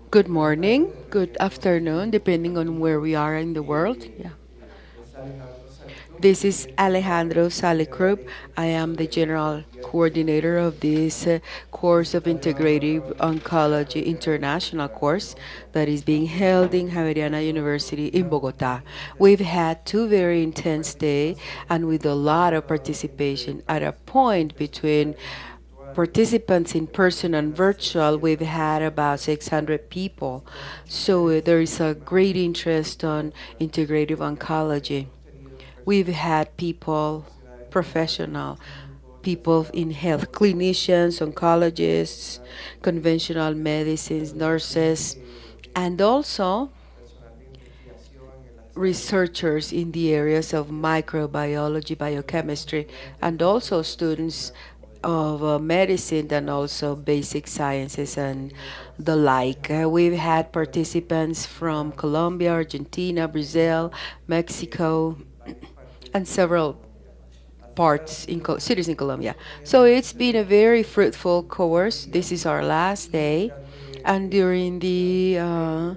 Good morning, good afternoon, depending on where we are in the world. Yeah. This is Alejandro Salicrup. I am the general coordinator of this course of Integrative Oncology International course that is being held in Javeriana University in Bogota. We've had two very intense days and with a lot of participation at a point between participants in person and virtual, we've had about 600 people. So there is a great interest on integrative oncology. We've had people, professional, people in health, clinicians, oncologists, conventional medicines, nurses, and also researchers in the areas of microbiology, biochemistry, and also students of medicine and also basic sciences and the like. We've had participants from Colombia, Argentina, Brazil, Mexico, and several parts in cities in Colombia. So it's been a very fruitful course. This is our last day, and during the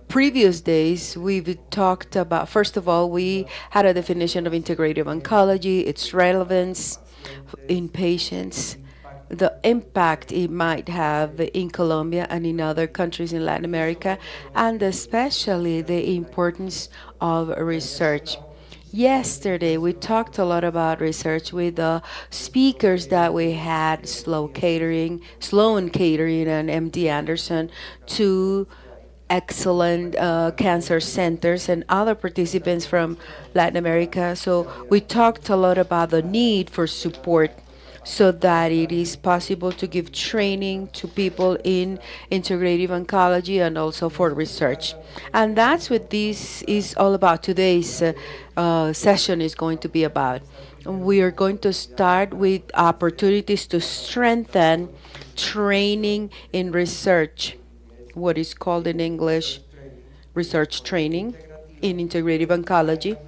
previous days, we've talked about, first of all, we had a definition of integrative oncology, its relevance in patients, the impact it might have in Colombia and in other countries in Latin America, and especially the importance of research. Yesterday, we talked a lot about research with the speakers that we had, Sloan Catering, and MD Anderson, two excellent cancer centers and other participants from Latin America. So we talked a lot about the need for support so that it is possible to give training to people in integrative oncology and also for research. And that's what this is all about. Today's session is going to be about. We are going to start with opportunities to strengthen training in research, what is called in English research training in integrative oncology,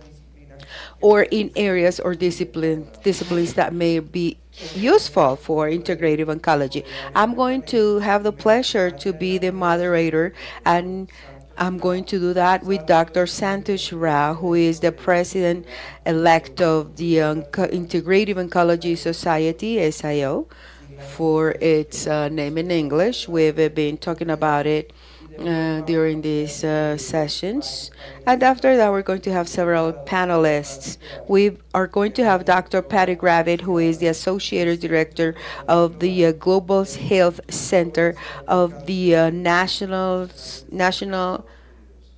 or in areas or disciplines that may be useful for integrative oncology. I'm going to have the pleasure to be the moderator, and I'm going to do that with Dr. Santosh Rao, who is the president elect of the Integrative Oncology Society, SIO, for its name in English. We've been talking about it during these sessions. And after that, we're going to have several panelists. We are going to have Dr. Patty Gravitt, who is the Associate Director of the Global Health Center of the National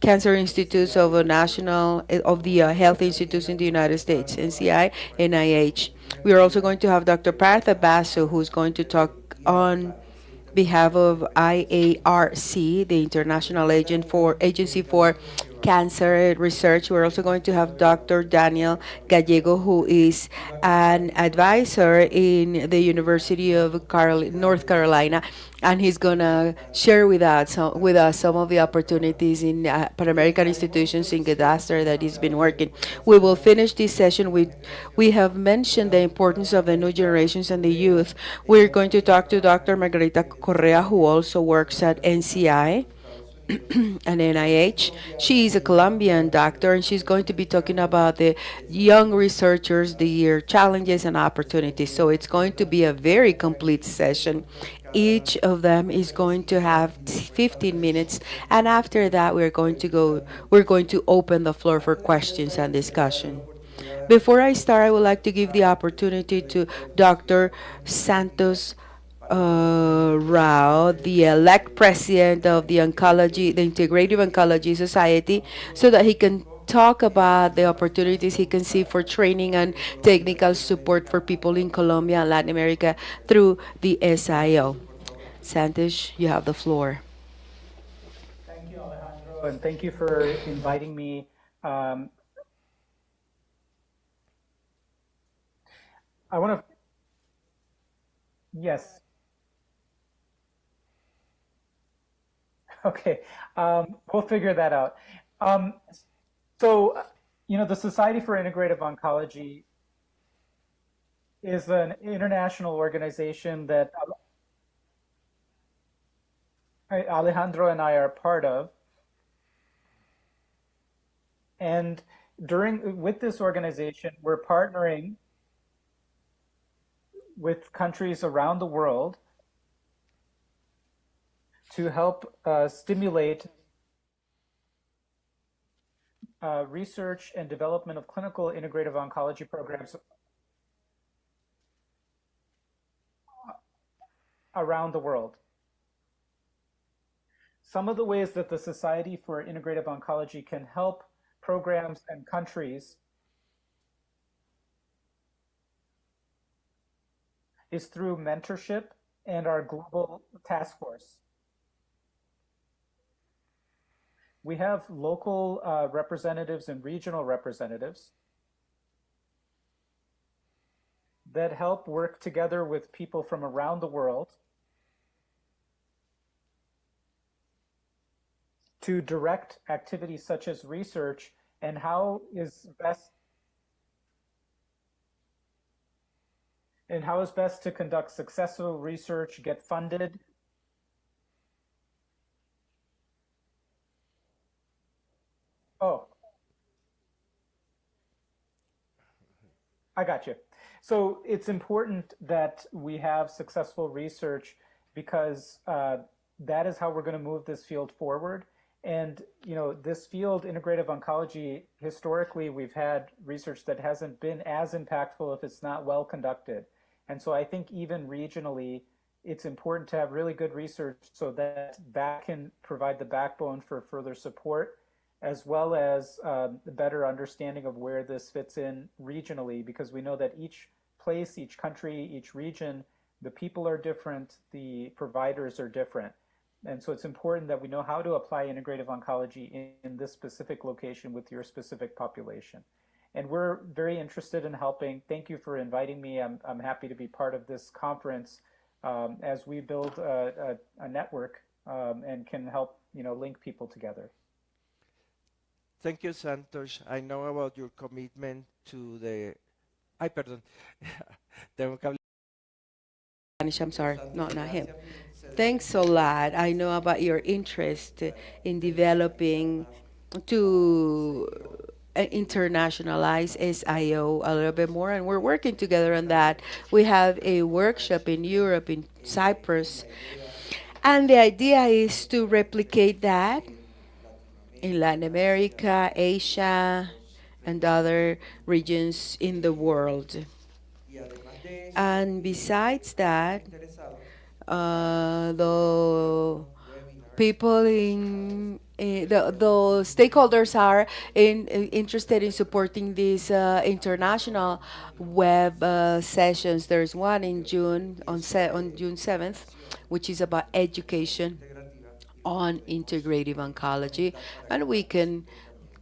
Cancer Institutes of the Health Institutes in the United States, NCI, NIH. We are also going to have Dr. Partha Basu, who's going to talk on behalf of IARC, the International Agency for Cancer Research. We're also going to have Dr. Daniel Gallego, who is an advisor in the University of North Carolina, and he's going to share with us some of the opportunities in Pan American institutions in Gadastra that he's been working. We will finish this session with, we have mentioned the importance of the new generations and the youth. We're going to talk to Dr. Margarita Correa, who also works at NCI and NIH. She is a Colombian doctor, and she's going to be talking about the young researchers, their challenges and opportunities. So it's going to be a very complete session. Each of them is going to have 15 minutes, and after that, we're going to open the floor for questions and discussion. Before I start, I would like to give the opportunity to Dr. Santos Rao, the elect president of the Integrative Oncology Society, so that he can talk about the opportunities he can see for training and technical support for people in Colombia and Latin America through the SIO. Santos, you have the floor. Thank you, Alejandro, and thank you for inviting me. I want to, yes, okay, we'll figure that out. Um, so, the Society for Integrative Oncology is an international organization that, Alejandro and I are part of. And during with this organization, we're partnering with countries around the world to help stimulate research and development of clinical integrative oncology programs around the world. Some of the ways that the Society for Integrative Oncology can help programs and countries is through mentorship and our global task force. We have local representatives and regional representatives that help work together with people from around the world to direct activities such as research and how is best to conduct successful research, get funded. Oh, I got you. So it's important that we have successful research because that is how we're going to move this field forward. And this field, integrative oncology, historically we've had research that hasn't been as impactful if it's not well conducted. And so I think even regionally, it's important to have really good research so that that can provide the backbone for further support as well as the better understanding of where this fits in regionally, because we know that each place, each country, each region, the people are different, the providers are different. And so it's important that we know how to apply integrative oncology in this specific location with your specific population. And we're very interested in helping. Thank you for inviting me. I'm happy to be part of this conference as we build a network and can help link people together. Thank you, Santosh. I know about your commitment to the... Ay, perdón. Tengo que hablar Spanish, I'm sorry. Santosh. No, not him. Gracias, mi cédeme Thanks a lot. I know about your interest in developing to internationalize SIO a little bit more, and we're working together on that. We have a workshop in Europe, in Cyprus, and the idea is to replicate that in Latin America, Asia, and other regions in the world. And besides that, the people the stakeholders are interested in supporting these international web sessions. There's one in June on June 7th, which is about education on integrative oncology, and we can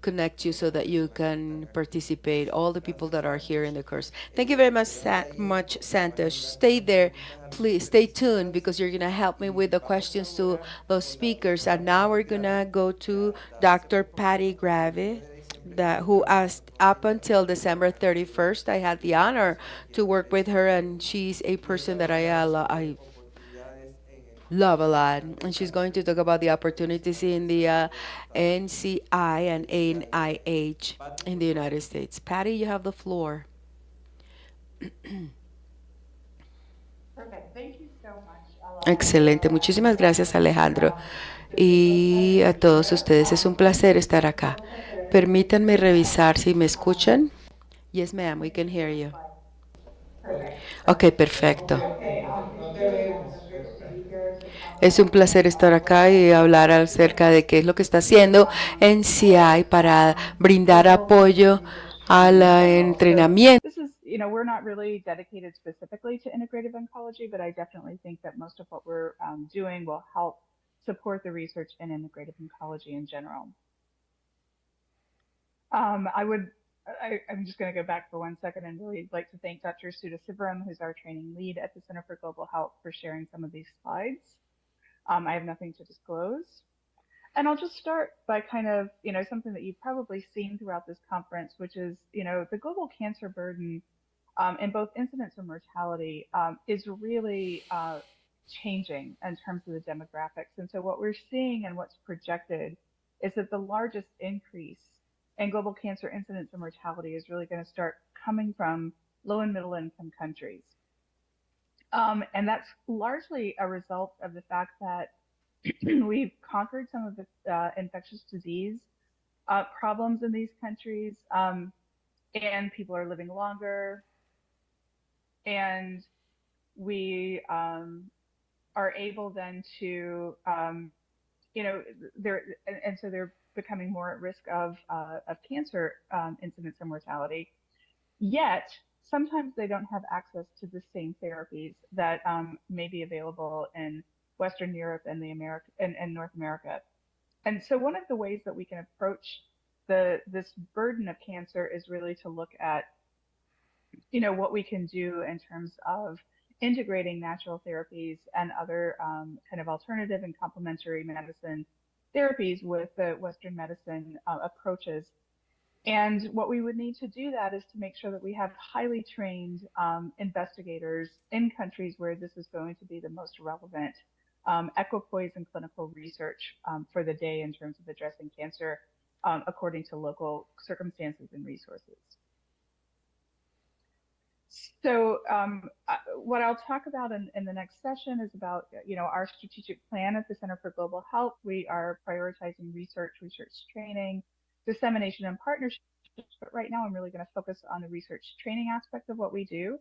connect you so that you can participate, all the people that are here in the course. Thank you very much, Santosh. Stay there, please stay tuned, because you're going to help me with the questions to those speakers. And now we're going to go to Dr. Patty Grave, who asked up until December 31st. I had the honor to work with her, and she's a person that I love a lot. And she's going to talk about the opportunities in the NCI and NIH in the United States. Patty, you have the floor. Excelente, muchísimas gracias, Alejandro. Y a todos ustedes, es un placer estar acá. Permítanme revisar si me escuchan. Yes, ma'am, we can hear you. Ok, perfecto. Es un placer estar acá y hablar acerca de qué es lo que está haciendo NCI para brindar apoyo al entrenamiento. This is, you know, we're not really dedicated specifically to integrative oncology, but I definitely think that most of what we're doing will help support the research in integrative oncology in general. I would, I'm just going to go back for 1 second and really like to thank Dr. Sudha Sivaram, who's our training lead at the Center for Global Health, for sharing some of these slides. I have nothing to disclose. And I'll just start by kind of, you know, something that you've probably seen throughout this conference, which is, you know, the global cancer burden in both incidence and mortality is really changing in terms of the demographics. And so what we're seeing and what's projected is that the largest increase in global cancer incidence and mortality is really going to start coming from low and middle income countries. And that's largely a result of the fact that we've conquered some of the infectious disease problems in these countries, and people are living longer, and we are able then to, so they're becoming more at risk of cancer incidence and mortality. Yet sometimes they don't have access to the same therapies that may be available in Western Europe and and North America. And so one of the ways that we can approach this burden of cancer is really to look at, what we can do in terms of integrating natural therapies and other kind of alternative and complementary medicine therapies with the Western medicine approaches. And what we would need to do that is to make sure that we have highly trained investigators in countries where this is going to be the most relevant equipoise and clinical research for the day in terms of addressing cancer according to local circumstances and resources. So what I'll talk about in the next session is about, our strategic plan at the Center for Global Health. We are prioritizing research training, dissemination, and partnerships. But right now, I'm really going to focus on the research training aspect of what we do.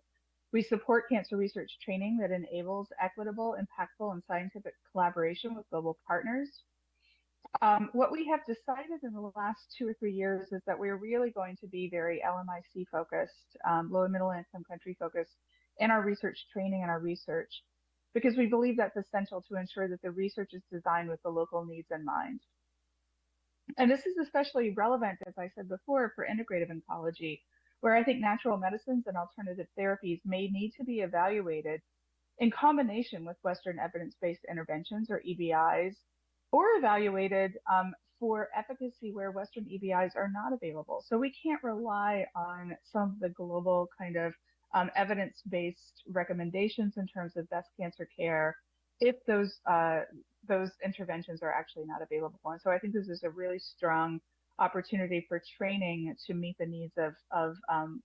We support cancer research training that enables equitable, impactful, and scientific collaboration with global partners. What we have decided in the last 2 or 3 years is that we're really going to be very LMIC focused, low and middle income country focused in our research training and our research, because we believe that's essential to ensure that the research is designed with the local needs in mind. And this is especially relevant, as I said before, for integrative oncology, where I think natural medicines and alternative therapies may need to be evaluated in combination with Western evidence-based interventions, or EBIs, or evaluated for efficacy where Western EBIs are not available. So we can't rely on some of the global kind of evidence-based recommendations in terms of best cancer care if those interventions are actually not available. And so I think this is a really strong opportunity for training to meet the needs of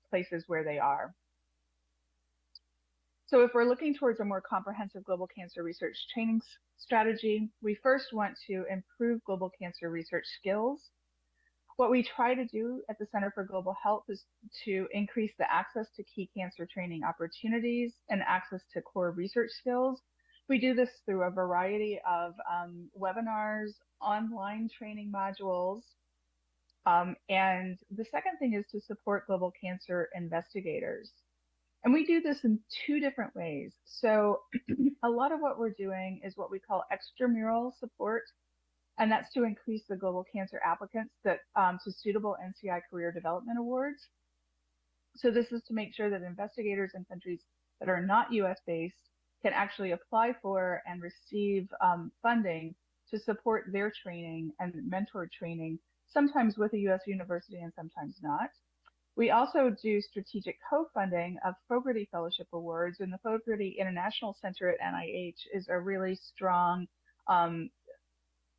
places where they are. So if we're looking towards a more comprehensive global cancer research training strategy, we first want to improve global cancer research skills. What we try to do at the Center for Global Health is to increase the access to key cancer training opportunities and access to core research skills. We do this through a variety of webinars, online training modules. And the second thing is to support global cancer investigators. And we do this in 2 different ways. So a lot of what we're doing is what we call extramural support, and that's to increase the global cancer applicants that to suitable NCI career development awards. So this is to make sure that investigators in countries that are not US based can actually apply for and receive funding to support their training and mentor training, sometimes with a US university and sometimes not. We also do strategic co-funding of Fogarty Fellowship Awards, and the Fogarty International Center at NIH is a really strong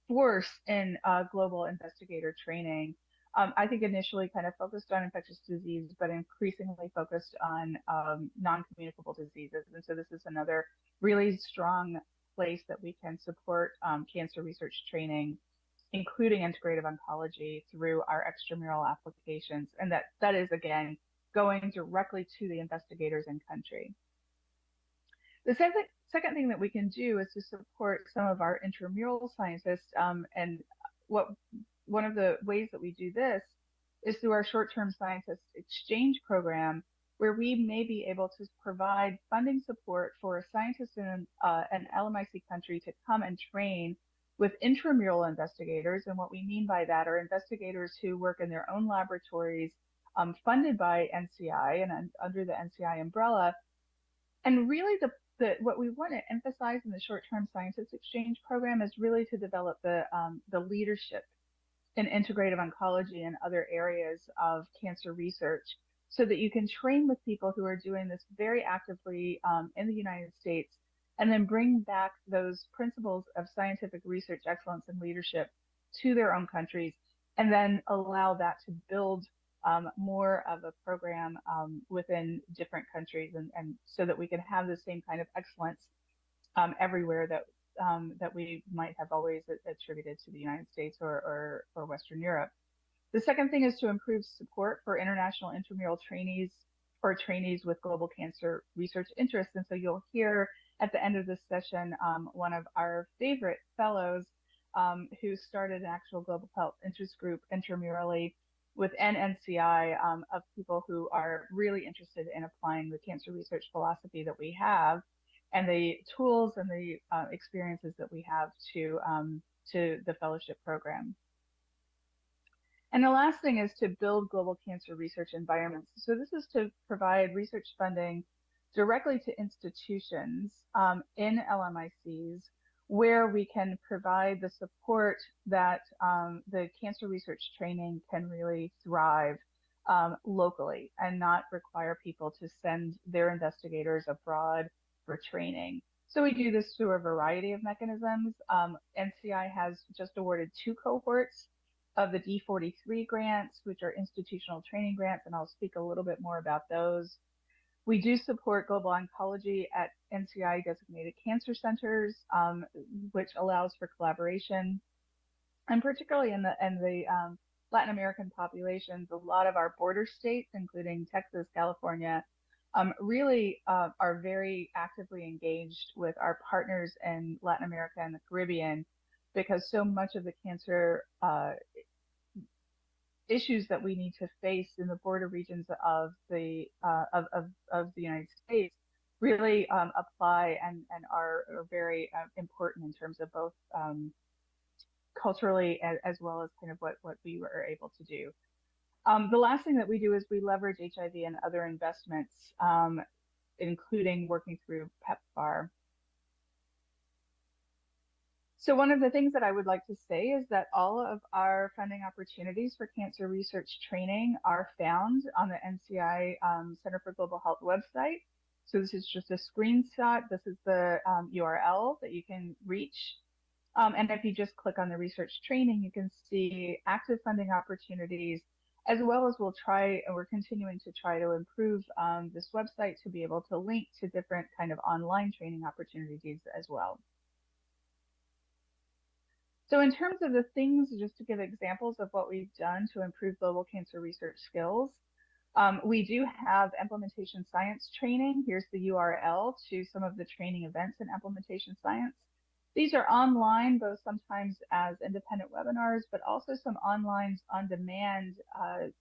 force in global investigator training. I think initially kind of focused on infectious disease, but increasingly focused on non-communicable diseases. And so this is another really strong place that we can support cancer research training, including integrative oncology, through our extramural applications. And that is, again, going directly to the investigators in country. The second thing that we can do is to support some of our intramural scientists. And one of the ways that we do this is through our short-term scientist exchange program, where we may be able to provide funding support for a scientist in an LMIC country to come and train with intramural investigators. And what we mean by that are investigators who work in their own laboratories funded by NCI and under the NCI umbrella. And really what we want to emphasize in the short-term scientist exchange program is really to develop the leadership in integrative oncology and other areas of cancer research, so that you can train with people who are doing this very actively in the United States, and then bring back those principles of scientific research excellence and leadership to their own countries, and then allow that to build more of a program within different countries, and so that we can have the same kind of excellence everywhere that we might have always attributed to the United States or Western Europe. The second thing is to improve support for international intramural trainees or trainees with global cancer research interests. And so you'll hear at the end of this session one of our favorite fellows who started an actual global health interest group intramurally within NCI of people who are really interested in applying the cancer research philosophy that we have and the tools and the experiences that we have to the fellowship program. And the last thing is to build global cancer research environments. So this is to provide research funding directly to institutions in LMICs where we can provide the support that the cancer research training can really thrive locally and not require people to send their investigators abroad for training. So we do this through a variety of mechanisms. NCI has just awarded 2 cohorts of the D43 grants, which are institutional training grants, and I'll speak a little bit more about those. We do support global oncology at NCI designated cancer centers, which allows for collaboration. And particularly in the Latin American populations, a lot of our border states, including Texas, California, really are very actively engaged with our partners in Latin America and the Caribbean, because so much of the cancer issues that we need to face in the border regions of the United States really apply and are very important in terms of both culturally as well as kind of what we were able to do. The last thing that we do is we leverage HIV and other investments, including working through PEPFAR. So one of the things that I would like to say is that all of our funding opportunities for cancer research training are found on the NCI Center for Global Health website. So this is just a screenshot. This is the URL that you can reach. And if you just click on the research training, you can see active funding opportunities, as well as we're continuing to try to improve this website to be able to link to different kind of online training opportunities as well. So in terms of the things, just to give examples of what we've done to improve global cancer research skills, we do have implementation science training. Here's the URL to some of the training events in implementation science. These are online, both sometimes as independent webinars, but also some online on-demand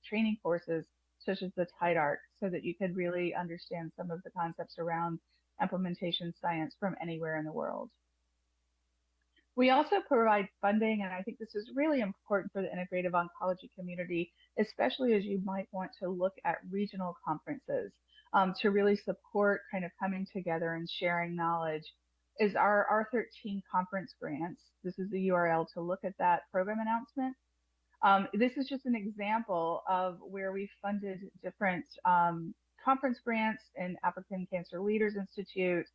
training courses, such as the TIDARC, so that you could really understand some of the concepts around implementation science from anywhere in the world. We also provide funding, and I think this is really important for the integrative oncology community, especially as you might want to look at regional conferences to really support kind of coming together and sharing knowledge, is our R13 conference grants. This is the URL to look at that program announcement. This is just an example of where we funded different conference grants in African Cancer Leaders Institute,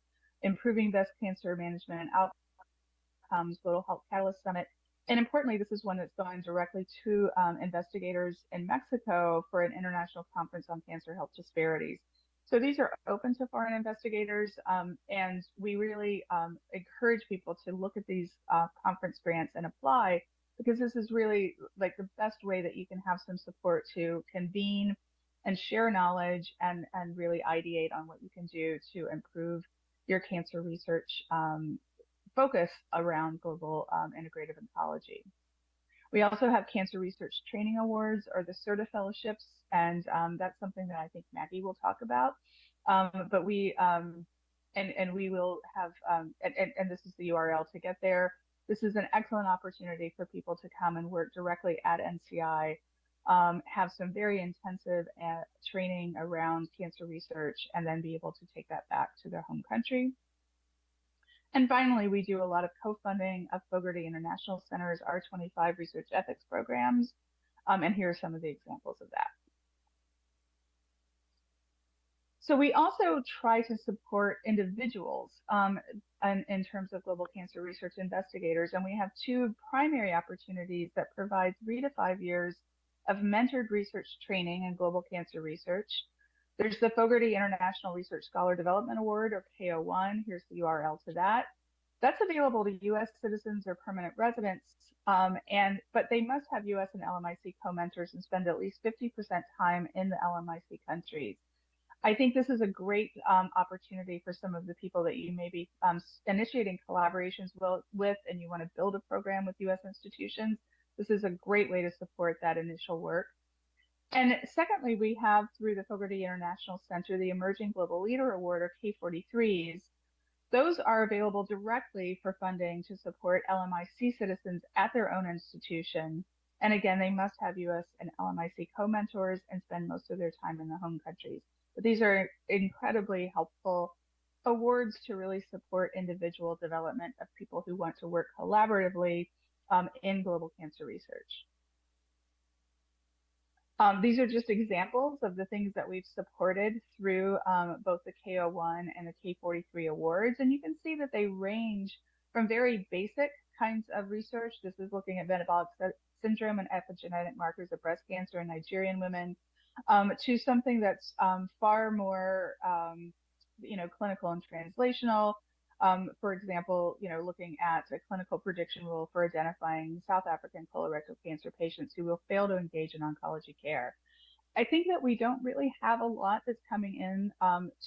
Improving Breast Cancer Management and Outcomes, Global Health Catalyst Summit. And importantly, this is one that's going directly to investigators in Mexico for an international conference on cancer health disparities. So these are open to foreign investigators, and we really encourage people to look at these conference grants and apply, because this is really like the best way that you can have some support to convene and share knowledge and really ideate on what you can do to improve your cancer research focus around global integrative oncology. We also have Cancer Research Training Awards, or the CERTA Fellowships, and that's something that I think Maggie will talk about. But we will have, and this is the URL to get there. This is an excellent opportunity for people to come and work directly at NCI, have some very intensive training around cancer research, and then be able to take that back to their home country. And finally, we do a lot of co-funding of Fogarty International Center's R25 research ethics programs. And here are some of the examples of that. So we also try to support individuals in terms of global cancer research investigators, and we have two primary opportunities that provide 3 to 5 years of mentored research training in global cancer research. There's the Fogarty International Research Scholar Development Award, or KO1. Here's the URL to that. That's available to U.S. citizens or permanent residents, but they must have U.S. and LMIC co-mentors and spend at least 50% time in the LMIC countries. I think this is a great opportunity for some of the people that you may be initiating collaborations with, and you want to build a program with U.S. institutions. This is a great way to support that initial work. And secondly, we have through the Fogarty International Center, the Emerging Global Leader Award, or K43s. Those are available directly for funding to support LMIC citizens at their own institution. And again, they must have US and LMIC co-mentors and spend most of their time in the home countries. But these are incredibly helpful awards to really support individual development of people who want to work collaboratively in global cancer research. These are just examples of the things that we've supported through both the KO1 and the K43 awards. And you can see that they range from very basic kinds of research. This is looking at metabolic syndrome and epigenetic markers of breast cancer in Nigerian women, to something that's far more, clinical and translational. For example, looking at a clinical prediction rule for identifying South African colorectal cancer patients who will fail to engage in oncology care. I think that we don't really have a lot that's coming in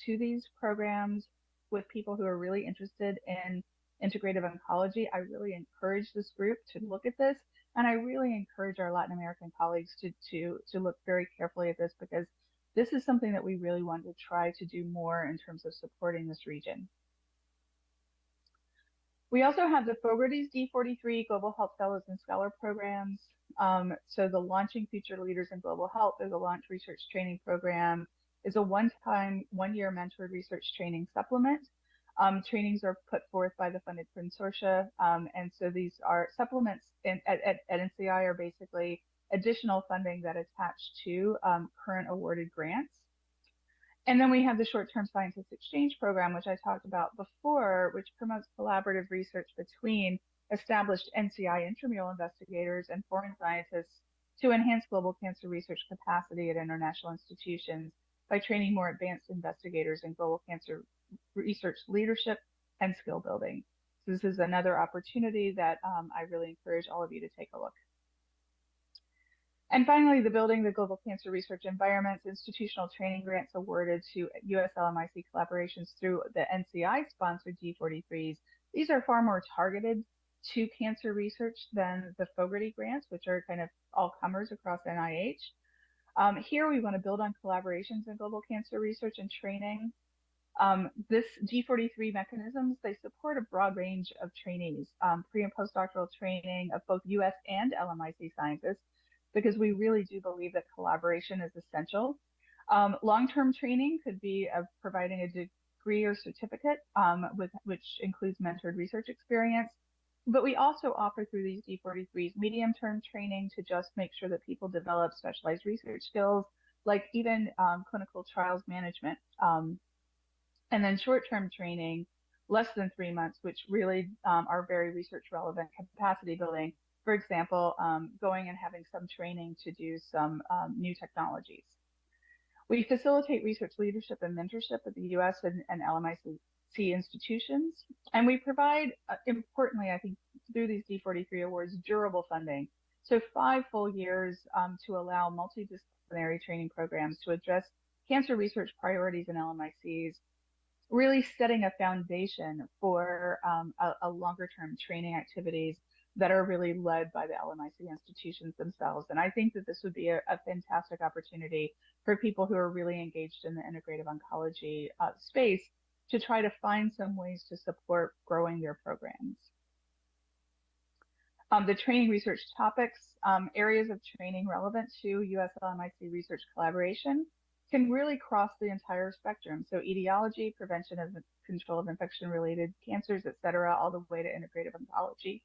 to these programs with people who are really interested in integrative oncology. I really encourage this group to look at this, and I really encourage our Latin American colleagues to look very carefully at this, because this is something that we really want to try to do more in terms of supporting this region. We also have the Fogarty's D43 Global Health Fellows and Scholar programs. So the Launching Future Leaders in Global Health, or the Launch Research Training Program, is a one-time, one-year mentored research training supplement. Trainings are put forth by the funded consortia, and so these are supplements at NCI are basically additional funding that attach to current awarded grants. And then we have the short-term scientist exchange program, which I talked about before, which promotes collaborative research between established NCI intramural investigators and foreign scientists to enhance global cancer research capacity at international institutions by training more advanced investigators in global cancer research leadership and skill building. So this is another opportunity that I really encourage all of you to take a look. And finally, the Building the Global Cancer Research Environments institutional training grants awarded to US LMIC collaborations through the NCI-sponsored G43s. These are far more targeted to cancer research than the Fogarty grants, which are kind of all comers across NIH. Here we want to build on collaborations in global cancer research and training. This G43 mechanisms, they support a broad range of trainees, pre and postdoctoral training of both US and LMIC scientists, because we really do believe that collaboration is essential. Long-term training could be providing a degree or certificate, which includes mentored research experience. But we also offer through these D43s medium-term training to just make sure that people develop specialized research skills, like even clinical trials management. And then short-term training, less than 3 months, which really are very research relevant capacity building. For example, going and having some training to do some new technologies. We facilitate research leadership and mentorship at the US and LMIC institutions. And we provide, importantly, I think, through these D43 awards, durable funding. So 5 full years to allow multidisciplinary training programs to address cancer research priorities in LMICs, really setting a foundation for a longer-term training activities that are really led by the LMIC institutions themselves. And I think that this would be a fantastic opportunity for people who are really engaged in the integrative oncology space to try to find some ways to support growing their programs. The training research topics, areas of training relevant to US LMIC research collaboration can really cross the entire spectrum. So etiology, prevention of control of infection-related cancers, et cetera, all the way to integrative oncology.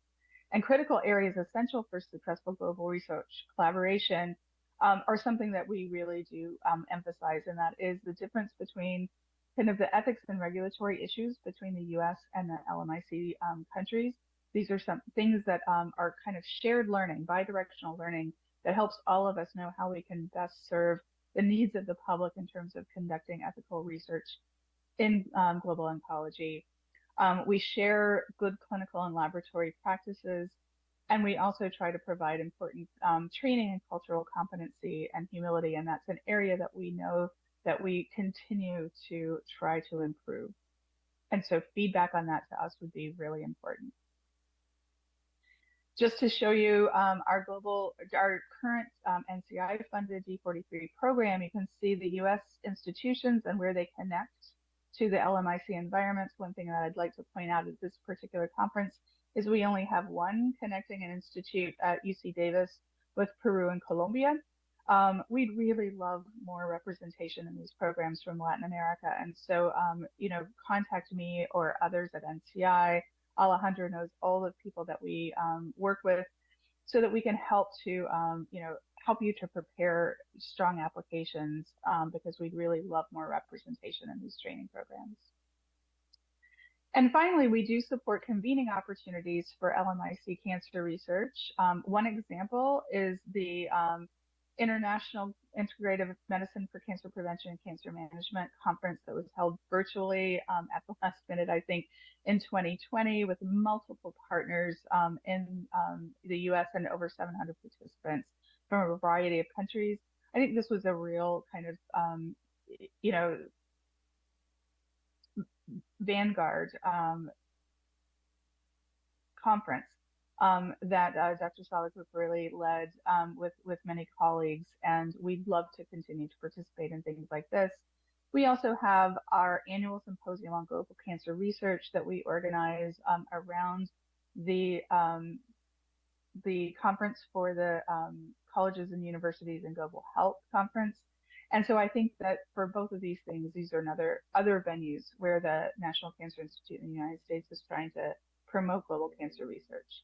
And critical areas essential for successful global research collaboration are something that we really do emphasize, and that is the difference between kind of the ethics and regulatory issues between the US and the LMIC countries. These are some things that are kind of shared learning, bidirectional learning, that helps all of us know how we can best serve the needs of the public in terms of conducting ethical research in global oncology. We share good clinical and laboratory practices, and we also try to provide important training and cultural competency and humility, and that's an area that we know that we continue to try to improve. And so feedback on that to us would be really important. Just to show you our current NCI-funded D43 program, you can see the U.S. institutions and where they connect to the LMIC environments. One thing that I'd like to point out at this particular conference is we only have one connecting an institute at UC Davis with Peru and Colombia. We'd really love more representation in these programs from Latin America. And so, contact me or others at NCI. Alejandro knows all the people that we work with, so that we can help to, help you to prepare strong applications, because we'd really love more representation in these training programs. And finally, we do support convening opportunities for LMIC cancer research. One example is the International Integrative Medicine for Cancer Prevention and Cancer Management conference that was held virtually at the last minute, I think, in 2020, with multiple partners in the US and over 700 participants from a variety of countries. I think this was a real kind of, vanguard conference that Dr. Salagroup really led with many colleagues, and we'd love to continue to participate in things like this. We also have our annual symposium on global cancer research that we organize around the conference for the colleges and universities and global health conference. And so I think that for both of these things, these are other venues where the National Cancer Institute in the United States is trying to promote global cancer research.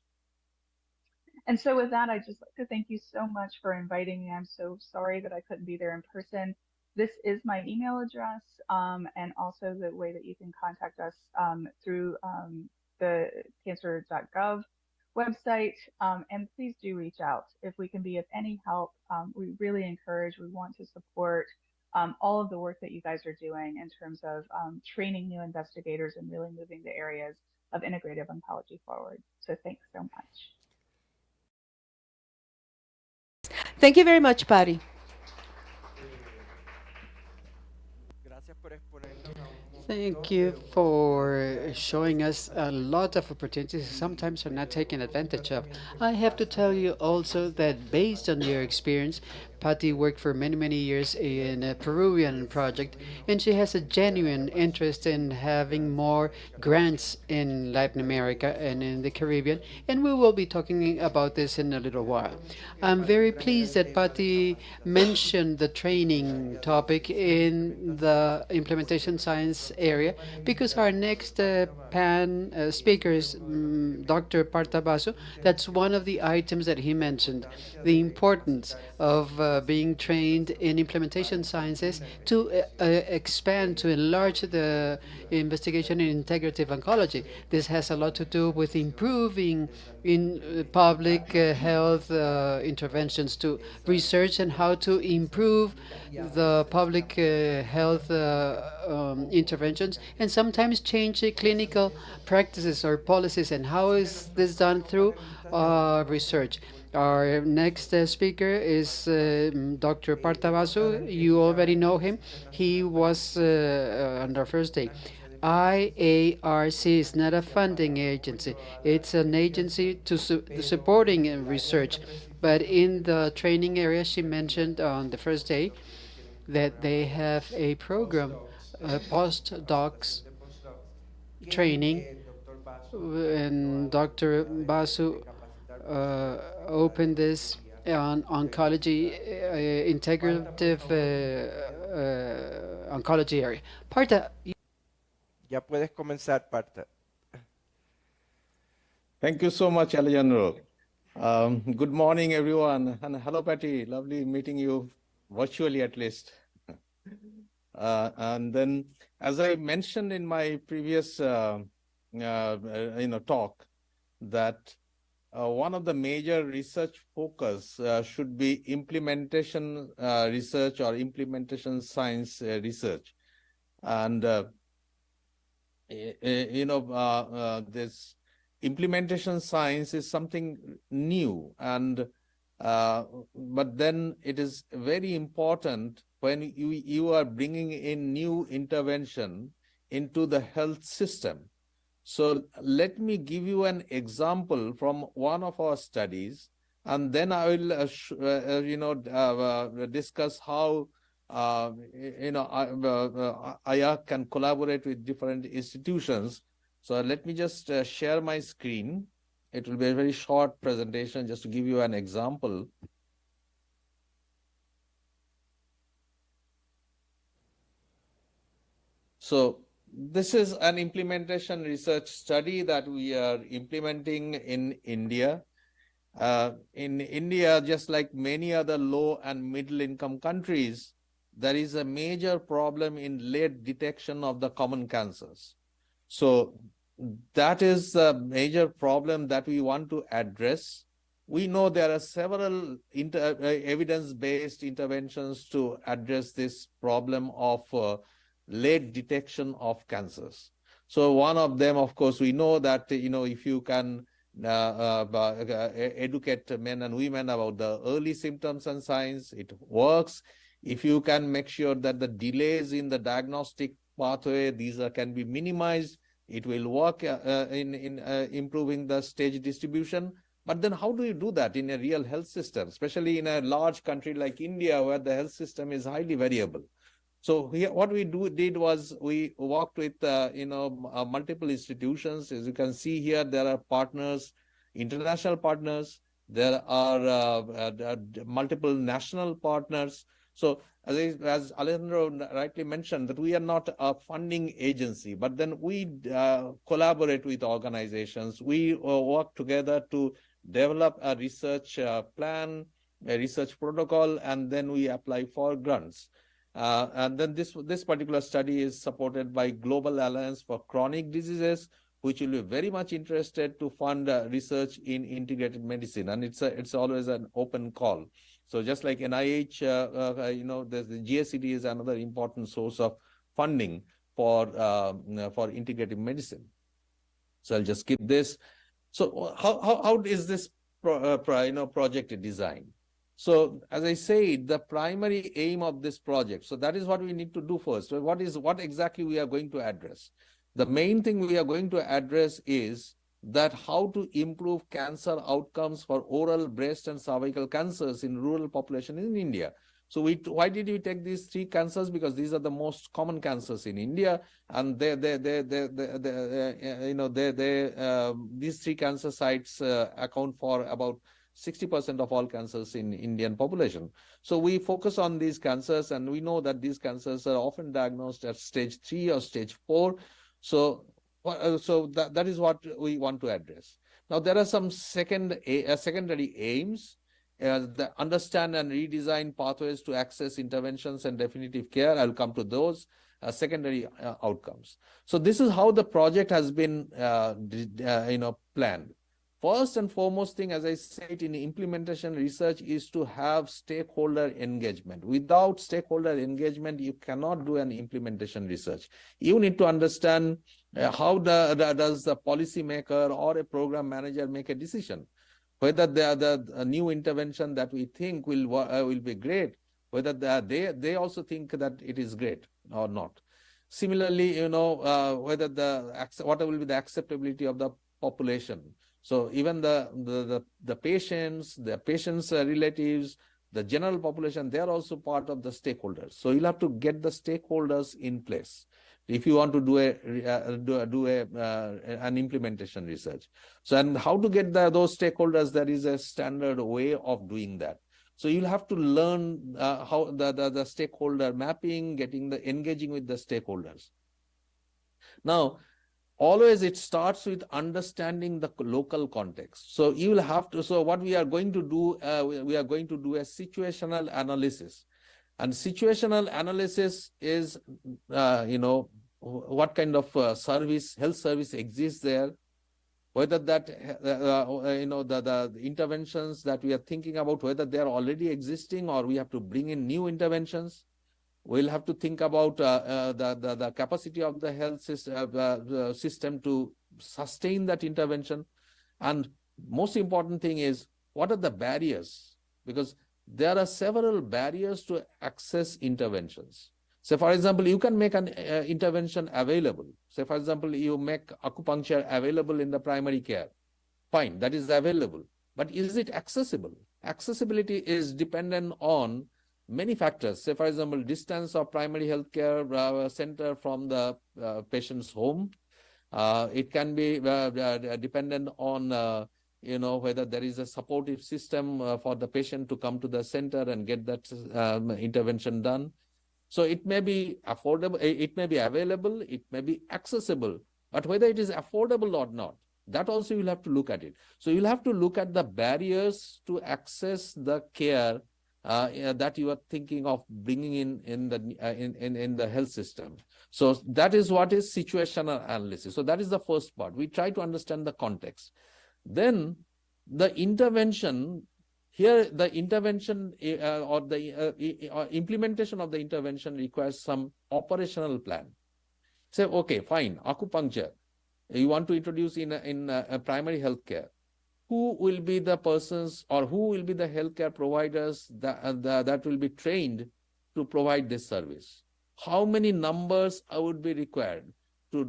And so with that, I'd just like to thank you so much for inviting me. I'm so sorry that I couldn't be there in person. This is my email address, and also the way that you can contact us through the cancer.gov website, and please do reach out if we can be of any help. We really encourage, we want to support all of the work that you guys are doing in terms of training new investigators and really moving the areas of integrative oncology forward. So thanks so much. Thank you very much, Patty. Thank you for showing us a lot of opportunities sometimes are not taken advantage of. I have to tell you also that based on your experience, Patty worked for many, many years in a Peruvian project, and she has a genuine interest in having more grants in Latin America and in the Caribbean, and we will be talking about this in a little while. I'm very pleased that Patty mentioned the training topic in the implementation science area, because our next speaker is Dr. Partabasu. That's one of the items that he mentioned, the importance of being trained in implementation sciences to expand, to enlarge the investigation in integrative oncology. This has a lot to do with improving in public health interventions, to research and how to improve the public health interventions, and sometimes change clinical practices or policies. And how is this done? Through research. Our next speaker is Dr. Partavasu. You already know him. He was on our first day. IARC is not a funding agency. It's an agency to supporting research. But in the training area, she mentioned on the first day that they have a program, postdocs training, and Dr. Basu opened this on oncology, integrative oncology area. Parta, Ya puedes comenzar, Parta. Thank you so much, Alejandro. Good morning, everyone. And hello, Patty. Lovely meeting you virtually at least. And then, as I mentioned in my previous talk, that one of the major research focus should be implementation research or implementation science research. And this implementation science is something new, and but then it is very important when you are bringing in new intervention into the health system. So let me give you an example from one of our studies, and then I will discuss how IAC can collaborate with different institutions. So let me just share my screen. It will be a very short presentation just to give you an example. So this is an implementation research study that we are implementing in India. In India, just like many other low and middle income countries, there is a major problem in late detection of the common cancers. So that is a major problem that we want to address. We know there are several evidence-based interventions to address this problem of late detection of cancers. So one of them, of course, we know that, if you can educate men and women about the early symptoms and signs, it works. If you can make sure that the delays in the diagnostic pathway, these can be minimized, it will work in improving the stage distribution. But then how do you do that in a real health system, especially in a large country like India, where the health system is highly variable? So here, what we did was we worked with multiple institutions. As you can see here, there are partners, international partners. There are multiple national partners. So as Alejandro rightly mentioned, that we are not a funding agency, but then we collaborate with organizations. We work together to develop a research plan, a research protocol, and then we apply for grants. And then this particular study is supported by Global Alliance for Chronic Diseases, which will be very much interested to fund research in integrated medicine, and it's always an open call. So just like NIH, the GSCD is another important source of funding for integrative medicine. So I'll just skip this. So how is this project designed? So as I said, the primary aim of this project, so that is what we need to do first. So what exactly we are going to address? The main thing we are going to address is that how to improve cancer outcomes for oral, breast, and cervical cancers in rural population in India. So why did we take these three cancers? Because these are the most common cancers in India, and these three cancer sites account for about 60% of all cancers in Indian population. So we focus on these cancers, and we know that these cancers are often diagnosed at stage 3 or stage 4. So that is what we want to address. Now, there are some secondary aims. Understand and redesign pathways to access interventions and definitive care. I'll come to those secondary outcomes. So this is how the project has been planned. First and foremost thing, as I said, in implementation research is to have stakeholder engagement. Without stakeholder engagement, you cannot do an implementation research. You need to understand how does the policymaker or a program manager make a decision, whether the new intervention that we think will be great, whether they also think that it is great or not. Similarly, whether what will be the acceptability of the population. So even the patients, the patients' relatives, the general population, they are also part of the stakeholders. So you'll have to get the stakeholders in place if you want to do an implementation research. So, and how to get those stakeholders? There is a standard way of doing that. So you'll have to learn how the stakeholder mapping, engaging with the stakeholders. Now, always it starts with understanding the local context. So you will have to, so what we are going to do, we are going to do a situational analysis. And situational analysis is, what kind of health service exists there, whether that, the interventions that we are thinking about, whether they are already existing or we have to bring in new interventions. We'll have to think about the capacity of the health system to sustain that intervention. And most important thing is, what are the barriers? Because there are several barriers to access interventions. So, for example, you can make an intervention available. Say, for example, you make acupuncture available in the primary care. Fine, that is available. But is it accessible? Accessibility is dependent on many factors. Say, for example, distance of primary health care center from the patient's home. It can be dependent on whether there is a supportive system for the patient to come to the center and get that intervention done. So it may be affordable, it may be available, it may be accessible, but whether it is affordable or not, that also you'll have to look at it. So you'll have to look at the barriers to access the care that you are thinking of bringing in the health system. So that is what is situational analysis. So that is the first part. We try to understand the context. Then the intervention. Here, the intervention or the implementation of the intervention requires some operational plan. Say, okay, fine, acupuncture, you want to introduce in a primary health care. Who will be the persons or who will be the healthcare providers that will be trained to provide this service? How many numbers would be required to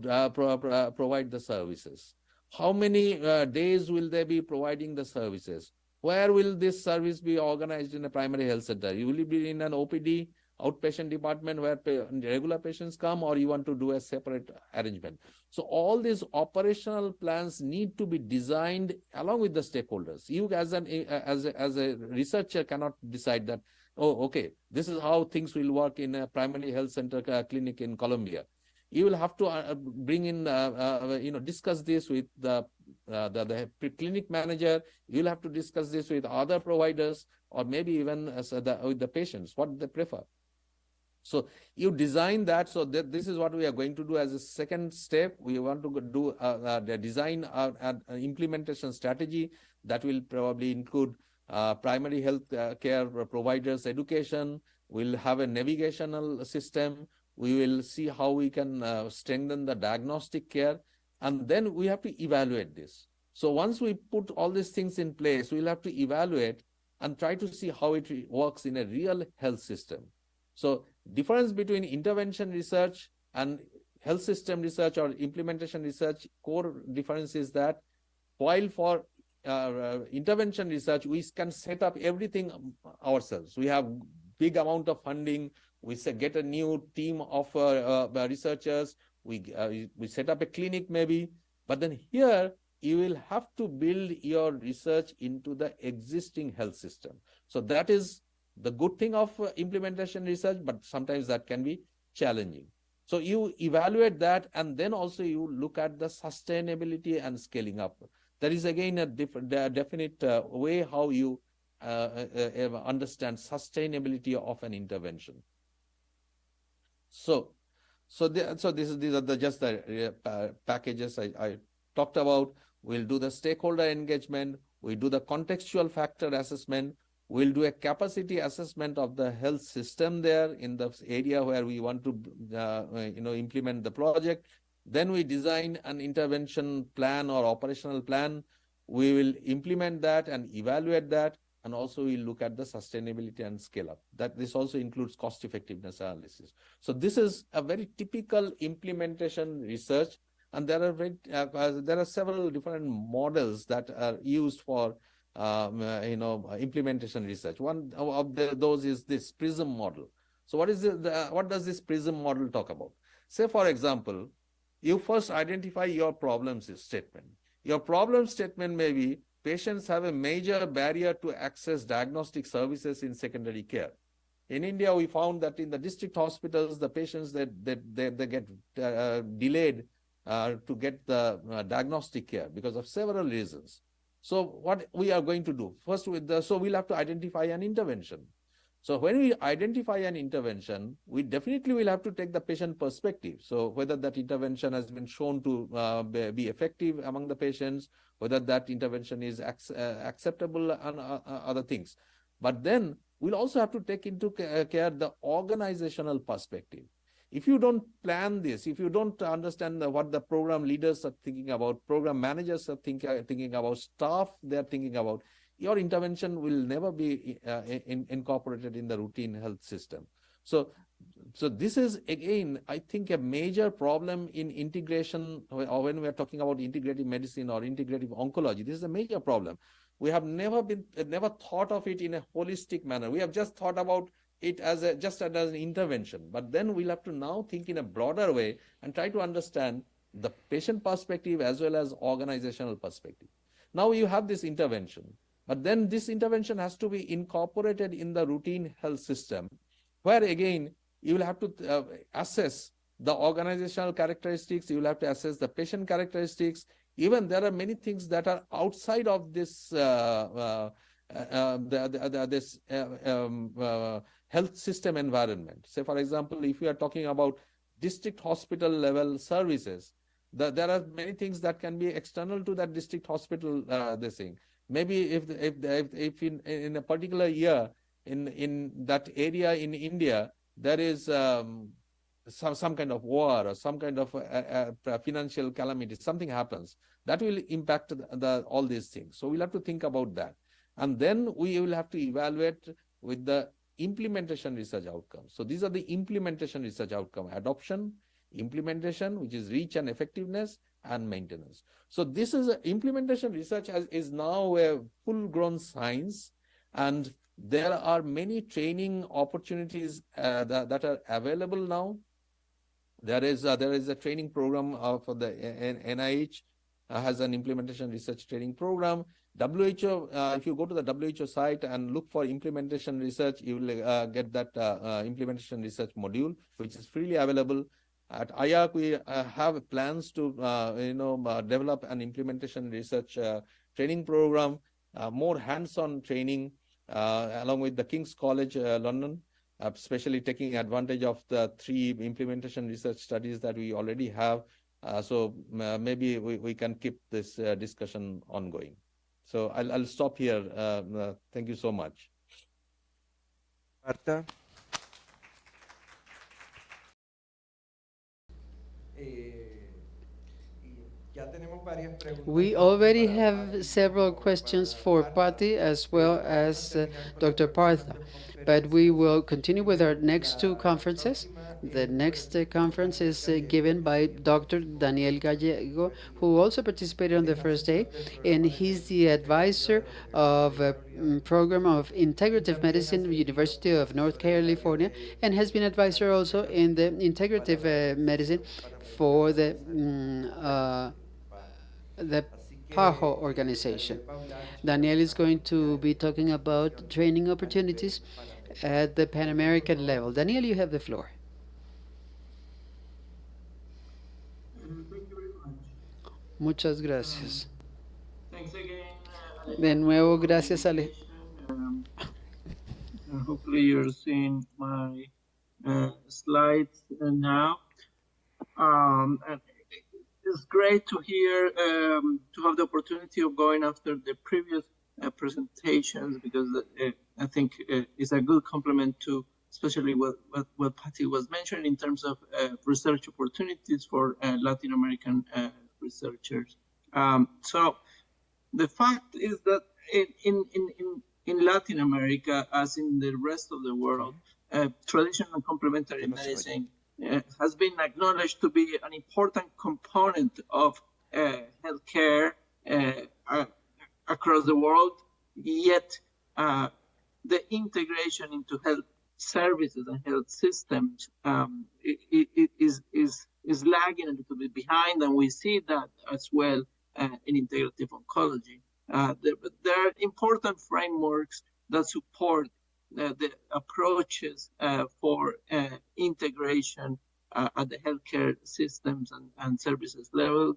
provide the services? How many days will they be providing the services? Where will this service be organized in a primary health center? You will be in an OPD, outpatient department, where regular patients come, or you want to do a separate arrangement? So all these operational plans need to be designed along with the stakeholders. You as a researcher cannot decide that, oh, okay, this is how things will work in a primary health center clinic in Colombia. You will have to bring in, discuss this with the clinic manager. You'll have to discuss this with other providers, or maybe even with the patients, what they prefer. So you design that. So this is what we are going to do as a second step. We want to do the design an implementation strategy that will probably include primary health care providers education. We'll have a navigational system. We will see how we can strengthen the diagnostic care, and then we have to evaluate this. So once we put all these things in place, we'll have to evaluate and try to see how it works in a real health system. So difference between intervention research and health system research or implementation research, core difference is that while for intervention research, we can set up everything ourselves. We have big amount of funding. We get a new team of researchers. We set up a clinic maybe, but then here you will have to build your research into the existing health system. So that is the good thing of implementation research, but sometimes that can be challenging. So you evaluate that, and then also you look at the sustainability and scaling up. There is again a definite way how you understand sustainability of an intervention. So these are just the packages I talked about. We'll do the stakeholder engagement. We do the contextual factor assessment. We'll do a capacity assessment of the health system there in the area where we want to implement the project. Then we design an intervention plan or operational plan. We will implement that and evaluate that. And also we look at the sustainability and scale up. This also includes cost effectiveness analysis. So this is a very typical implementation research, and there are several different models that are used for implementation research. One of those is this PRISM model. So what does this PRISM model talk about? Say, for example, you first identify your problem statement. Your problem statement may be patients have a major barrier to access diagnostic services in secondary care. In India, we found that in the district hospitals, the patients that they get delayed to get the diagnostic care because of several reasons. So what we are going to do first so we'll have to identify an intervention. So when we identify an intervention, we definitely will have to take the patient perspective. So whether that intervention has been shown to be effective among the patients, whether that intervention is acceptable and other things. But then we'll also have to take into care the organizational perspective. If you don't plan this, if you don't understand what the program leaders are thinking about, program managers are thinking about, staff they're thinking about, your intervention will never be incorporated in the routine health system. So this is, again, I think a major problem in integration, or when we are talking about integrative medicine or integrative oncology. This is a major problem. We have never thought of it in a holistic manner. We have just thought about it as just as an intervention. But then we'll have to now think in a broader way and try to understand the patient perspective as well as organizational perspective. Now you have this intervention, but then this intervention has to be incorporated in the routine health system, where again, you will have to assess the organizational characteristics, you will have to assess the patient characteristics. Even there are many things that are outside of this health system environment. Say, for example, if we are talking about district hospital level services, there are many things that can be external to that district hospital. This thing, maybe if in a particular year in that area in India there is some kind of war or some kind of financial calamity, something happens that will impact all these things. So we'll have to think about that, and then we will have to evaluate with the implementation research outcomes. So these are the implementation research outcome: adoption, implementation, which is reach and effectiveness, and maintenance. So this is implementation research is now a full-grown science, and there are many training opportunities that are available now. There is a training program for the NIH has an implementation research training program. WHO, if you go to the WHO site and look for implementation research, you will get that implementation research module, which is freely available. At IARC, we have plans to develop an implementation research training program, more hands-on training, along with the King's College London, especially taking advantage of the 3 implementation research studies that we already have. So maybe we can keep this discussion ongoing. So I'll stop here. Thank you so much. Marta. We already have several questions for Patti as well as Dr. Partha, but we will continue with our next 2 conferences. The next conference is given by Dr. Daniel Gallego, who also participated on the first day, and he's the advisor of a program of integrative medicine, University of North California, and has been advisor also in the integrative medicine for the PAHO organization. Daniel is going to be talking about training opportunities at the Pan American level. Daniel, you have the floor. Thank you very much. Muchas gracias. Thanks again. De nuevo, gracias, Ale. Hopefully you're seeing my slides now. And it's great to hear, to have the opportunity of going after the previous presentations, because I think it's a good complement to especially what Patti was mentioning in terms of research opportunities for Latin American researchers. So the fact is that in Latin America, as in the rest of the world, traditional complementary medicine has been acknowledged to be an important component of healthcare across the world. Yet the integration into health services and health systems is lagging a little bit behind, and we see that as well in integrative oncology. There are important frameworks that support the approaches for integration at the healthcare systems and services level,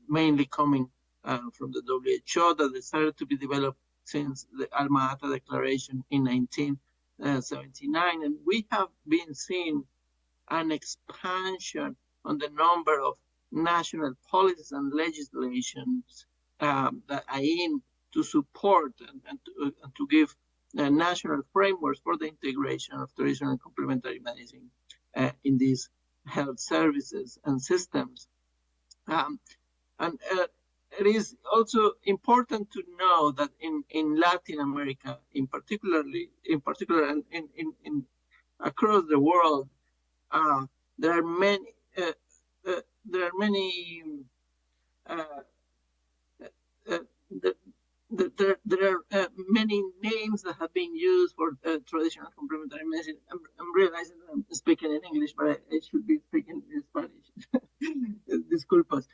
mainly coming from the WHO, that started to be developed since the Alma Ata Declaration in 1979. And we have been seeing an expansion on the number of national policies and legislations that aim to support and to give national frameworks for the integration of traditional and complementary medicine in these health services and systems. And it is also important to know that in Latin America, in particular, and in across the world, uh, there are many uh, there are many uh, uh, the, there are many names that have been used for traditional complementary medicine. I'm realizing that I'm speaking in English, but I should be speaking in Spanish. Disculpas.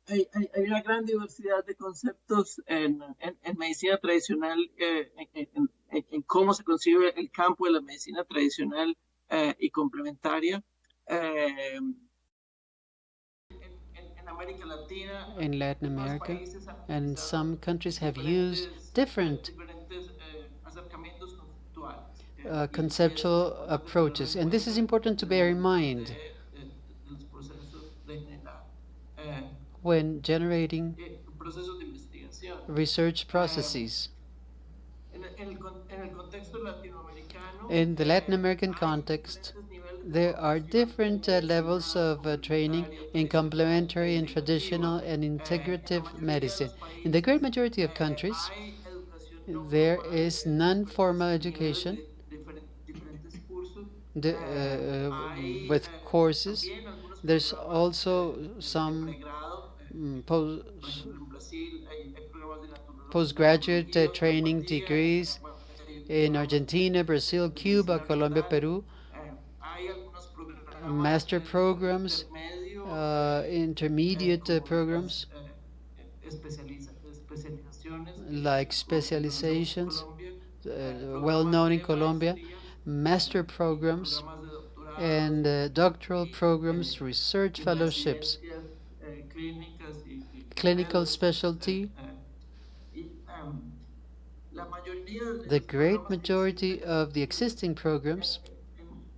Hay una gran diversidad de conceptos en medicina tradicional, en cómo se concibe el campo de la medicina tradicional y complementaria. En América Latina, in Latin algunos America, países han and utilizado some countries have used diferentes, different acercamientos conceptuales. Y es conceptual importante tenerlo approaches. en And this is cuenta important to bear in dentro mind de los procesos de generar eh, when generating procesos de investigación. research Eh, processes. en el contexto latinoamericano, In the Latin American hay context, diferentes niveles de there are formación en different levels medicina of training complementaria, in tradicional e complementary and integrativa. traditional and En la integrative mayoría de medicine. los In the great países majority of countries, hay educación no there formal is en diferentes non-formal niveles education de diferentes cursos. the, Hay with courses. también algunos There's programas also de some pregrado. Por post ejemplo, en Brasil hay programas de postgraduate naturología, training osteopatía, degrees bueno, hay in programas Argentina, Brazil, de Cuba, medicina Colombia, renal. Peru, Hay algunos programas master de nivel programs, intermedio intermediate como las programs especializaciones like que conocemos en specializations, Colombia, well programas known in de Colombia, maestría master y programs, programas de doctorado and doctoral y programs, research fellowships, residencias clínicas y clinical fellowships. specialty. Y la mayoría de The los great programas que majority existen of the existing programs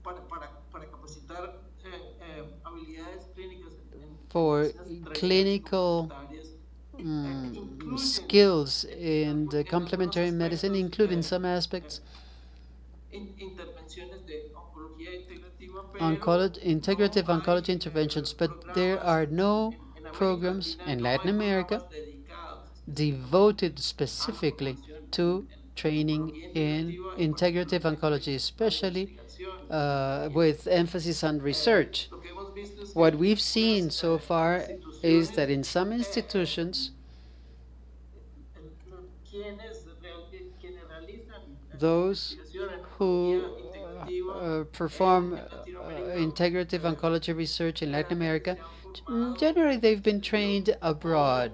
para capacitar habilidades clínicas en for medicinas tradicionales y clinical complementarias incluyen skills in the en algunos complementary medicine, aspectos including some aspects intervenciones de oncología integrativa, pero integrative no oncology hay interventions, but there programas are no en América programs Latina, in no Latin hay America programas dedicados específicamente devoted a la specifically formación to en training oncología in integrativa y integrative particularmente oncology, a la especially investigación y with emphasis on research. lo que hemos visto es que What we've algunas seen so far is that instituciones in some institutions, quienes, quienes realizan those investigación en who oncología integrativa perform en Latinoamérica integrative oncology research in Latin generalmente America, se han formado generally en el they've been exterior trained o, abroad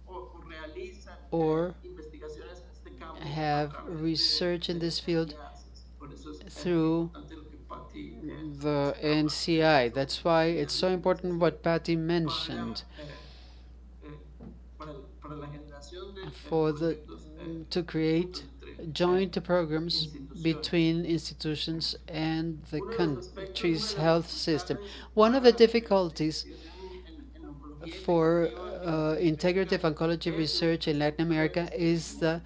o realizan or investigaciones en este campo a have través research in this de field alianzas. Por eso es through importante lo que Patti the mencionaba NCI. That's why de it's so important what Patty para, mentioned para la generación de for the proyectos to conjuntos create entre joint programs instituciones. between institutions and the Uno de los aspectos, una country's de las health system. dificultades One of the para difficulties investigación en oncología for integrativa en integrative Latinoamérica oncology es la research in Latin America infraestructura de is sistemas hospitalarios.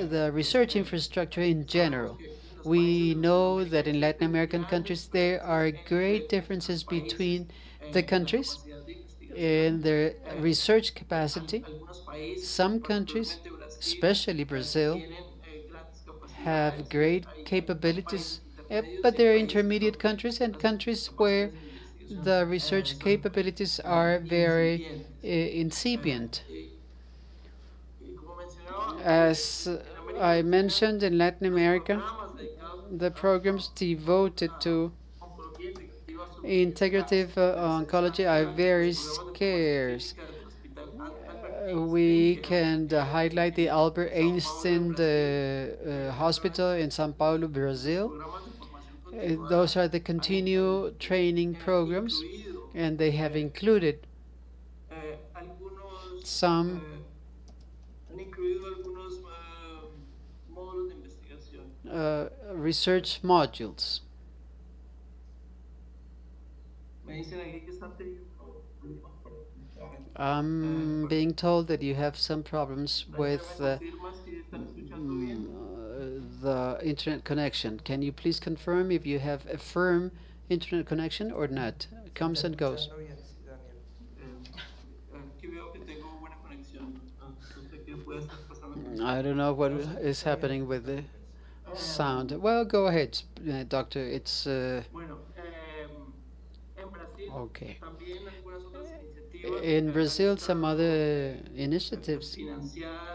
the research infrastructure in Sabemos general. que en los países We de know Latinoamérica that in Latin existen American grandes countries there are diferencias great entre los differences países between the en la countries capacidad de investigación. in their research capacity. Algunos países, Some countries, particularmente Brasil, especially Brazil, tienen grandes have capacidades. great Hay países capabilities, intermedios but y hay there are países intermediate donde countries and las countries where capacidades de investigación the research son capabilities are very incipientes. incipient. Y como mencionaba, As en América I Latina, mentioned in Latin los America, programas dedicados the programs devoted to oncología integrativa son muy integrative escasos. Se oncology are destacan very los programas de formación scarce. clínica del Hospital Albert We Einstein can highlight the Albert en Sao Paulo, Einstein Brasil. Hospital in São Paulo, Los Brazil. programas de formación Those are the continue training programs, and they have included some research modules. I'm being told that you have some problems with the internet connection. Can you please confirm if you have a firm internet connection or not? Sí, Comes te and goes. escuchando bien, sí, Daniel. I don't know what No, se is escucha bien, happening no se with the preocupen. sound. Well, go ahead, doctor. It's okay. In Brazil, some other initiatives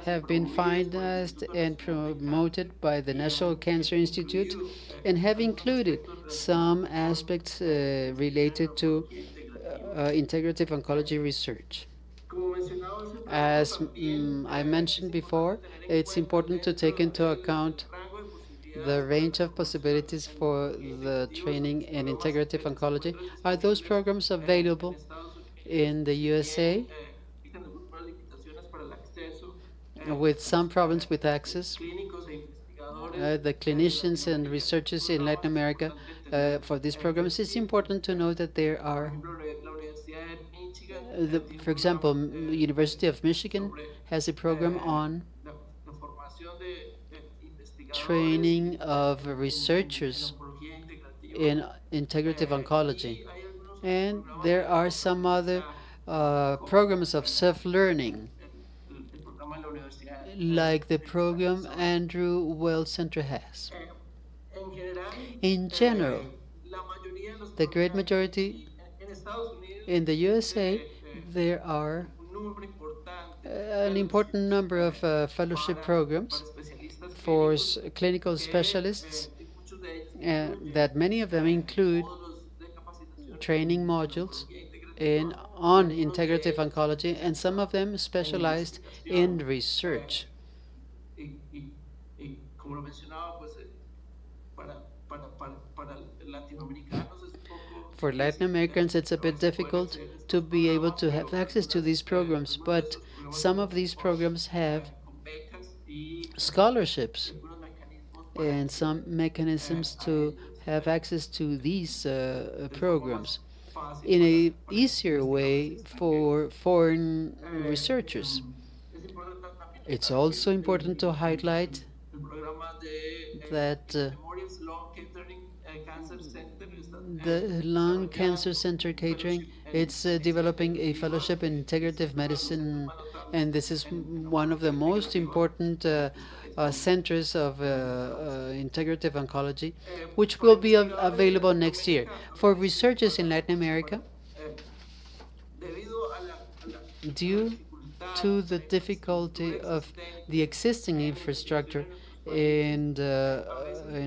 have been financed and promoted by the National Cancer Institute and have included some aspects related to integrative oncology research. As I mentioned before, it's important to take into account the range of possibilities for the training in integrative oncology. Are those programs available in the USA with some problems with access? The clinicians and researchers in Latin America for these programs, it's important to know that there are, for example, University of Michigan has a program on training of researchers in integrative oncology. And there are some other programs of self-learning, like the program Andrew Wells Center has. In general, the great majority in the USA, there are an important number of fellowship programs for clinical specialists, that many of them include training modules on integrative oncology, and some of them specialized in research. For Latin Americans, it's a bit difficult to be able to have access to these programs, but some of these programs have scholarships and some mechanisms to have access to these programs in a easier way for foreign researchers. It's also important to highlight that the Lung Cancer Center Catering, it's developing a fellowship in integrative medicine, and this is one of the most important centers of integrative oncology, which will be available next year. For researchers in Latin America, due to the difficulty of the existing infrastructure in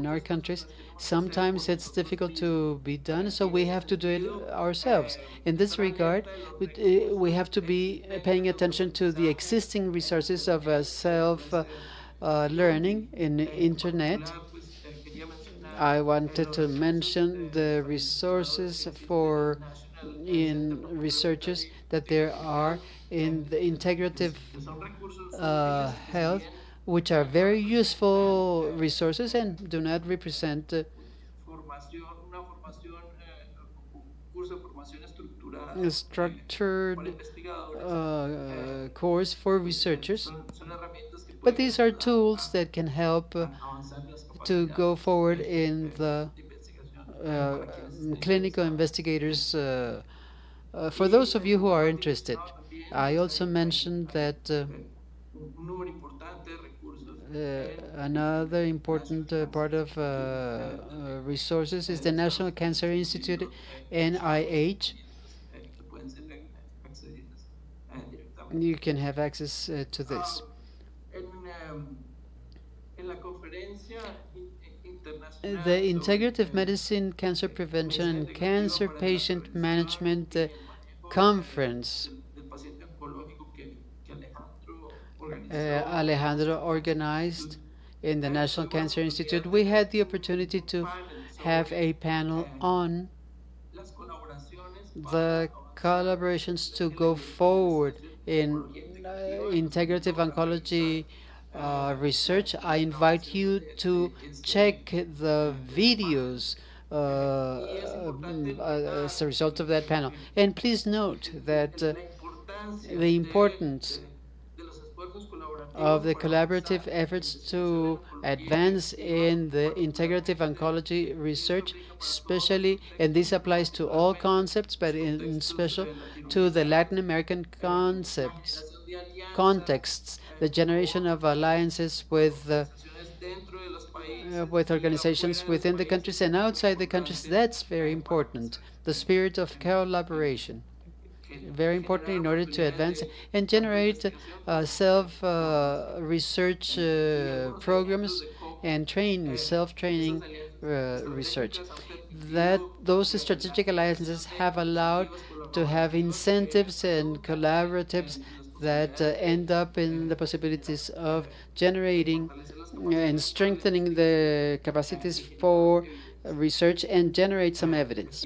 our countries, sometimes it's difficult to be done, so we have to do it ourselves. In this regard, we have to be paying attention to the existing resources of self learning in the internet. I wanted to mention the resources for in researchers that there are in the integrative health, which are very useful resources and do not represent a structured course for researchers. But these are tools that can help to go forward in the uh, clinical investigators. For those of you who are interested, I also mentioned that another important part of resources is the National Cancer Institute, NIH. You can have access to this. The Integrative Medicine, Cancer Prevention, and Cancer Patient Management Conference Alejandro organized in the National Cancer Institute. We had the opportunity to have a panel on the collaborations to go forward in integrative oncology research. I invite you to check the videos as a result of that panel. And please note that the importance of the collaborative efforts to advance in the integrative oncology research, especially, and this applies to all concepts, but in special to the Latin American concepts, contexts, the generation of alliances with organizations within the countries and outside the countries. That's very important. The spirit of collaboration, very important in order to advance and generate self research programs and training, self-training research. That those strategic alliances have allowed to have incentives and collaboratives that end up in the possibilities of generating and strengthening the capacities for research and generate some evidence.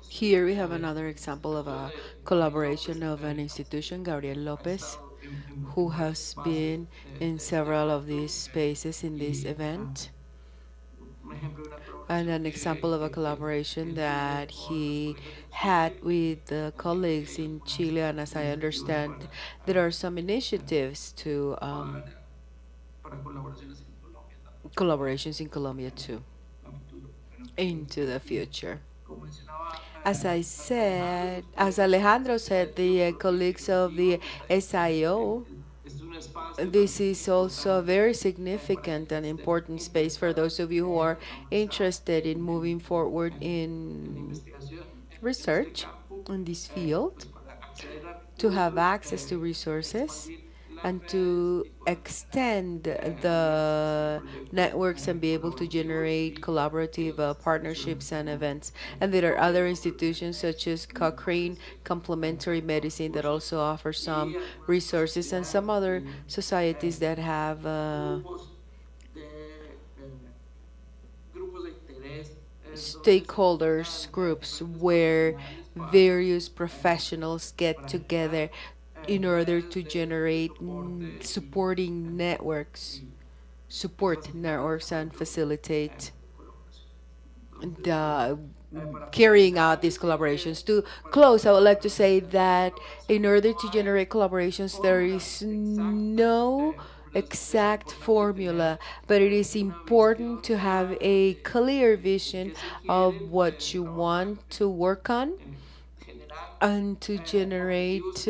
Here we have another example of a collaboration of an institution, Gabriel Lopez, who has been in several of these spaces in this event, and an example of a collaboration that he had with the colleagues in Chile. And as I understand, there are some initiatives to collaborations in Colombia too, into the future. As I said, as Alejandro said, the colleagues of the SIO, this is also a very significant and important space for those of you who are interested in moving forward in research in this field, to have access to resources and to extend the networks and be able to generate collaborative partnerships and events. And there are other institutions such as Cochrane Complementary Medicine that also offer some resources, and some other societies that have stakeholders groups where various professionals get together in order to generate support networks and facilitate the carrying out these collaborations. To close, I would like to say that in order to generate collaborations, there is no exact formula, but it is important to have a clear vision of what you want to work on and to generate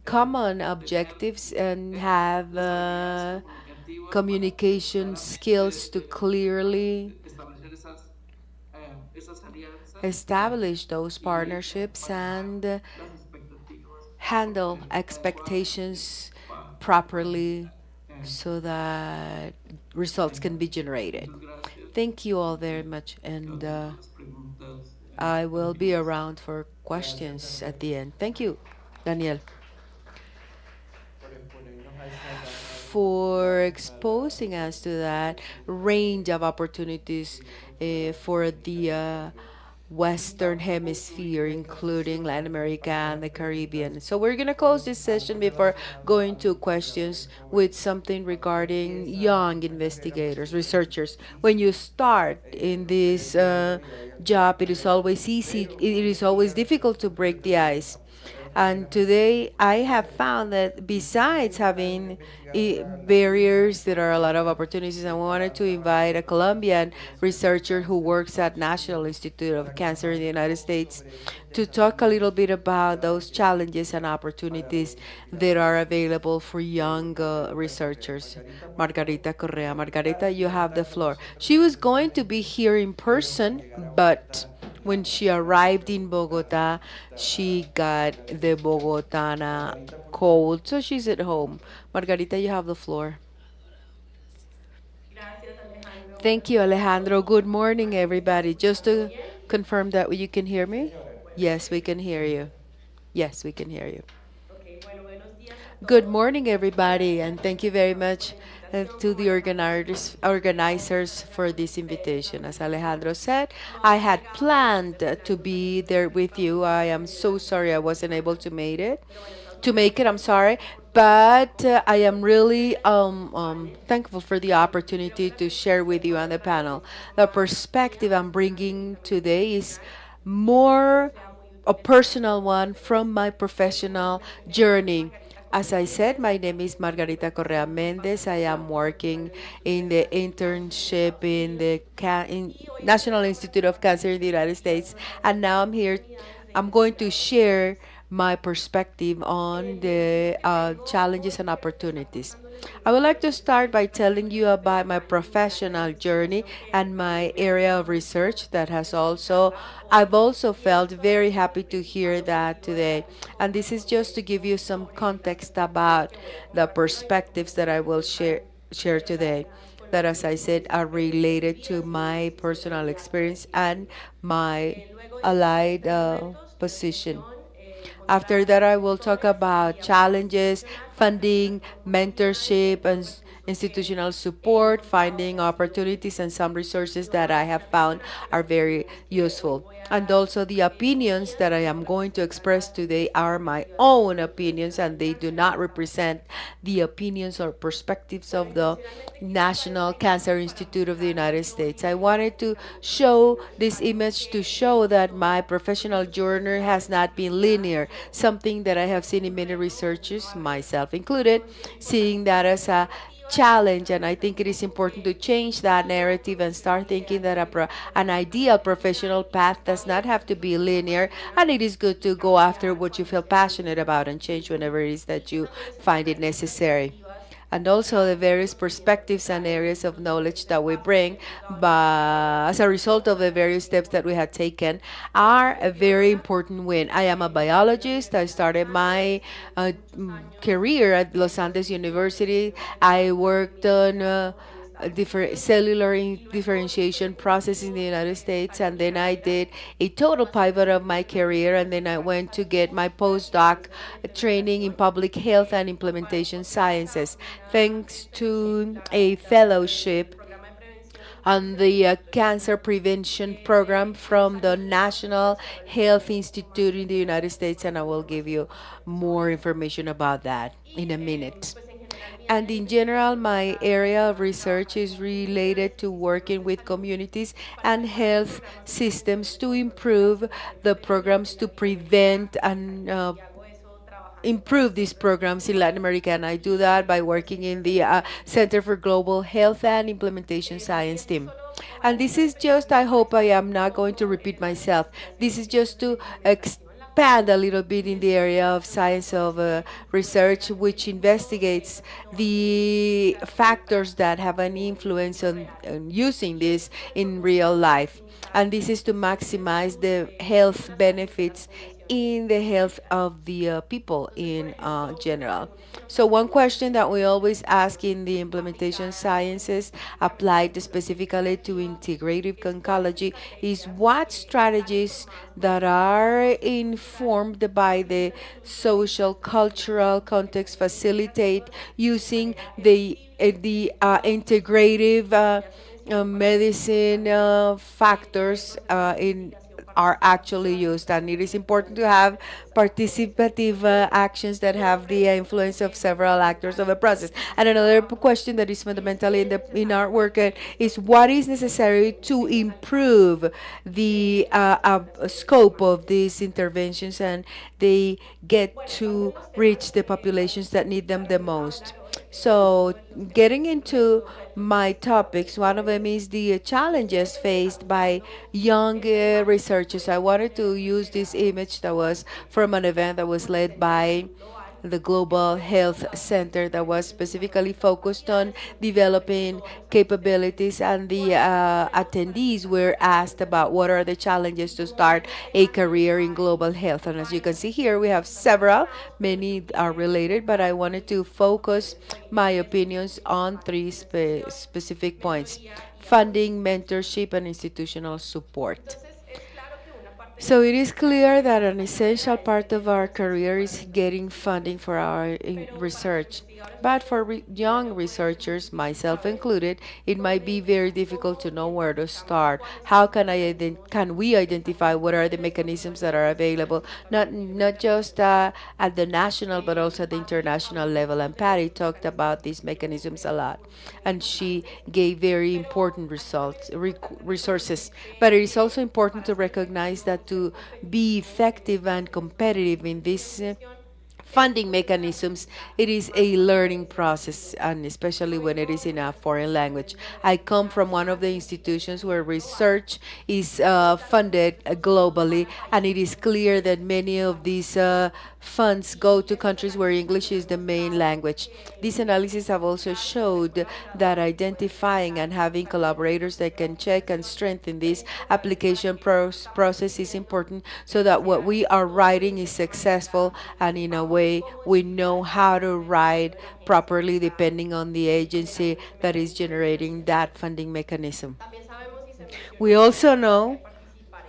common objectives and have communication skills to clearly establish those partnerships and handle expectations properly so that results can be generated. Thank you all very much, and I will be around for questions at the end. Thank you, Daniel, for exposing us to that range of opportunities for the Western Hemisphere, including Latin America and the Caribbean. So we're going to close this session before going to questions with something regarding young investigators, researchers. When you start in this job, it is always it is always difficult to break the ice. And today I have found that besides having barriers, there are a lot of opportunities. And we wanted to invite a Colombian researcher who works at National Institute of Cancer in the United States to talk a little bit about those challenges and opportunities that are available for young researchers. Margarita Correa. Margarita, you have the floor. She was going to be here in person, but when she arrived in Bogota, she got the Bogotana cold, so she's at home. Margarita, you have the floor. Thank you, Alejandro. Good morning, everybody. Just to confirm that you can hear me? Yes, we can hear you. Yes, we can hear you. Good morning, everybody, and thank you very much to the organizers for this invitation. As Alejandro said, I had planned to be there with you. I am so sorry I wasn't able to make it. I'm sorry, but I am really thankful for the opportunity to share with you on the panel. The perspective I'm bringing today is more a personal one from my professional journey. As I said, my name is Margarita Correa Mendez. I am working in the internship in the National Institute of Cancer in the United States, and now I'm here. I'm going to share my perspective on the challenges and opportunities. I would like to start by telling you about my professional journey and my area of research that has also, I've also felt very happy to hear that today. And this is just to give you some context about the perspectives that I will share today that, as I said, are related to my personal experience and my allied position. After that, I will talk about challenges, funding, mentorship, and institutional support, finding opportunities, and some resources that I have found are very useful. And also, the opinions that I am going to express today are my own opinions, and they do not represent the opinions or perspectives of the National Cancer Institute of the United States. I wanted to show this image to show that my professional journey has not been linear, something that I have seen in many researchers, myself included, seeing that as a challenge. And I think it is important to change that narrative and start thinking that an ideal professional path does not have to be linear, and it is good to go after what you feel passionate about and change whenever it is that you find it necessary. And also the various perspectives and areas of knowledge that we bring, but as a result of the various steps that we have taken, are a very important win. I am a biologist. I started my career at Los Andes University. I worked on different cellular differentiation process in the United States, and then I did a total pivot of my career, and then I went to get my postdoc training in public health and implementation sciences, thanks to a fellowship on the cancer prevention program from the National Health Institute in the United States, and I will give you more information about that in a minute. And in general, my area of research is related to working with communities and health systems to improve the programs to prevent and improve these programs in Latin America. And I do that by working in the Center for Global Health and Implementation Science team. And this is just, I hope I am not going to repeat myself. This is just to expand a little bit in the area of science of research, which investigates the factors that have an influence on using this in real life. And this is to maximize the health benefits in the health of the people in general. So one question that we always ask in the implementation sciences applied specifically to integrative oncology is what strategies that are informed by the social cultural context facilitate using the integrative medicine factors in are actually used, and it is important to have participative actions that have the influence of several actors of the process. And another question that is fundamentally in our work is what is necessary to improve the scope of these interventions, and they get to reach the populations that need them the most. So, getting into my topics, one of them is the challenges faced by young researchers. I wanted to use this image that was from an event that was led by the Global Health Center that was specifically focused on developing capabilities, and the attendees were asked about what are the challenges to start a career in global health. And as you can see here, we have several, many are related, but I wanted to focus my opinions on three specific points: funding, mentorship, and institutional support. So it is clear that an essential part of our career is getting funding for our research. But for young researchers, myself included, it might be very difficult to know where to start. How can we identify what are the mechanisms that are available, not just at the national but also at the international level? And Patty talked about these mechanisms a lot, and she gave very important resources. But it is also important to recognize that to be effective and competitive in this funding mechanisms, it is a learning process, and especially when it is in a foreign language. I come from one of the institutions where research is funded globally, and it is clear that many of these funds go to countries where English is the main language. These analyses have also showed that identifying and having collaborators that can check and strengthen this application process is important, so that what we are writing is successful, and in a way we know how to write properly depending on the agency that is generating that funding mechanism. We also know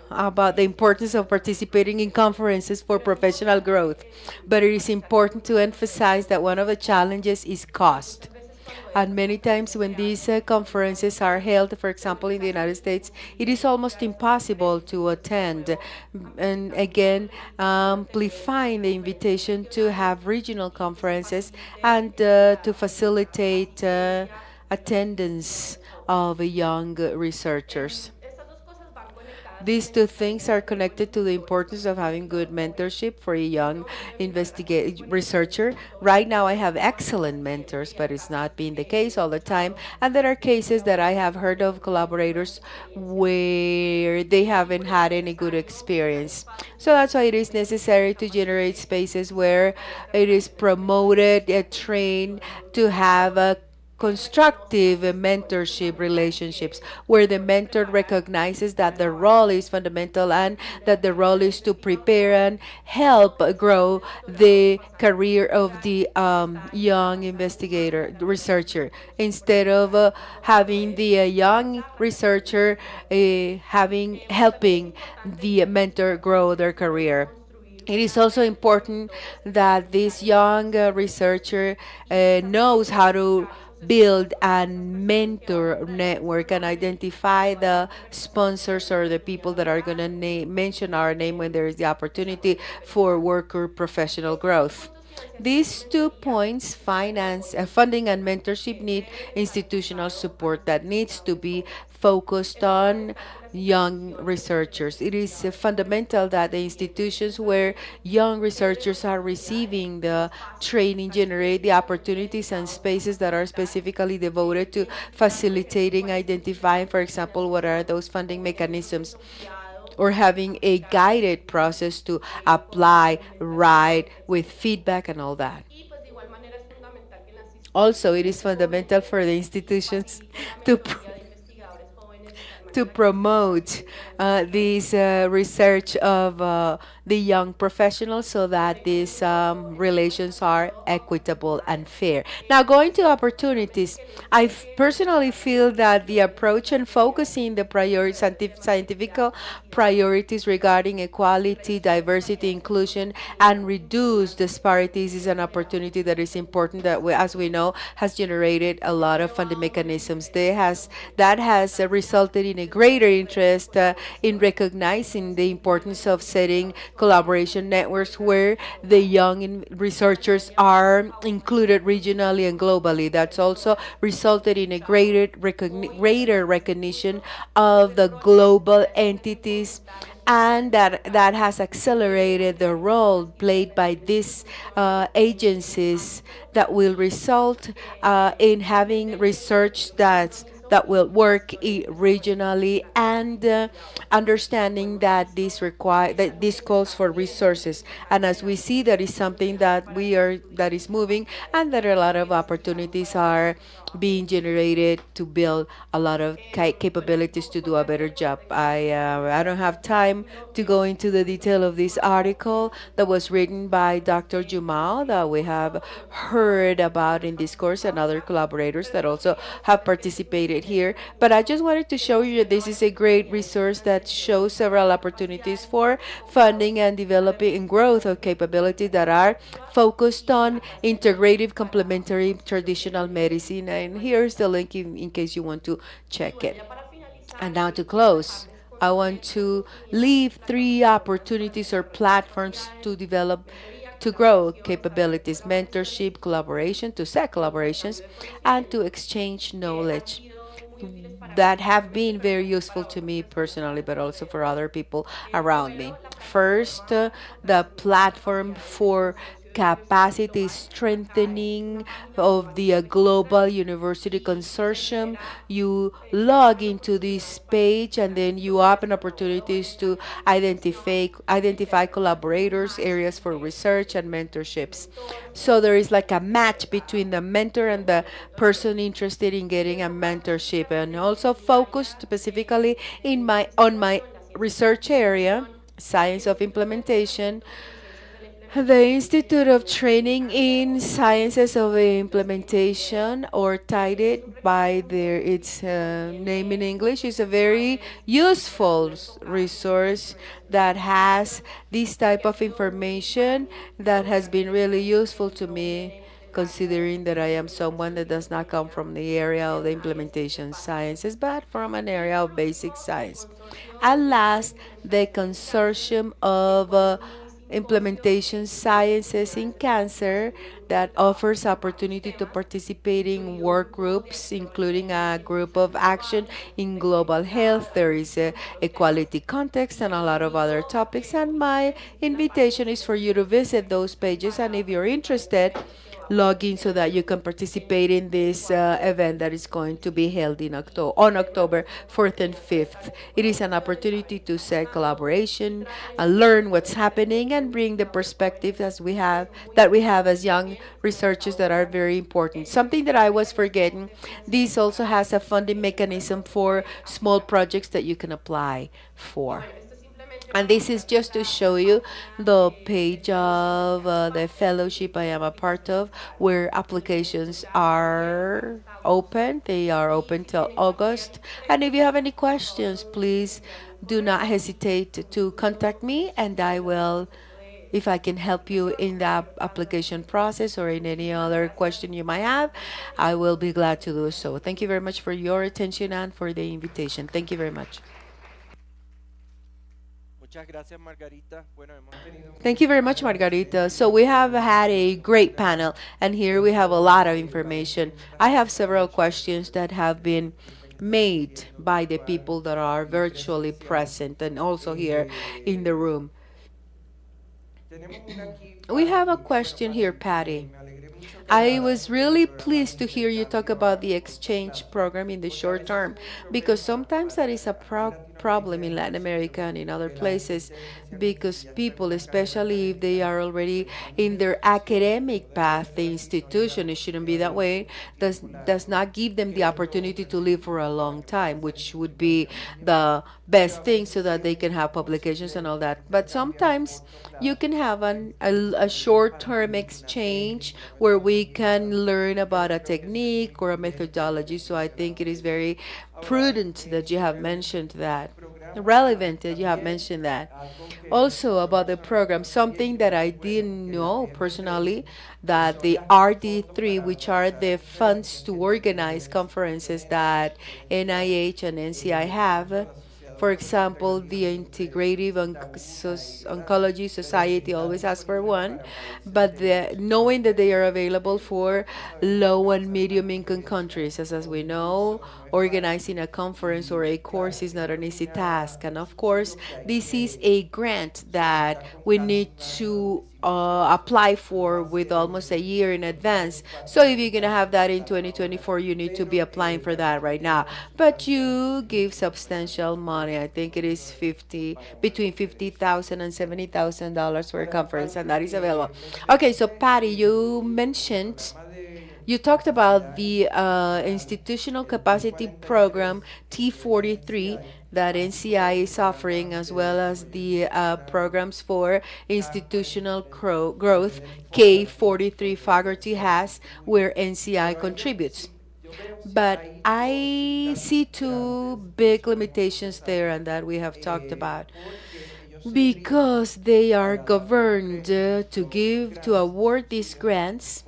about the importance of participating in conferences for professional growth, but it is important to emphasize that one of the challenges is cost. And many times when these conferences are held, for example, in the United States, it is almost impossible to attend. And again, amplifying the invitation to have regional conferences and to facilitate attendance of young researchers. These two things are connected to the importance of having good mentorship for a young investigate researcher. Right now, I have excellent mentors, but it's not been the case all the time. And there are cases that I have heard of collaborators where they haven't had any good experience. So that's why it is necessary to generate spaces where it is promoted, trained to have a constructive mentorship relationships where the mentor recognizes that the role is fundamental, and that the role is to prepare and help grow the career of the young investigator researcher, instead of having the young researcher having helping the mentor grow their career. It is also important that this young researcher knows how to build and mentor network and identify the sponsors or the people that are going to mention our name when there is the opportunity for worker professional growth. These 2 points, finance, funding, and mentorship, need institutional support that needs to be focused on young researchers. It is fundamental that the institutions where young researchers are receiving the training generate the opportunities and spaces that are specifically devoted to facilitating, identifying, for example, what are those funding mechanisms, or having a guided process to apply, write with feedback and all that. Also, it is fundamental for the institutions to to promote this research of the young professionals, so that these relations are equitable and fair. Now, going to opportunities, personally feel that the approach and focusing the scientific priorities regarding equality, diversity, inclusion, and reduce disparities is an opportunity that is important, that as we know, has generated a lot of funding mechanisms. That has resulted in a greater interest in recognizing the importance of setting collaboration networks where the young researchers are included regionally and globally. That's also resulted in a greater recognition of the global entities, and that has accelerated the role played by these agencies, that will result in having research that will work regionally, and understanding that this calls for resources. And as we see, that is something that is moving, and that a lot of opportunities are being generated to build a lot of capabilities to do a better job. I don't have time to go into the detail of this article that was written by Dr. Jumal, that we have heard about in this course, and other collaborators that also have participated it here, but I just wanted to show you that this is a great resource that shows several opportunities for funding and developing and growth of capabilities that are focused on integrative complementary traditional medicine. And here's the link in case you want to check it. And now to close, I want to leave three opportunities or platforms to develop, to grow capabilities, mentorship, collaboration, to set collaborations, and to exchange knowledge that have been very useful to me personally, but also for other people around me. First, the platform for capacity strengthening of the Global University Consortium. You log into this page and then you open opportunities to identify collaborators, areas for research and mentorships. So there is like a match between the mentor and the person interested in getting a mentorship, and also focused specifically in my research area, science of implementation. The Institute of Training in Sciences of Implementation, or TIDET by its name in English, is a very useful resource that has this type of information that has been really useful to me, considering that I am someone that does not come from the area of the implementation sciences, but from an area of basic science. And last, the Consortium of Implementation Sciences in Cancer, that offers opportunity to participate in work groups, including a group of action in global health. There is a equality context and a lot of other topics. And my invitation is for you to visit those pages. And if you're interested, log in so that you can participate in this event that is going to be held on October 4th and 5th. It is an opportunity to set collaboration and learn what's happening and bring the perspective that we have as young researchers that are very important. Something that I was forgetting, this also has a funding mechanism for small projects that you can apply for. And this is just to show you the page of the fellowship I am a part of, where applications are open. They are open till August. And if you have any questions, please do not hesitate to contact me, and I will, if I can help you in that application process or in any other question you might have, I will be glad to do so. Thank you very much for your attention and for the invitation. Thank you very much. Muchas gracias, Margarita. Bueno, hemos tenido Thank you very much, Margarita. So we have had a great panel, and here we have a lot of information. I have several questions that have been made by the people that are virtually present and also here in the room. tenemos una aquí, We have a Patty. Bueno, question here, Patty, Patty. me alegré mucho que I hablaras was sobre el really programa pleased de to hear you talk intercambio about the a corto exchange plazo, program in the porque a short veces term, es un because problema sometimes that is a para problem in latinoamericanos Latin America and in other que la gente places, esté because especialmente ya people, experta en carreras especially if they académicas, are already pues están in muy their desasociados y no academic deberían path, estar the aquí todavía institution, por it mucho shouldn't be that tiempo, way, tiempo does largo, not give them que the es lo opportunity to live for a pertinente para long que puedan time, hacer which ese would tipo de be emprendimiento. the Pero a best thing so veces that they can es have publications and posible all that. un But intercambio a sometimes corto you plazo can have a servir para short-term una exchange técnica, una where we metodología, can learn y about yo a creo que eso es muy technique or a inteligente y methodology. muy So I think funcional it is eso. very Ahora, prudent that you have mentioned that, programa relevant that you have también, mentioned that. algo que me Also pareció about the personalmente program, también something bien that I bueno, didn't que la know gente se, personally, que that son the las fondos RD3, para which are organizar the funds conferencias to que tienen organize algunas conferences instituciones, that por ejemplo, NIH and NCI have, institutos for asociados con el example, the entrenamiento, Integrative da una ayuda, Oncology pero si Society están always asks for disponibles one, para países but de knowing that they Sudamérica, are available for nosotros sabemos low and organizar una medium income conferencia countries, as o we un know, curso no es fácil. organizing a conference or Y a claro, course is not esto an es easy task. And un of course, subsidio que hay this is que a grant that solicitar con we casi need un año de to anticipación. apply Lo for with hace almost a year in advance. So if you're going to 2024 have that in solicitarlo ahora. 2024, you need to be Pero applying for that right now. recibiremos But ayuda you give de substantial money. I think it is 50, para una between conferencia. 50,000 and $70,000 for a Ahora, conference, and Patty, that is available. Okay, so mencionaste Patty, you el mentioned, programa de you talked about capacidad the institucional, institutional el capacity program T43 del T43 NCI, that así como NCI los is offering, programas as de well as desarrollo the institucional, programs for CARPA, institutional que growth deben fomentar juntos K43 procesos de faculty excelencia. has, where Pero NCI ellos contributes. sí, But I see two big limitations there, and that we have talked about, because they are governed to give to award these grants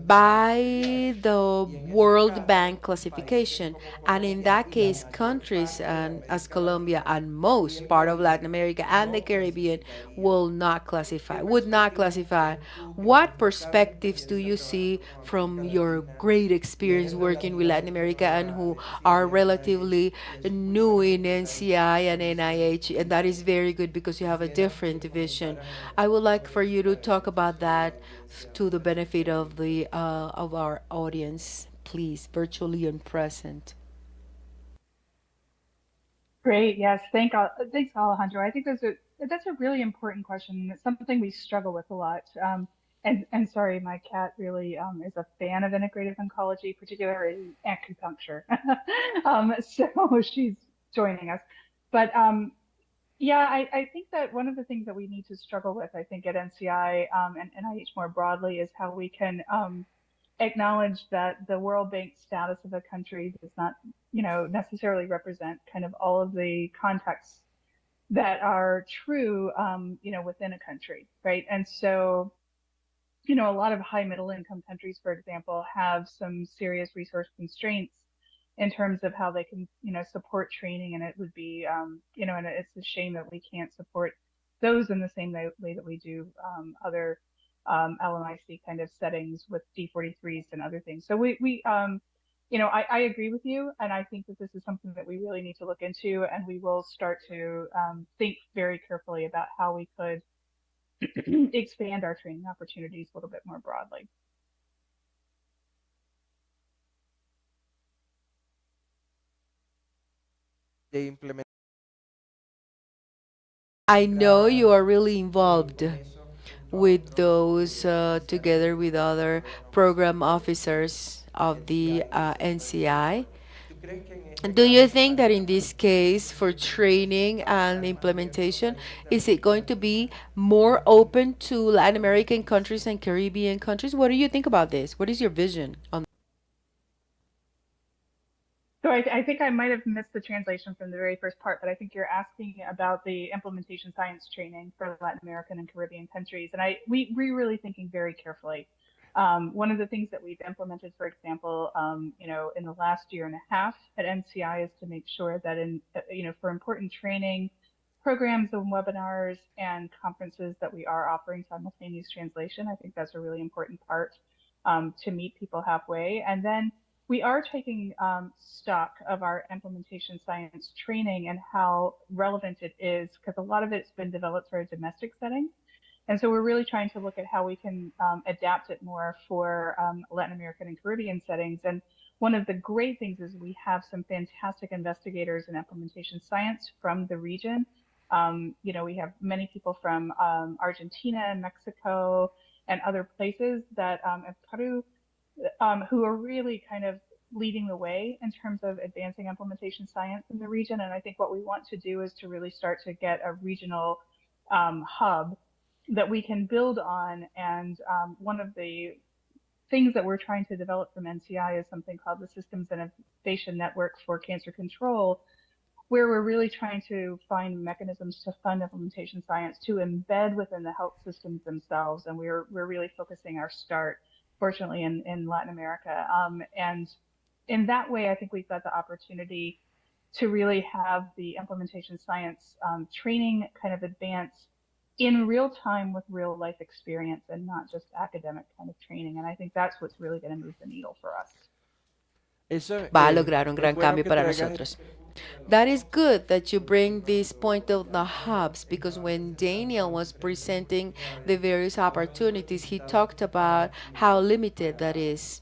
by the World Bank classification. And in that case, countries as Colombia and most part of Latin America and the Caribbean would not classify. What perspectives do you see from your great experience working with Latin America and who are relatively new in NCI and NIH? And that is very good because you have a different vision. I would like for you to talk about that to the benefit of the of our audience, please, virtually and present. Great. Yes. Thanks, Alejandro. I think that's a really important question. And it's something we struggle with a lot. And sorry, my cat really is a fan of integrative oncology, particularly acupuncture. So she's joining us. But yeah, I think that one of the things that we need to struggle with, I think, at NCI and NIH more broadly, is how we can acknowledge that the World Bank status of a country does not, necessarily represent kind of all of the contexts that are true, within a country, right? And so, a lot of high middle income countries, for example, have some serious resource constraints in terms of how they can, support training. And it would be, and it's a shame that we can't support those in the same way that we do other LMIC kind of settings with D43s and other things. So I agree with you. And I think that this is something that we really need to look into, and we will start to think very carefully about how we could expand our training opportunities a little bit more broadly. The implementation I know you are really involved with those together with other program officers of the NCI. Do you think that in this case, for training and implementation, is it going to be more open to Latin American countries and Caribbean countries? What do you think about this? What is your vision on? So I think I might have missed the translation from the very first part, but I think you're asking about the implementation science training for Latin American and Caribbean countries. And we're really thinking very carefully. One of the things that we've implemented, for example, in the last year and a half at NCI, is to make sure that for important training programs and webinars and conferences, that we are offering simultaneous translation. I think that's a really important part to meet people halfway. And then we are taking stock of our implementation science training and how relevant it is, because a lot of it's been developed for a domestic setting. And so we're really trying to look at how we can adapt it more for Latin American and Caribbean settings. And one of the great things is we have some fantastic investigators in implementation science from the region. We have many people from Argentina and Mexico and other places that, and Peru, who are really kind of leading the way in terms of advancing implementation science in the region. And I think what we want to do is to really start to get a regional hub that we can build on. And one of the things that we're trying to develop from NCI is something called the Systems Innovation Network for Cancer Control, where we're really trying to find mechanisms to fund implementation science to embed within the health systems themselves. And we're really focusing our start, fortunately, in Latin America. And in that way, I think we've got the opportunity to really have the implementation science training kind of advance in real time with real life experience and not just academic kind of training. And I think that's what's really going to move the needle for us. Eso, Va a lograr un es gran bueno cambio que para traigas nosotros. That is good that you bring this point of the hubs, because when Daniel was presenting the various opportunities, he talked about how limited that is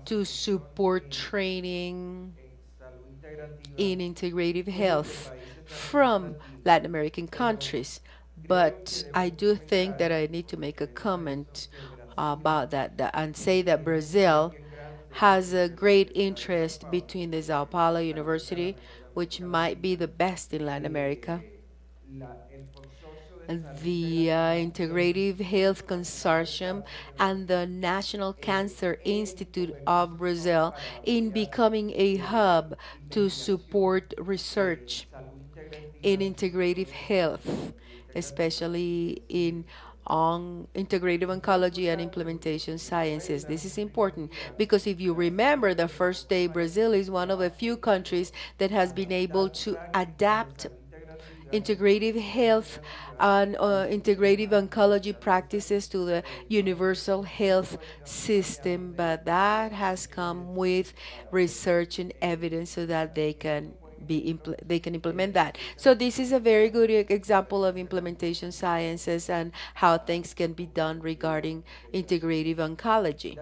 to support training in integrative health from Latin American countries. But I do think that I need to make a comment about that and say that Brazil has a great interest between the Sao Paulo University, which might be the best in Latin America, the Integrative Health Consortium and the National Cancer Institute of Brazil in becoming a hub to support research in integrative health, especially in on integrative oncology and implementation sciences. This is important because if you remember, the first day Brazil is one of the few countries that has been able to adapt integrative health and integrative oncology practices to the universal health system, but that has come with research and evidence so that they can implement that. So this is a very good example of implementation sciences and how things can be done regarding integrative oncology.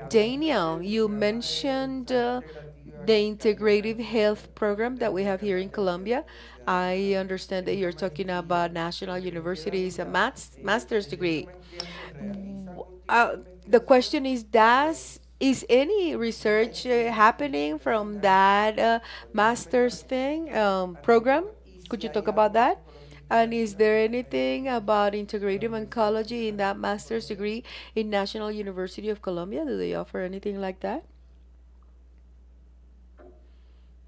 Daniel, you mentioned the integrative health program that we have here in Colombia. I understand that you're talking about National University's master's degree. The question is, is any research happening from that master's thing program? Could you talk about that? And is there anything about integrative oncology in that master's degree in National University of Colombia? Do they offer anything like that?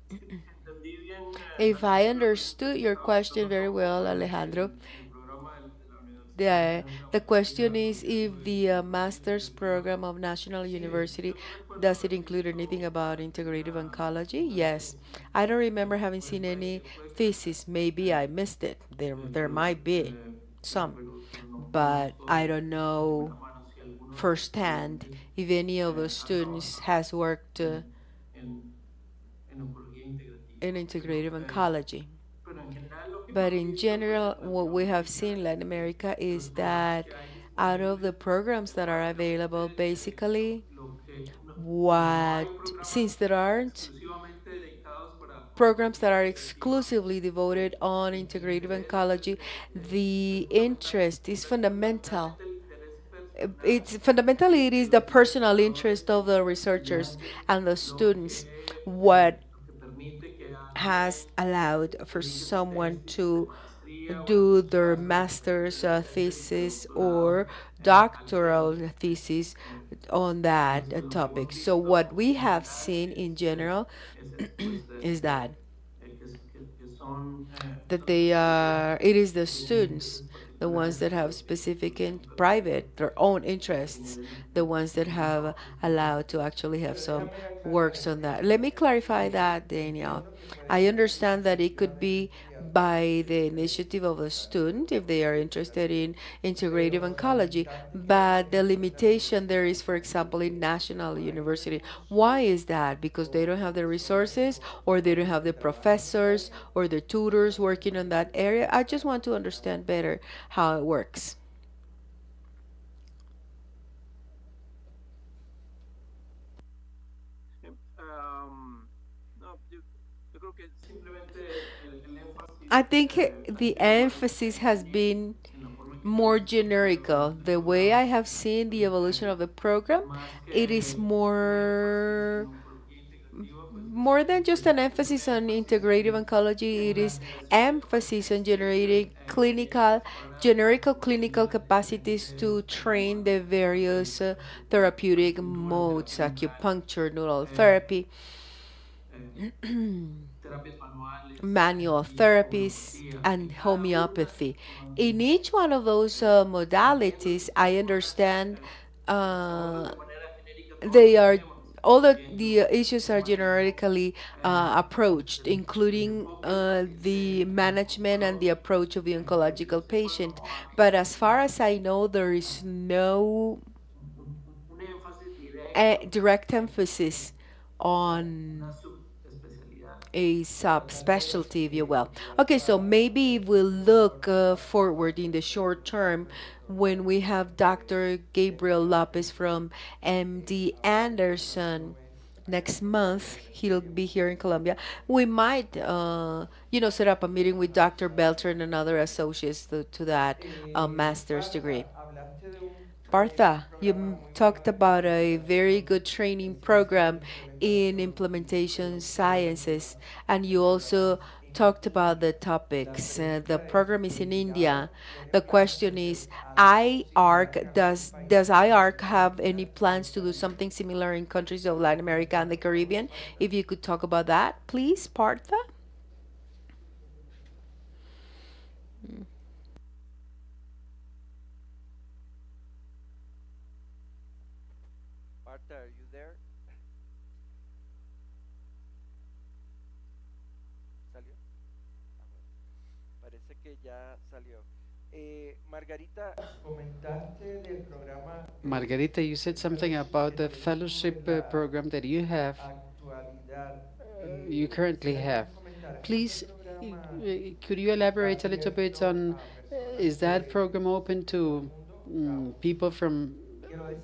Sí, si entendí bien If I lo que understood your estaba question very preguntando well, fue Alejandro, el programa de la the Universidad the question Universidad is if Colombiana the de master's Integrativa. program of National Sí, University yo no recuerdo does it haber include anything visto about integrative oncology? una Yes. tesis. I don't remember having Puede, seen any puede que haya, thesis. Maybe I missed it. There pero, might be some, pero no but conozco I don't de primera know mano si alguno de los firsthand estudiantes if any of the ha students trabajado has worked en, en oncología in integrativa, integrative oncology. pero en general lo que But hemos in visto general, what we have definitivamente seen in Latin America los is programas that que hay out of the disponibles, programs that are available, básicamente basically, lo que no, no what hay programas since there aren't exclusivamente dedicados para programs that oncología are integrativa. exclusively devoted on El integrative interés oncology, es the fundamental, interest is fundamental. fundamentalmente el interés personal It's fundamentally it de is the los personal investigadores interest of the y researchers estudiantes and the lo students que, what lo que permite que alguien has allowed for dedique su someone tesis de to maestría o de do their posgrado o master's de thesis doctorado or doctoral al tema. thesis Eh, on that Entonces, lo que topic. hemos So what visto we en have general seen in general es pues, is that que son los they are it estudiantes is the que tienen students, intereses the ones particulares that have los specific que and son private their own a interests, nivel the ones that have trabajo en conjunto. allowed to actually have Pero some déjame works on aclararte, that. Let me clarify eh, that, Daniel. entiendo que puede I ser understand that it could iniciativa del be estudiante by si the quiere initiative of a buscar un student if they are enfoque interested in integrativo, integrative pero la oncology, limitante but the que la limitation there is, universidad for example, in National no hay University. recursos Why is that? Because they o don't have the son resources, pocos or they don't los have que the trabajan en esa professors área, or the tutors working on that area. I just want to understand better how it works. No, yo creo que simplemente el énfasis I think ha the sido más emphasis has been en la forma en que se ha more desarrollado generical. The el way I programa have seen the este evolution año. of the program, Más it is que un énfasis en more oncología integrativa, pues more than just an es un emphasis on énfasis integrative oncology, it en la is creación de emphasis on capacidades generating clinical, para generical clinical coordinar capacities to diferentes train the various therapeutic acupuntura, modes, terapia manual, acupuncture, neural eh, therapy, eh, terapias manuales, manual y therapies, homeopatía. and En cada una, homeopathy. In um, each one of those modalities, viendo I todas, understand hablo uh, de manera genérica todos they los are temas, all the incluyendo issues are temas de salud. generically approached, El including enfoque más the management and the approach of the oncological bueno, patient. no ha But habido as far as I know, there is no un énfasis directo direct emphasis on una subespecialidad. a por tanto, subspecialty, if you will. ya Okay, so está maybe if we look consolidado forward in the el short term, el doctor when we have Dr. Gabriel Lopez from MD ahora en este Anderson next month, he'll be here in Colombia. We might, set up a meeting with Dr. Belter and another associates to that master's degree. Partha, hablaste de un Partha, you programa muy talked bueno about en a very relación good al training servicio de program in implementación y implementation desarrollo sciences, de and you also programa talked about the topics. The program is in India. The question is, does IARC have any plans to do something similar in countries of Latin America and the Caribbean? If you could talk about that, please, Partha. Marta, are you there? ¿Salió? Ah, bueno. Parece que ya salió. Margarita, comentaste del programa Margarita, you said something about the de fellowship la program that you have, actualidad. you currently ¿Será que have. nos comentaras este Please, programa could you elaborate a little bit abierto on, a personas is that program open de todo el to mundo? people from Quiero decir,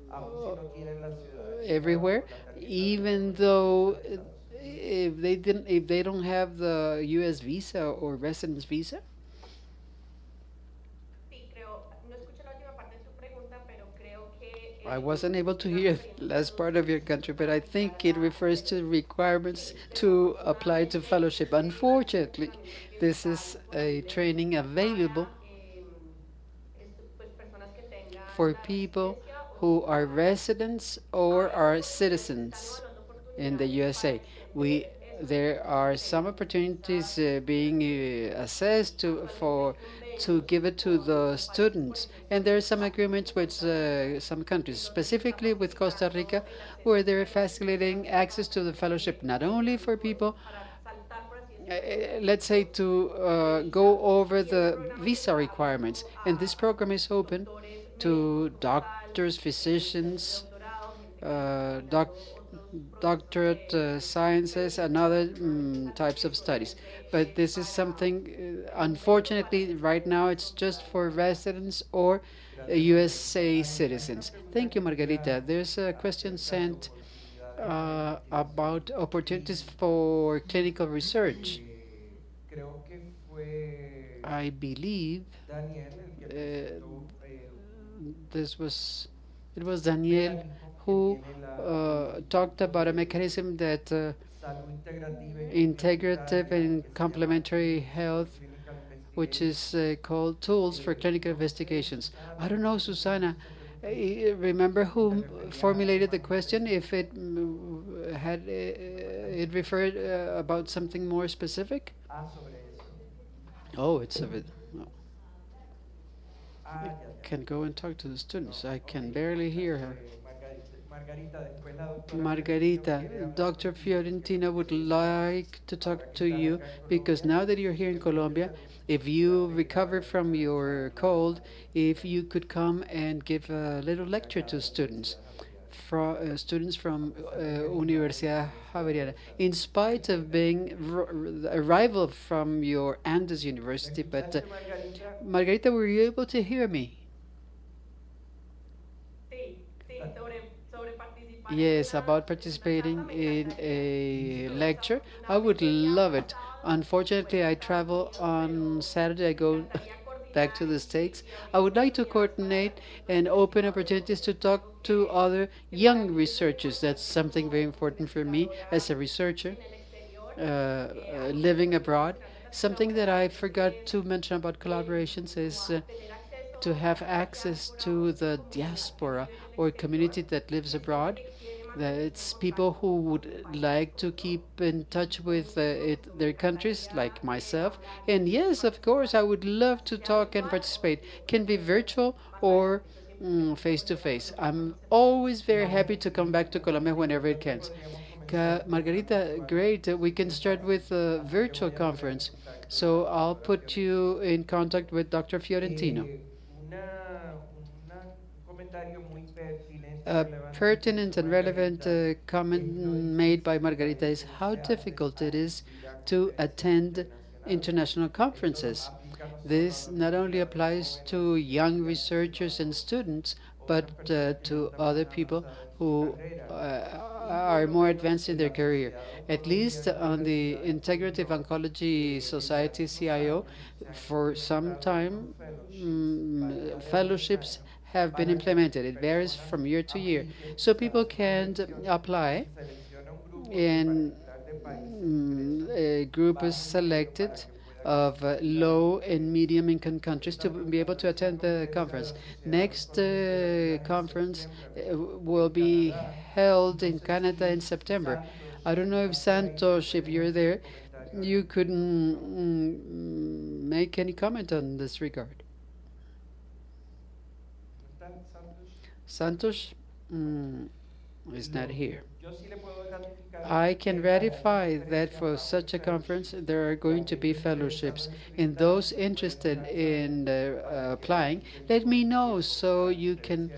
aun si no tienen la ciudadanía everywhere, o la tarjeta de even residentes though en Estados Unidos? if they don't have the U.S. visa or residence visa? I wasn't able to hear the last part of your country, but I think it refers to requirements to apply to fellowship. Unfortunately, this is a training available for people who are residents or are citizens in the USA. We There are some opportunities being assessed to give it to the students, and there are some agreements with some countries, specifically with Costa Rica, where they're facilitating access to the fellowship not only for people, let's say, to go over the visa requirements. And this program is open to doctors, physicians, doc doctorate sciences, and other types of studies. But this is something, unfortunately, right now it's just for residents or Gracias, Margarita. USA Hay una citizens. Thank pregunta you, que Margarita. hacía There's a question acerca de sent oportunidades de investigación about opportunities y for clinical research. creo que fue I believe Daniel el que uh, presentó this was it un was Daniel mecanismo que who tiene el talked Instituto about a de mechanism that Salud Integrativa y integrative Complementaria and que se llama complementary Tools for health, Clinical which Investigation. is called Tools for Clinical No sé, Investigations. I Susana, don't know, si Susana. entendiste esa pregunta, Remember si se who refería a formulated the temas question? If específicos. it had it referred about something more specific? Sobre eso. Oh, it's a bit. Oh, Ya, ya. can go and talk to the No, students. I ok. can barely hear her. Margarita, después la doctora Fiorentino Margarita, quiere hablar Dr. contigo porque Fiorentina would like to ahora talk que to estás you acá en because Colombia, now that you're here in después de Colombia, salud, if pueda you brindar recover from una your cold, charla if you could come and give a little de lecture acá to de la students, Universidad Javeriana. students A from pesar de que eres una Universidad rival de Javeriana, los in Andes. spite of being a rival from your Andes ¿Me University. But escuchaste, Margarita? Margarita, were you able to hear me? Yes, about participating in a lecture. I would love it. Unfortunately, I travel on Saturday. I go back to the States. I would like to coordinate and open opportunities to talk to other young researchers. That's something very important for me as a researcher living abroad. Something that I forgot to mention about collaborations is to have access to the diaspora or community that lives abroad. It's people who would like to keep in touch with their countries, like myself. And yes, of course, I would love to talk and participate. Can be virtual or face to face. I'm always very happy to come back to Colombia whenever it can. Margarita, great. We can start with a virtual conference. So I'll put you in contact with Dr. Fiorentino. Un comentario muy pertinente y A relevante que pertinent hizo and relevant Margarita comment es lo made by difícil que a Margarita is veces how se hace difficult it is asistir a to conferencias attend internacionales. international Esto conferences. aplica no solo a This los not only investigadores applies to jóvenes young estudiantes, researchers sino and students, otras but personas que ya to están other más people avanzadas en su who carrera. Y por are lo more menos advanced in el their career. asociado At least colombiano de on the obesidad Integrative descubrió Oncology que desde Society, hace unos CIO, años se han for some implementado unos time, fellowships, varía de año en fellowships año, have been para que implemented. It varies personas from year to year. apliquen So para people su can conferencia y apply se selecciona un grupo en in particular de países que ingresan a group is selected of low and medium income countries to be able to attend the conference. Next conference will be held in Canada in September. I don't know if Santos, if you're there, you could make any comment on this regard. Santos is not here. I can ratify that for such a conference there are going to be fellowships. And those interested in applying, let me know so you can,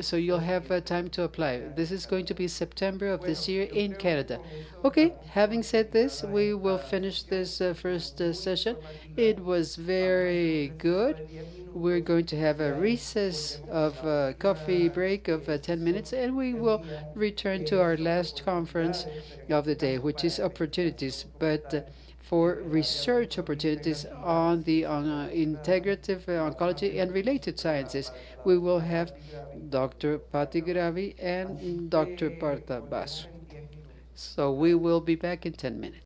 so you'll have time to apply. This is going to be September of this year in Canada. Okay, having said this, we will finish this first session. It was very good. We're going to have a recess of coffee break of 10 minutes, and we will return to our last conference of the day, which is opportunities, but for research opportunities on the integrative oncology and related sciences. We will have Dr. Patti Gravi and Dr. Parta Basu. So we will be back in 10 minutes.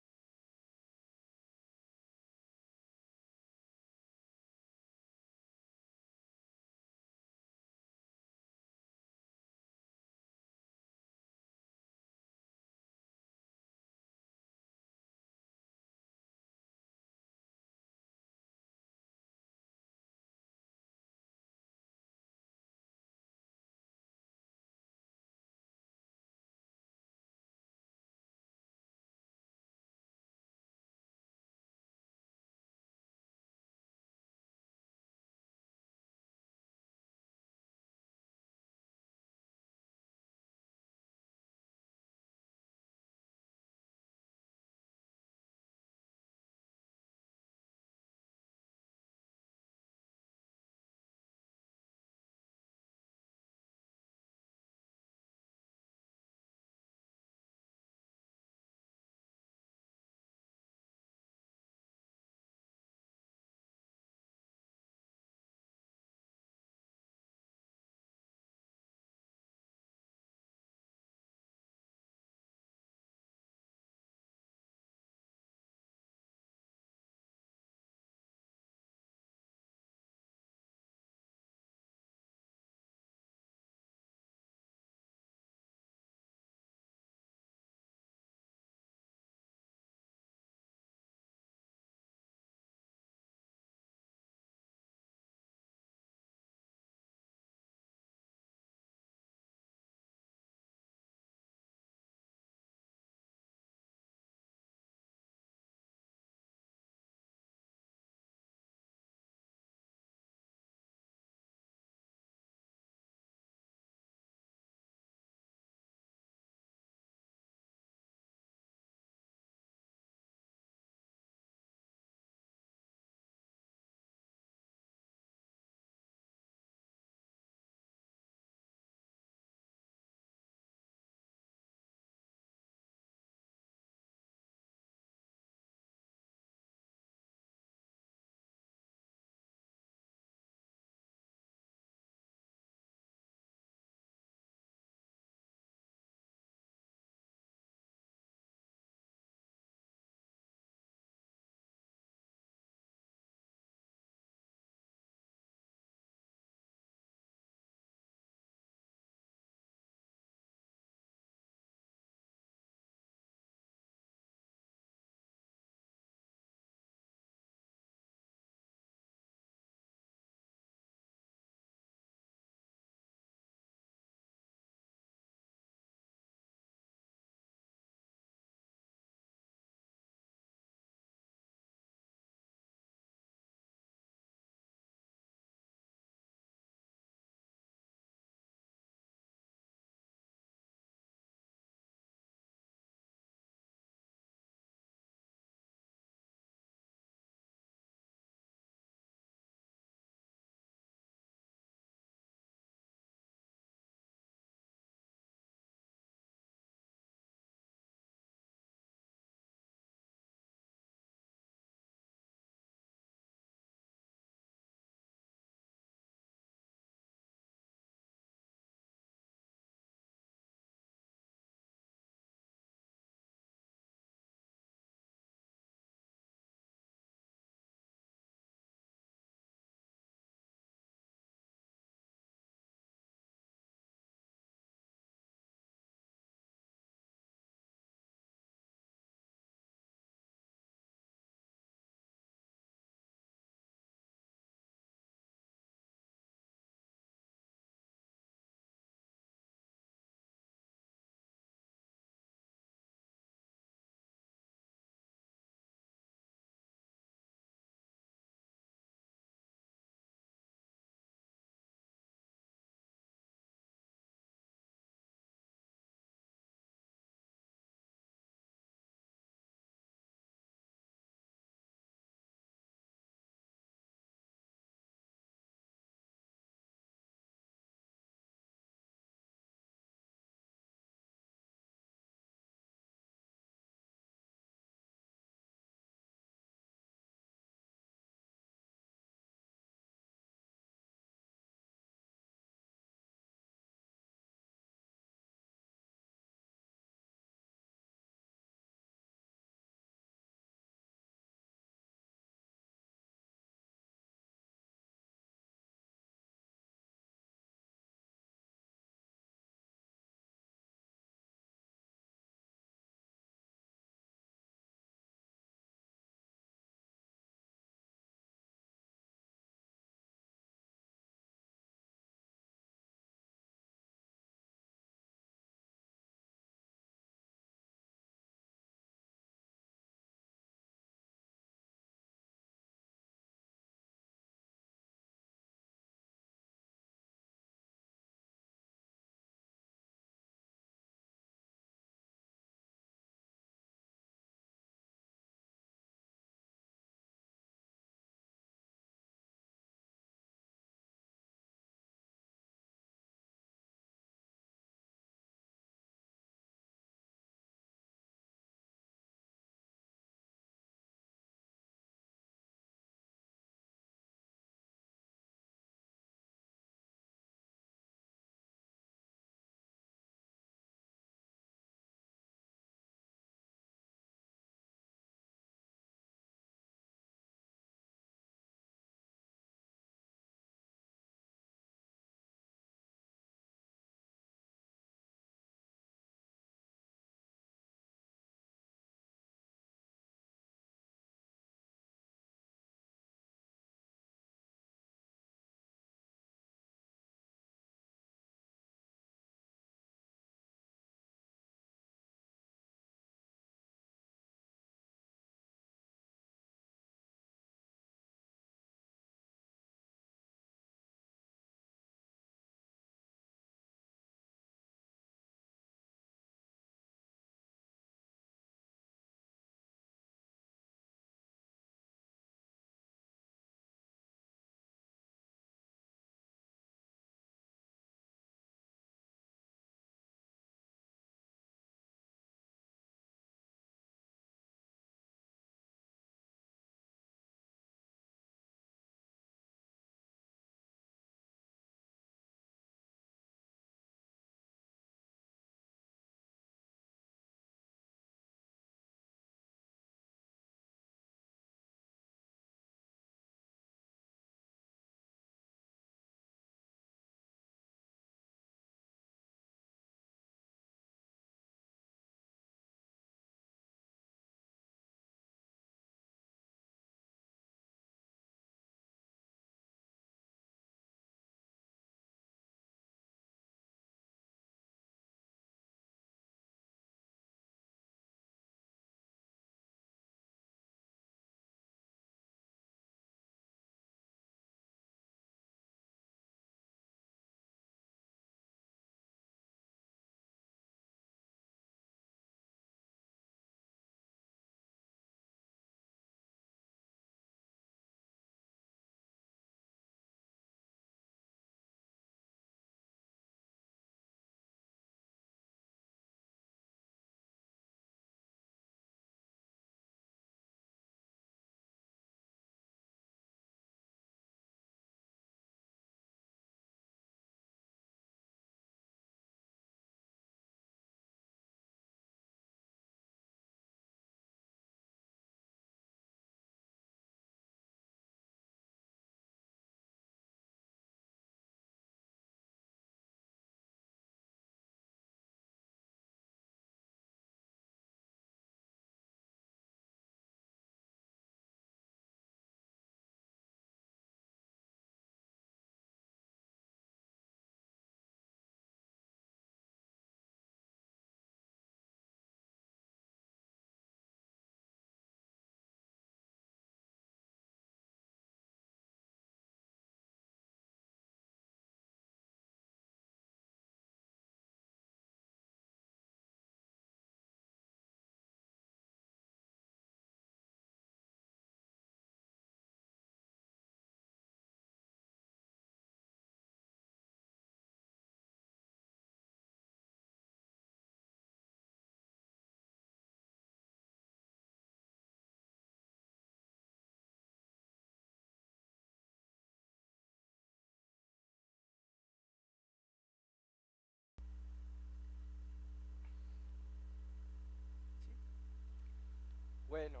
Bueno,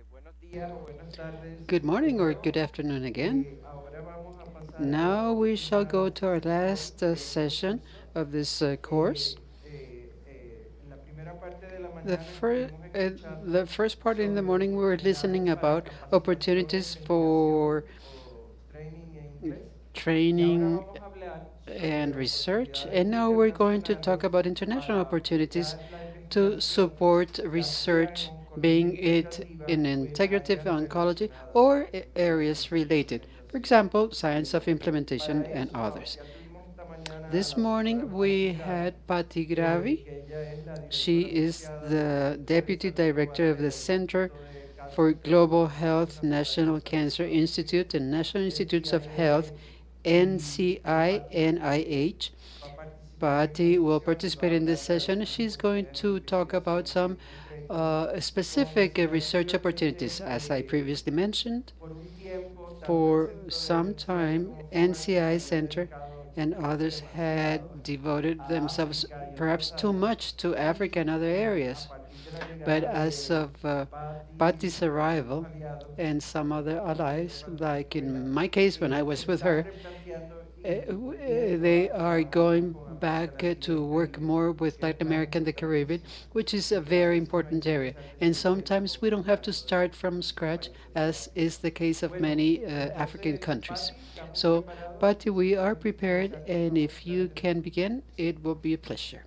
buenos días o buenas tardes Good de morning or good nuevo. afternoon again. Ahora vamos a pasar a la Now we shall última go to our sección last del session curso. of this course. En la primera parte de la The, mañana fir- estuvimos uh, the escuchando first part in the sobre morning, we were listening oportunidades para about capacitación o opportunities investigación for o training en inglés. Y ahora training vamos a hablar and sobre research, oportunidades and now we're going to talk internacionales about international para opportunities apoyar la to investigación, support ya sea en research, oncología being it integrativa in o en integrative áreas oncology relacionadas, or por ejemplo, areas related. For implementación. example, science of Para implementation and eso others. ya tuvimos esta mañana a This la doctora morning we Patti Gravi, had Patti Gravi. que ella es la She directora is asociada del the Centro de deputy Salud Global director of the del Center Instituto de for Cáncer Global y Health Naturales de National los Cancer Estados Institute Unidos, and National Institutes of Health, NCINH, y NCI, Patti NIH. va a participar en esta Patty will sesión y va a participate in this hablar de session. algunas She's going oportunidades de to talk about investigación some bien concretas. Como specific decía research opportunities. anteriormente, As I previously mentioned, por un tiempo, tanto el for centro de some NCI time, como FONAC se NCI había Center dedicado and others demasiado had devoted a themselves África y otras perhaps too áreas. much to Africa Y and other a areas. partir de la But llegada as de of Patty Patty's y algunos arrival aliados, and some other allies, cuando ella like estuvo en in la, my case when I se was with están her, replanteando y volviendo they a are trabajar más going con América back Latina y to el work Caribe, more with que es Latin una America and the Caribbean, importantísimo. which is a Que a very veces no hay important que area. empezar desde And cero sometimes we don't have to creando start from los scratch, países as desarrollados. is the case of Bueno, many African entonces, countries. Patti, ¿estamos So, preparados? Patty, we are Si quieres prepared, empezar con and las if you oportunidades de can investigación. begin, it will be a pleasure.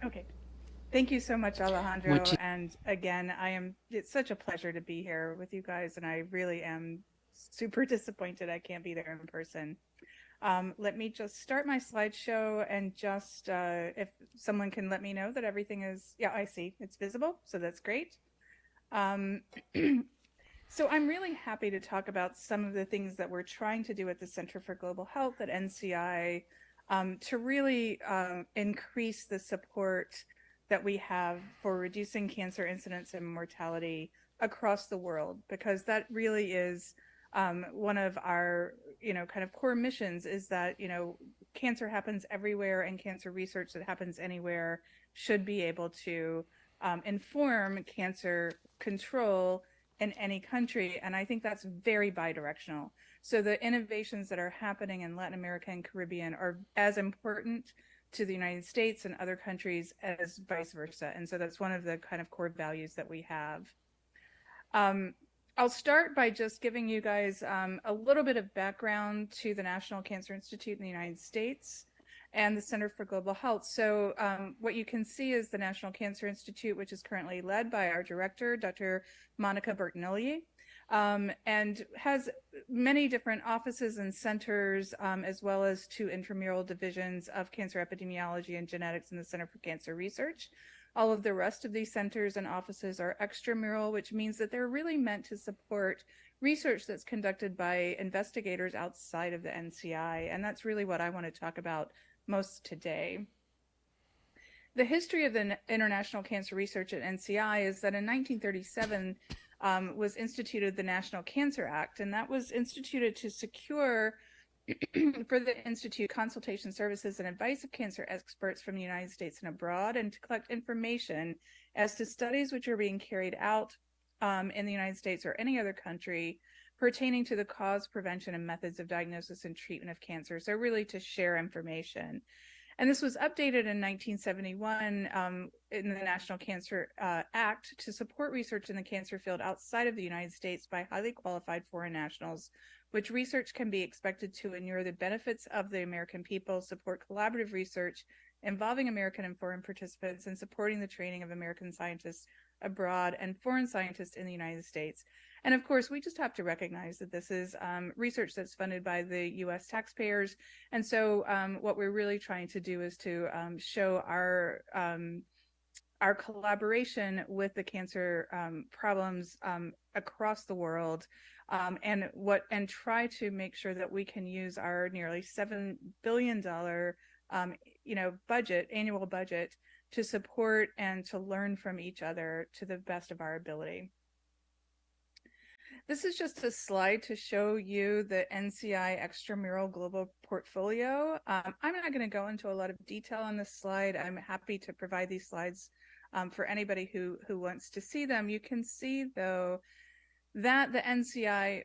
Okay. Thank you so much, Alejandro. And again, it's such a pleasure to be here with you guys. And I really am super disappointed I can't be there in person. Let me just start my slideshow and just, if someone can let me know that everything is, yeah, I see it's visible. So that's great. So I'm really happy to talk about some of the things that we're trying to do at the Center for Global Health at NCI to really increase the support that we have for reducing cancer incidence and mortality across the world, because that really is one of our, kind of core missions, is that, cancer happens everywhere, and cancer research that happens anywhere should be able to inform cancer control in any country. And I think that's very bidirectional. So the innovations that are happening in Latin America and Caribbean are as important to the United States and other countries as vice versa. And so that's one of the kind of core values that we have. I'll start by just giving you guys a little bit of background to the National Cancer Institute in the United States and the Center for Global Health. So what you can see is the National Cancer Institute, which is currently led by our director, Dr. Monica Bertinelli, and has many different offices and centers, as well as 2 intramural divisions of cancer epidemiology and genetics in the Center for Cancer Research. All of the rest of these centers and offices are extramural, which means that they're really meant to support research that's conducted by investigators outside of the NCI. And that's really what I want to talk about most today. The history of the International Cancer Research at NCI is that in 1937 was instituted the National Cancer Act, and that was instituted to secure for the Institute consultation services and advice of cancer experts from the United States and abroad, and to collect information as to studies which are being carried out in the United States or any other country pertaining to the cause, prevention, and methods of diagnosis and treatment of cancer. So really to share information. And this was updated in 1971 in the National Cancer Act to support research in the cancer field outside of the United States by highly qualified foreign nationals, which research can be expected to inure the benefits of the American people, support collaborative research involving American and foreign participants, and supporting the training of American scientists abroad and foreign scientists in the United States. And of course, we just have to recognize that this is research that's funded by the U.S. taxpayers. And so what we're really trying to do is to show our collaboration with the cancer problems across the world, and try to make sure that we can use our nearly $7 billion annual budget to support and to learn from each other to the best of our ability. This is just a slide to show you the NCI extramural global portfolio. I'm not going to go into a lot of detail on this slide. I'm happy to provide these slides for anybody who wants to see them. You can see, though, that the NCI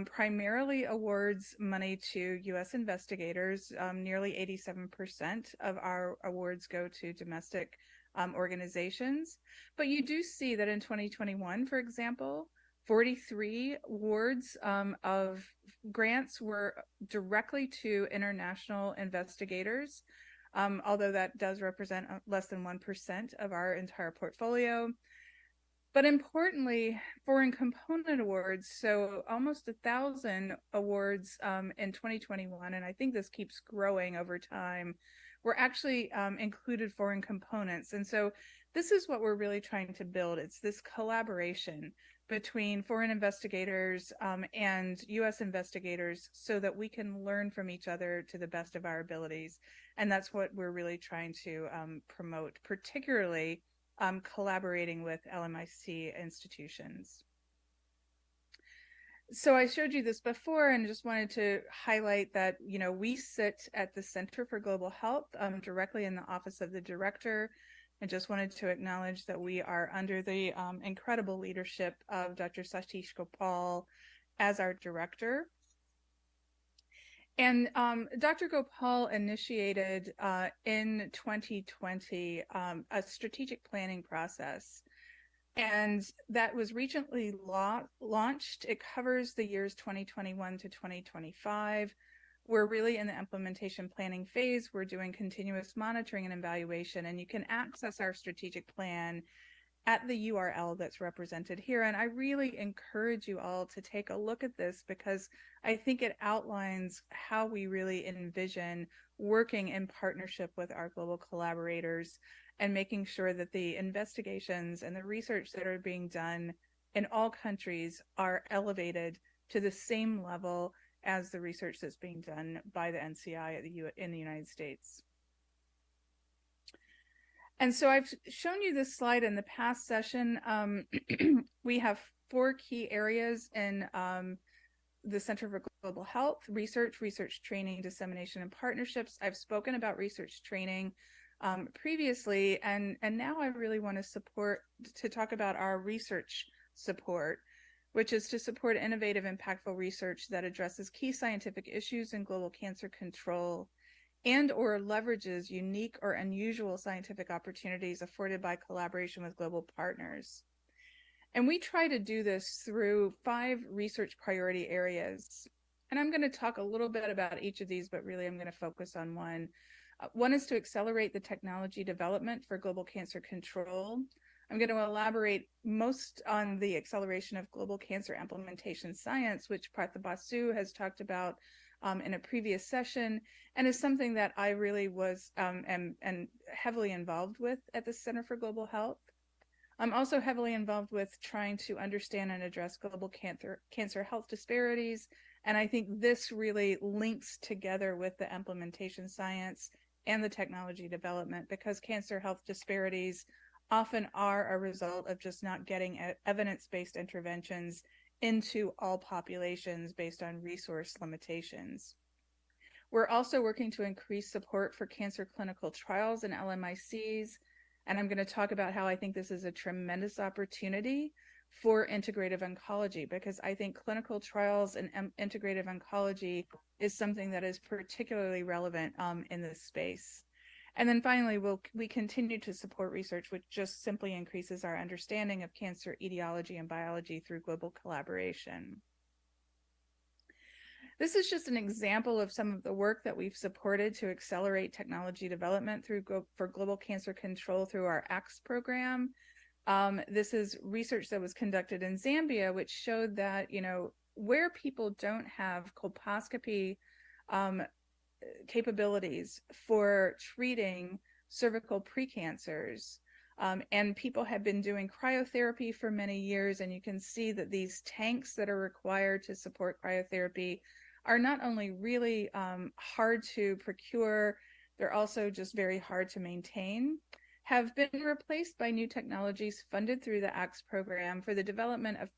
primarily awards money to U.S. investigators. Nearly 87% of our awards go to domestic organizations. But you do see that in 2021, for example, 43 awards of grants were directly to international investigators, although that does represent less than 1% of our entire portfolio. But importantly, foreign component awards, so almost 1,000 awards in 2021, and I think this keeps growing over time, were actually included foreign components. And so this is what we're really trying to build. It's this collaboration between foreign investigators and U.S. investigators so that we can learn from each other to the best of our abilities. And that's what we're really trying to promote, particularly collaborating with LMIC institutions. So I showed you this before and just wanted to highlight that, we sit at the Center for Global Health directly in the Office of the Director. I just wanted to acknowledge that we are under the incredible leadership of Dr. Satish Gopal as our director. And Dr. Gopal initiated in 2020 a strategic planning process. And that was recently launched. It covers the years 2021 to 2025. We're really in the implementation planning phase. We're doing continuous monitoring and evaluation, and you can access our strategic plan at the URL that's represented here. And I really encourage you all to take a look at this because I think it outlines how we really envision working in partnership with our global collaborators and making sure that the investigations and the research that are being done in all countries are elevated to the same level as the research that's being done by the NCI in the United States. And so I've shown you this slide in the past session. We have 4 key areas in the Center for Global Health: research, research training, dissemination, and partnerships. I've spoken about research training previously, and now I really want to talk about our research support, which is to support innovative, impactful research that addresses key scientific issues in global cancer control and or leverages unique or unusual scientific opportunities afforded by collaboration with global partners. And we try to do this through 5 research priority areas. And I'm going to talk a little bit about each of these, but really I'm going to focus on one. One is to accelerate the technology development for global cancer control. I'm going to elaborate most on the acceleration of global cancer implementation science, which Partha Basu has talked about in a previous session, and is something that I really was and heavily involved with at the Center for Global Health. I'm also heavily involved with trying to understand and address global cancer health disparities, and I think this really links together with the implementation science and the technology development, because cancer health disparities often are a result of just not getting evidence-based interventions into all populations based on resource limitations. We're also working to increase support for cancer clinical trials and LMICs, and I'm going to talk about how I think this is a tremendous opportunity for integrative oncology, because I think clinical trials and integrative oncology is something that is particularly relevant in this space. And then finally, we continue to support research which just simply increases our understanding of cancer etiology and biology through global collaboration. This is just an example of some of the work that we've supported to accelerate technology development for global cancer control through our ACTS program. This is research that was conducted in Zambia, which showed that, where people don't have colposcopy capabilities for treating cervical precancers, and people have been doing cryotherapy for many years, and you can see that these tanks that are required to support cryotherapy are not only really hard to procure, they're also just very hard to maintain, have been replaced by new technologies funded through the ACTS program for the development of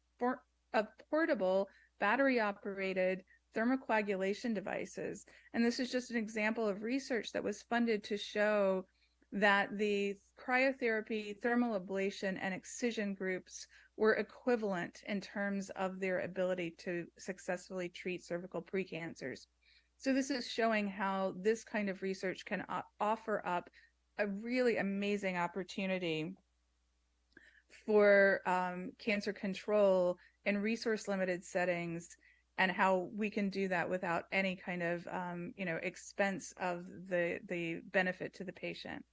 portable battery-operated thermocoagulation devices. And this is just an example of research that was funded to show that the cryotherapy, thermal ablation, and excision groups were equivalent in terms of their ability to successfully treat cervical precancers. So this is showing how this kind of research can offer up a really amazing opportunity for cancer control in resource-limited settings, and how we can do that without any kind of expense of the benefit to the patient.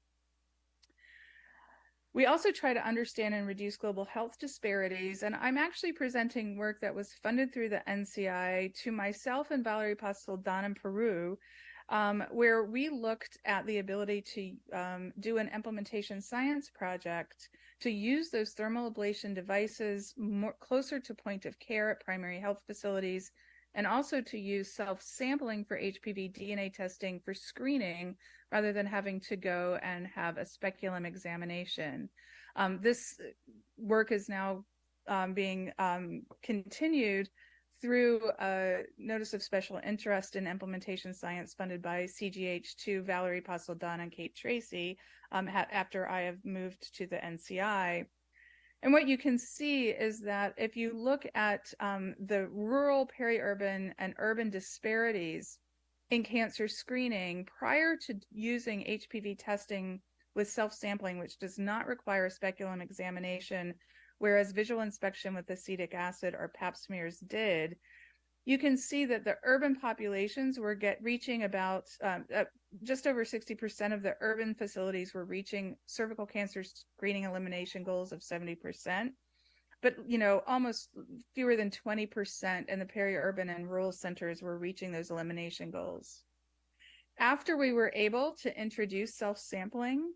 We also try to understand and reduce global health disparities, and I'm actually presenting work that was funded through the NCI to myself and Valerie Pastel-Don in Peru, where we looked at the ability to do an implementation science project to use those thermal ablation devices more closer to point of care at primary health facilities, and also to use self-sampling for HPV DNA testing for screening rather than having to go and have a speculum examination. This work is now being continued through a notice of special interest in implementation science funded by CGH2, Valerie Pastel-Don and Kate Tracy, after I have moved to the NCI. And what you can see is that if you look at the rural, peri-urban, and urban disparities in cancer screening prior to using HPV testing with self-sampling, which does not require a speculum examination, whereas visual inspection with acetic acid or pap smears did, you can see that the urban populations were reaching about just over 60% of the urban facilities were reaching cervical cancer screening elimination goals of 70%. But, almost fewer than 20% in the peri-urban and rural centers were reaching those elimination goals. After we were able to introduce self-sampling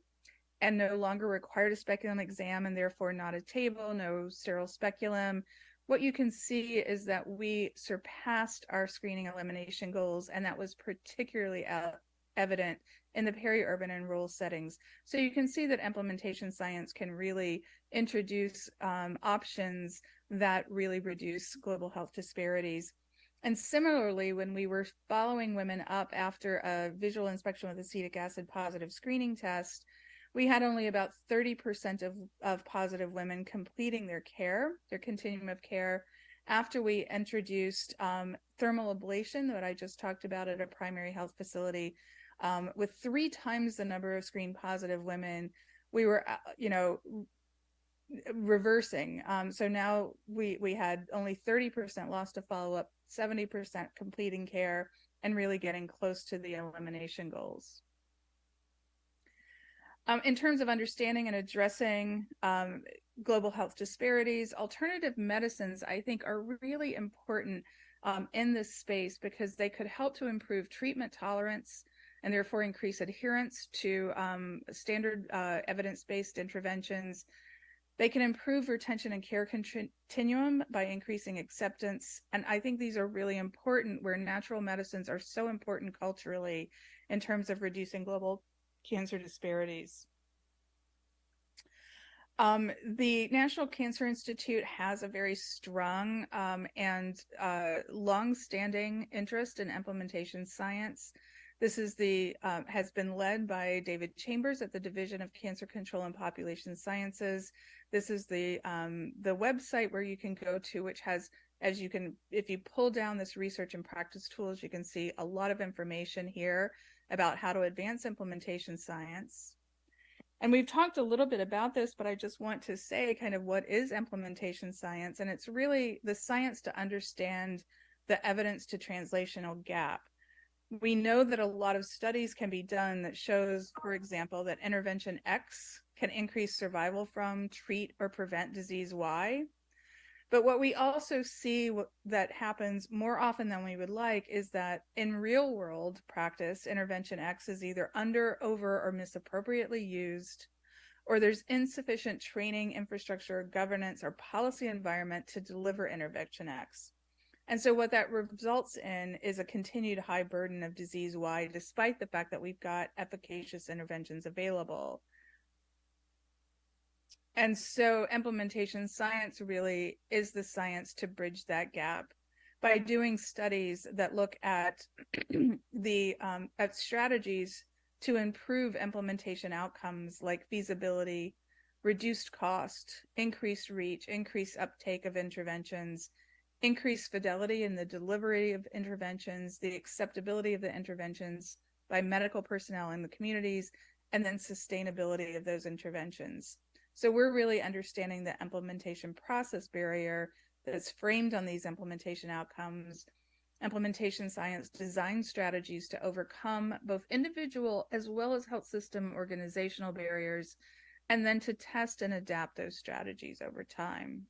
and no longer required a speculum exam, and therefore not a table, no sterile speculum, what you can see is that we surpassed our screening elimination goals, and that was particularly evident in the peri-urban and rural settings. So you can see that implementation science can really introduce options that really reduce global health disparities. And similarly, when we were following women up after a visual inspection with acetic acid positive screening test, we had only about 30% of positive women completing their continuum of care, after we introduced thermal ablation that I just talked about at a primary health facility. With 3 times the number of screen positive women, we were, reversing. So now we had only 30% lost to follow-up, 70% completing care, and really getting close to the elimination goals. In terms of understanding and addressing global health disparities, alternative medicines, I think, are really important in this space because they could help to improve treatment tolerance and therefore increase adherence to standard evidence-based interventions. They can improve retention and care continuum by increasing acceptance. And I think these are really important where natural medicines are so important culturally in terms of reducing global cancer disparities. The National Cancer Institute has a very strong and long-standing interest in implementation science. This is has been led by David Chambers at the Division of Cancer Control and Population Sciences. This is the website where you can go to, which has, if you pull down this research and practice tools, you can see a lot of information here about how to advance implementation science. And we've talked a little bit about this, but I just want to say kind of what is implementation science. And it's really the science to understand the evidence to translational gap. We know that a lot of studies can be done that shows, for example, that intervention X can increase survival from, treat, or prevent disease Y. But what we also see that happens more often than we would like is that in real world practice, intervention X is either under, over, or misappropriately used, or there's insufficient training, infrastructure, governance, or policy environment to deliver intervention X. And so what that results in is a continued high burden of disease Y, despite the fact that we've got efficacious interventions available. And so implementation science really is the science to bridge that gap by doing studies that look at at strategies to improve implementation outcomes like feasibility, reduced cost, increased reach, increased uptake of interventions, increased fidelity in the delivery of interventions, the acceptability of the interventions by medical personnel in the communities, and then sustainability of those interventions. So we're really understanding the implementation process barrier that's framed on these implementation outcomes, implementation science design strategies to overcome both individual as well as health system organizational barriers, and then to test and adapt those strategies over time.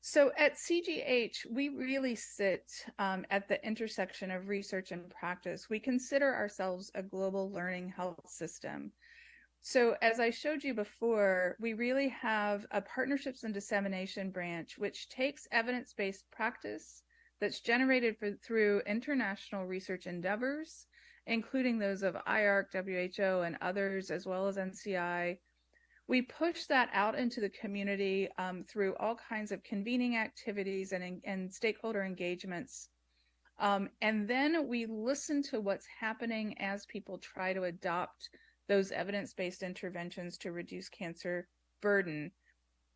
So at CGH, we really sit at the intersection of research and practice. We consider ourselves a global learning health system. So as I showed you before, we really have a partnerships and dissemination branch, which takes evidence-based practice that's generated through international research endeavors, including those of IARC, WHO, and others, as well as NCI. We push that out into the community through all kinds of convening activities and stakeholder engagements. And then we listen to what's happening as people try to adopt those evidence-based interventions to reduce cancer burden.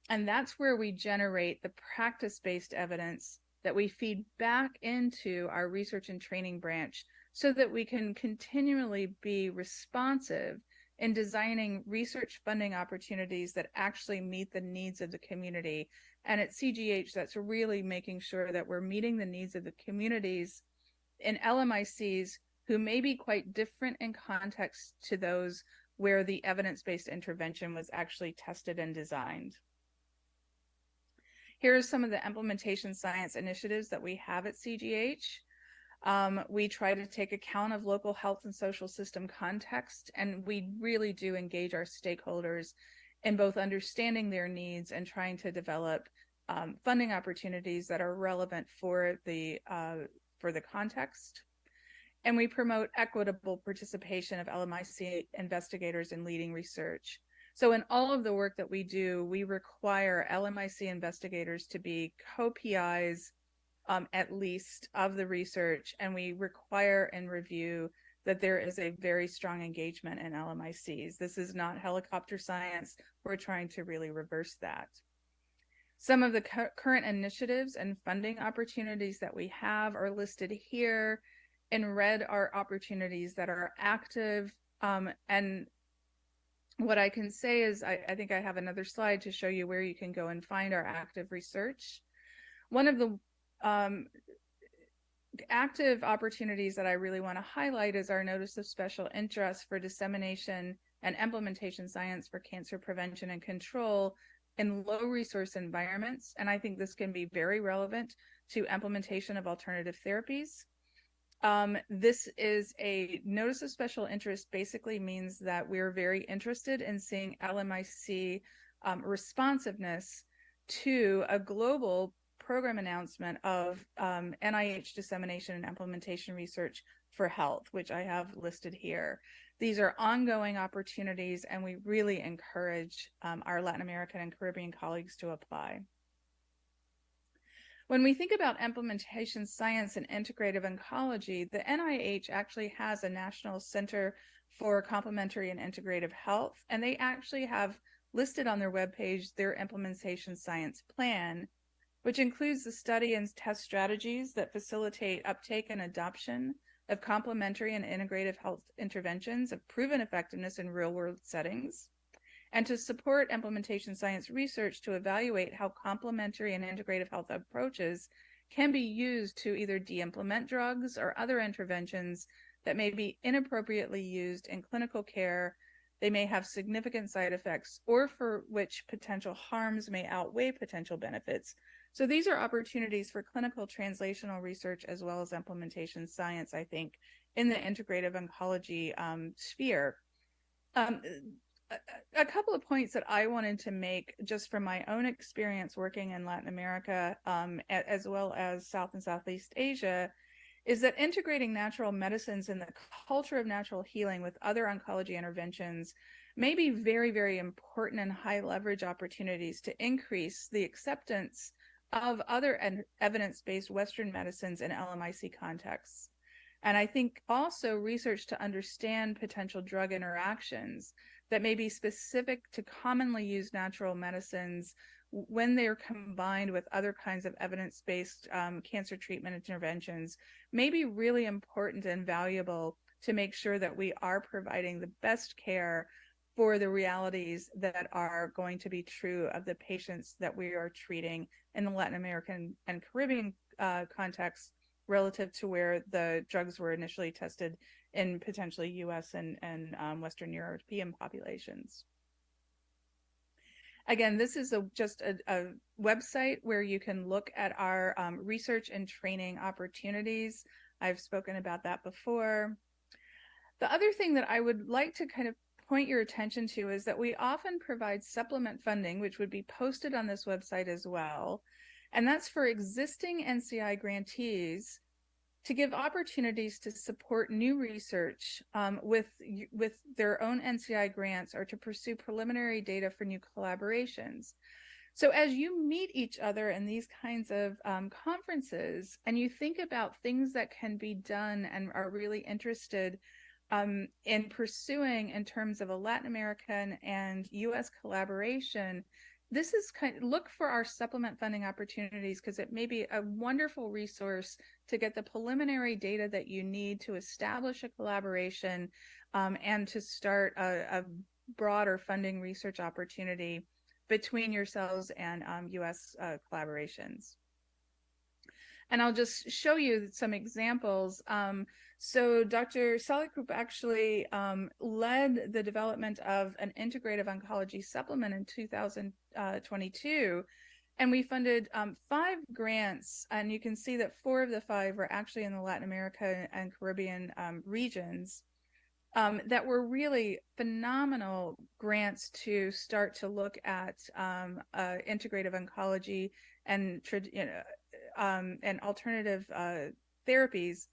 And that's where we generate the practice-based evidence that we feed back into our research and training branch so that we can continually be responsive in designing research funding opportunities that actually meet the needs of the community. And at CGH, that's really making sure that we're meeting the needs of the communities in LMICs who may be quite different in context to those where the evidence-based intervention was actually tested and designed. Here are some of the implementation science initiatives that we have at CGH. We try to take account of local health and social system context, and we really do engage our stakeholders in both understanding their needs and trying to develop funding opportunities that are relevant for the context. And we promote equitable participation of LMIC investigators in leading research. So in all of the work that we do, we require LMIC investigators to be co-PIs at least of the research, and we require and review that there is a very strong engagement in LMICs. This is not helicopter science. We're trying to really reverse that. Some of the current initiatives and funding opportunities that we have are listed here. In red are opportunities that are active. And what I can say is I think I have another slide to show you where you can go and find our active research. One of the active opportunities that I really want to highlight is our Notice of Special Interest for dissemination and implementation science for cancer prevention and control in low resource environments. And I think this can be very relevant to implementation of alternative therapies. This is a Notice of Special Interest, basically means that we're very interested in seeing LMIC responsiveness to a global program announcement of NIH dissemination and implementation research for health, which I have listed here. These are ongoing opportunities, and we really encourage our Latin American and Caribbean colleagues to apply. When we think about implementation science and integrative oncology, the NIH actually has a National Center for Complementary and Integrative Health, and they actually have listed on their webpage their implementation science plan, which includes the study and test strategies that facilitate uptake and adoption of complementary and integrative health interventions of proven effectiveness in real-world settings, and to support implementation science research to evaluate how complementary and integrative health approaches can be used to either de-implement drugs or other interventions that may be inappropriately used in clinical care. They may have significant side effects, or for which potential harms may outweigh potential benefits. So these are opportunities for clinical translational research as well as implementation science, I think, in the integrative oncology sphere. A couple of points that I wanted to make just from my own experience working in Latin America, as well as South and Southeast Asia, is that integrating natural medicines and the culture of natural healing with other oncology interventions may be very, very important and high leverage opportunities to increase the acceptance of other evidence-based Western medicines in LMIC contexts. And I think also research to understand potential drug interactions that may be specific to commonly used natural medicines when they are combined with other kinds of evidence-based cancer treatment interventions may be really important and valuable to make sure that we are providing the best care for the realities that are going to be true of the patients that we are treating in the Latin American and Caribbean context relative to where the drugs were initially tested in potentially US and Western European populations. Again, this is just a website where you can look at our research and training opportunities. I've spoken about that before. The other thing that I would like to kind of point your attention to is that we often provide supplement funding, which would be posted on this website as well. And that's for existing NCI grantees to give opportunities to support new research with their own NCI grants or to pursue preliminary data for new collaborations. So as you meet each other in these kinds of conferences and you think about things that can be done and are really interested in pursuing in terms of a Latin American and US collaboration, this is look for our supplement funding opportunities because it may be a wonderful resource to get the preliminary data that you need to establish a collaboration and to start a broader funding research opportunity between yourselves and US collaborations. And I'll just show you some examples. So Dr. Salikrup actually led the development of an integrative oncology supplement in 2022. And we funded 5 grants, and you can see that 4 of the 5 were actually in the Latin America and Caribbean regions that were really phenomenal grants to start to look at integrative oncology and alternative therapies.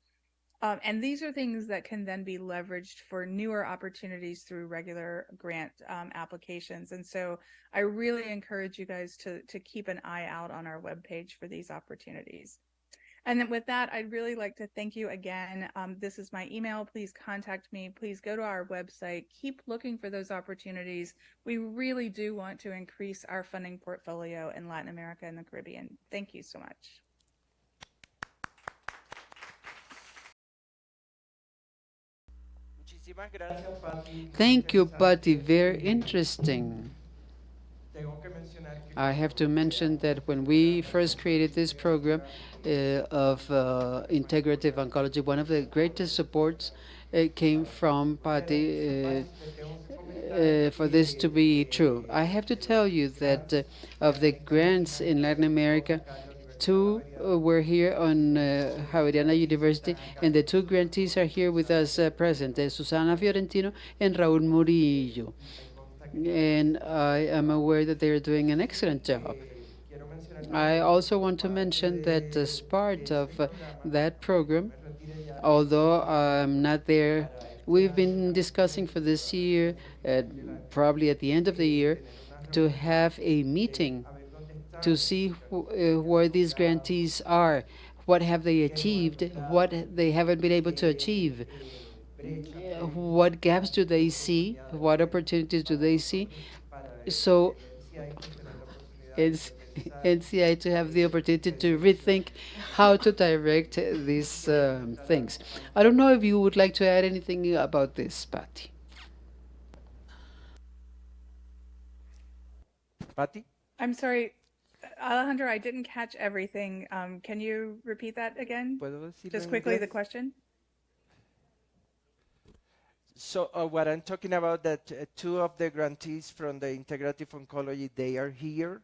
And these are things that can then be leveraged for newer opportunities through regular grant applications. And so I really encourage you guys to keep an eye out on our webpage for these opportunities. And then with that, I'd really like to thank you again. This is my email. Please contact me. Please go to our website. Keep looking for those opportunities. We really do want to increase our funding portfolio in Latin America and the Caribbean. Thank you so much. Thank you, Patty. Very interesting. I have to mention that when we first created this program of integrative oncology, one of the greatest supports came from Patty for this to be true. I have to tell you that of the grants in Latin America, 2 were here on Javeriana University, and the 2 grantees are here with us present, Susana Fiorentino and Raúl Murillo. And I am aware that they are doing an excellent job. I also want to mention that as part of that program, although I'm not there, we've been discussing for this year, probably at the end of the year, to have a meeting to see where these grantees are, what have they achieved, what they haven't been able to achieve, what gaps do they see, what opportunities do they see. So it's NCI to have the opportunity to rethink how to direct these things. I don't know if you would like to add anything about this, Patty. Patty? I'm sorry, Alejandro, I didn't catch everything. Can you repeat that again? Just quickly, the question. So what I'm talking about that 2 of the grantees from the Integrative Oncology, they are here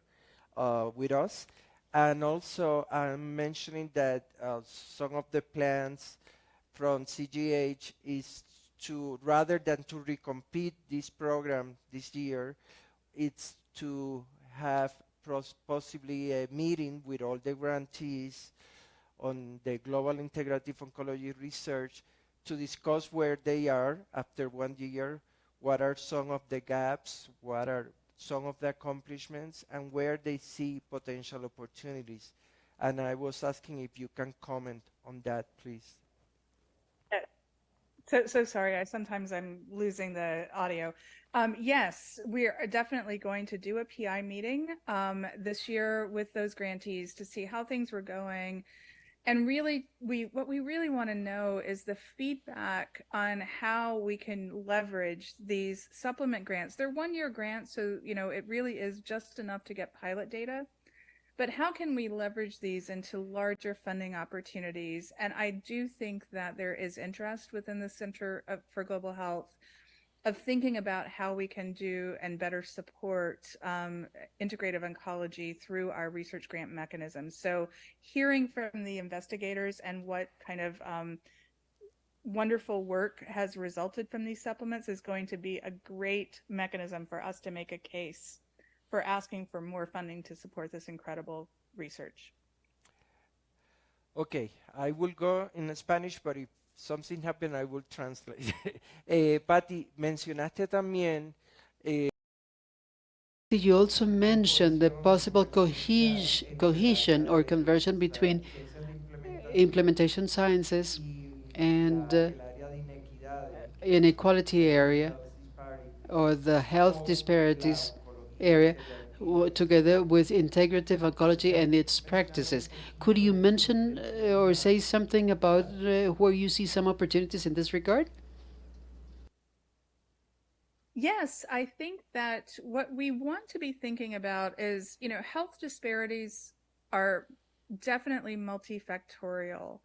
with us. And also I'm mentioning that some of the plans from CGH is to, rather than to recompete this program this year, it's to have possibly a meeting with all the grantees on the global integrative oncology research to discuss where they are after 1 year, what are some of the gaps, what are some of the accomplishments, and where they see potential opportunities. And I was asking if you can comment on that, please. So sorry. I'm losing the audio. Yes, we are definitely going to do a PI meeting this year with those grantees to see how things were going. And really, what we really want to know is the feedback on how we can leverage these supplement grants. They're 1-year grants, so it really is just enough to get pilot data. But how can we leverage these into larger funding opportunities? And I do think that there is interest within the for Global Health of thinking about how we can do and better support integrative oncology through our research grant mechanisms. So hearing from the investigators and what kind of wonderful work has resulted from these supplements is going to be a great mechanism for us to make a case for asking for more funding to support this incredible research. Okay, I will go in Spanish, but if something happen, I will translate. Patty, mencionaste también. You also mentioned the possible cohesion or conversion between implementation sciences and inequality area or the health disparities area together with integrative oncology and its practices. Could you mention or say something about where you see some opportunities in this regard? Yes, I think that what we want to be thinking about is, health disparities are definitely multifactorial.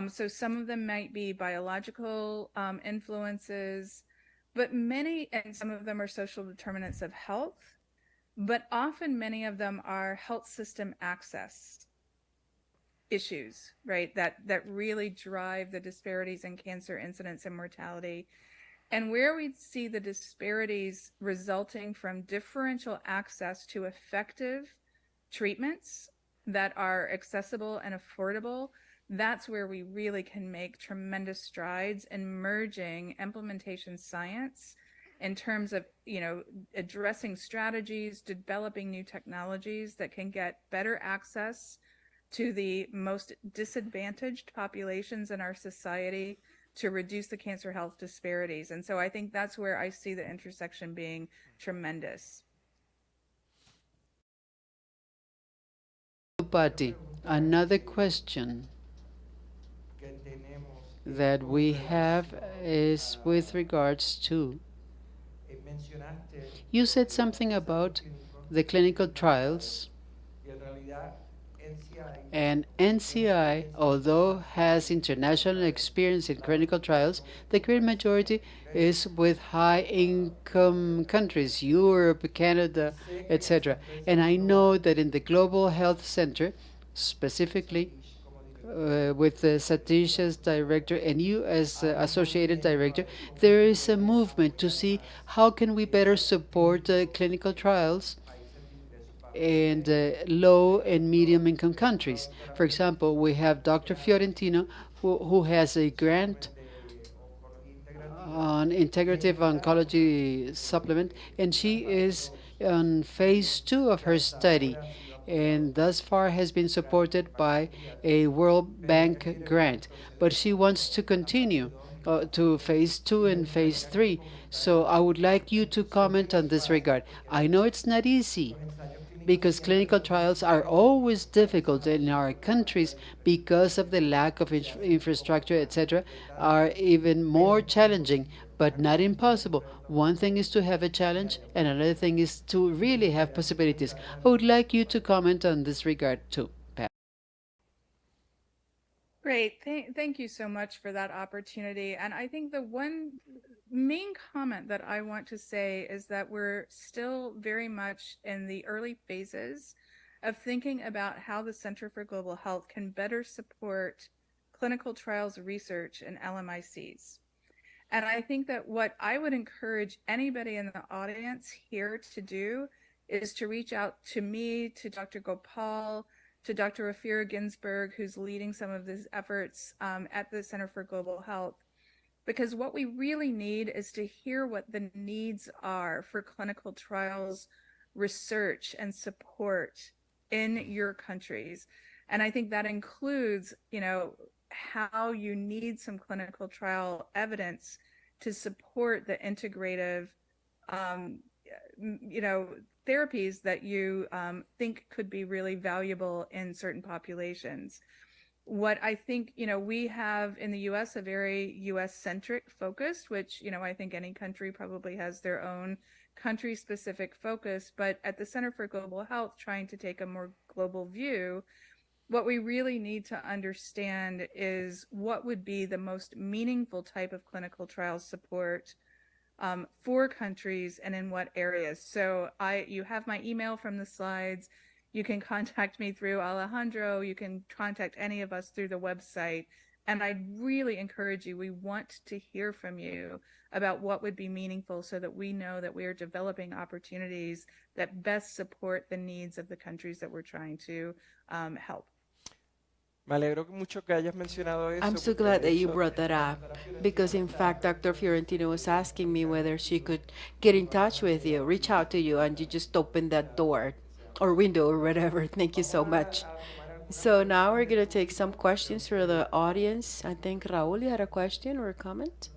So some of them might be biological influences, but and some of them are social determinants of health, but often many of them are health system access issues, right? That really drive the disparities in cancer incidence and mortality. And where we see the disparities resulting from differential access to effective treatments that are accessible and affordable, that's where we really can make tremendous strides in merging implementation science in terms of, addressing strategies, developing new technologies that can get better access to the most disadvantaged populations in our society to reduce the cancer health disparities. And so I think that's where I see the intersection being tremendous. Patty, another question that we have is with regards to, you said something about the clinical trials, and NCI, although has international experience in clinical trials, the great majority is with high-income countries, Europe, Canada, etc. And I know that in the Global Health Center, specifically with Satish as director and you as associated director, there is a movement to see how can we better support clinical trials and low and medium income countries. For example, we have Dr. Fiorentino, who has a grant on integrative oncology supplement, and she is on phase 2 of her study, and thus far has been supported by a World Bank grant. But she wants to continue to phase 2 and phase 3. So I would like you to comment on this regard. I know it's not easy because clinical trials are always difficult in our countries because of the lack of infrastructure, etc., are even more challenging, but not impossible. One thing is to have a challenge, and another thing is to really have possibilities. I would like you to comment on this regard too, Pat. Great. Thank you so much for that opportunity. And I think the one main comment that I want to say is that we're still very much in the early phases of thinking about how the Center for Global Health can better support clinical trials research in LMICs. And I think that what I would encourage anybody in the audience here to do is to reach out to me, to Dr. Gopal, to Dr. Ophira Ginsberg, who's leading some of these efforts at the Center for Global Health. Because what we really need is to hear what the needs are for clinical trials, research, and support in your countries. And I think that includes, how you need some clinical trial evidence to support the integrative, um, you know, therapies that you think could be really valuable in certain populations. What I think, we have in the US a very US centric focus, which, I think any country probably has their own country specific focus. But at the Center for Global Health, trying to take a more global view, what we really need to understand is what would be the most meaningful type of clinical trial support for countries and in what areas. So you have my email from the slides. You can contact me through Alejandro. You can contact any of us through the website. And I really encourage you, we want to hear from you about what would be meaningful so that we know that we are developing opportunities that best support the needs of the countries that we're trying to help. Me alegro mucho que hayas mencionado I'm eso, so porque glad de that you hecho brought that up because, in fact, Dr. Fiorentino was asking me whether she could get in touch with you, reach out to you, and you just open that door or window or whatever. Thank you so much. So now we're going to take some questions for the audience. I think Raul, you had a question or a comment?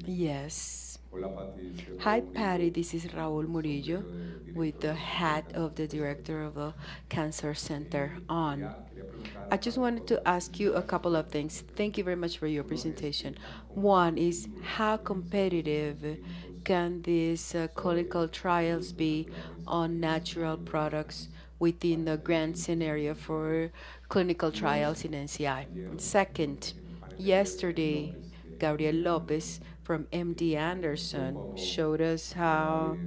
Yes. Hi, Patty. This is Raul Murillo with the hat of the director of the Cancer Center on. I just wanted to ask you a couple of things. Thank you very much for your presentation. One is how competitive can these clinical trials be on natural products within the grand scenario for clinical trials in NCI? Second, yesterday, Gabriel Lopez from MD Anderson showed us how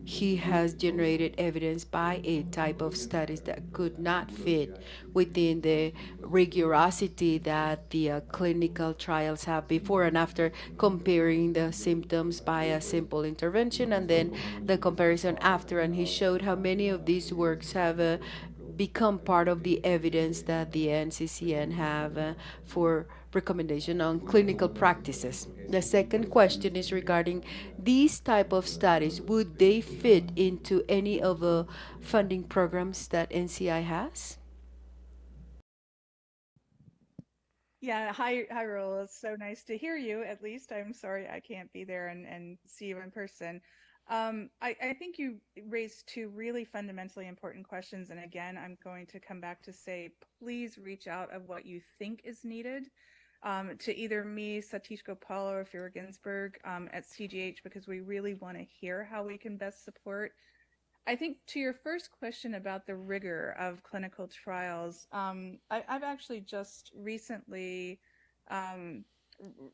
he has generated evidence by a type of studies that could not fit within the rigorosity that the clinical trials have before and after, comparing the symptoms by a simple intervention and then the comparison after. And he showed how many of these works have become part of the evidence that the NCCN have for recommendation on clinical practices. The second question is regarding these type of studies. Would they fit into any of the funding programs that NCI has? Yeah, hi, Raul. It's so nice to hear you. At least I'm sorry I can't be there and see you in person. I think you raised two really fundamentally important questions. And again, I'm going to come back to say, please reach out of what you think is needed to either me, Satish Gopal, or Fira Ginsburg at CGH, because we really want to hear how we can best support. I think to your first question about the rigor of clinical trials, I've actually just recently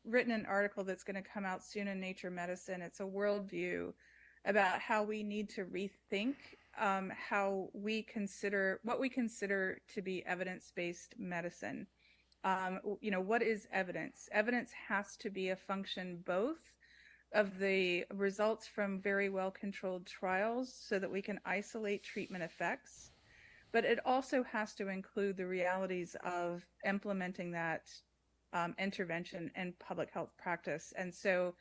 written an article that's going to come out soon in Nature Medicine. It's a worldview about how we need to rethink how we consider what we consider to be evidence-based medicine. What is evidence? Evidence has to be a function both of the results from very well-controlled trials so that we can isolate treatment effects, but it also has to include the realities of implementing that intervention in public health practice. And so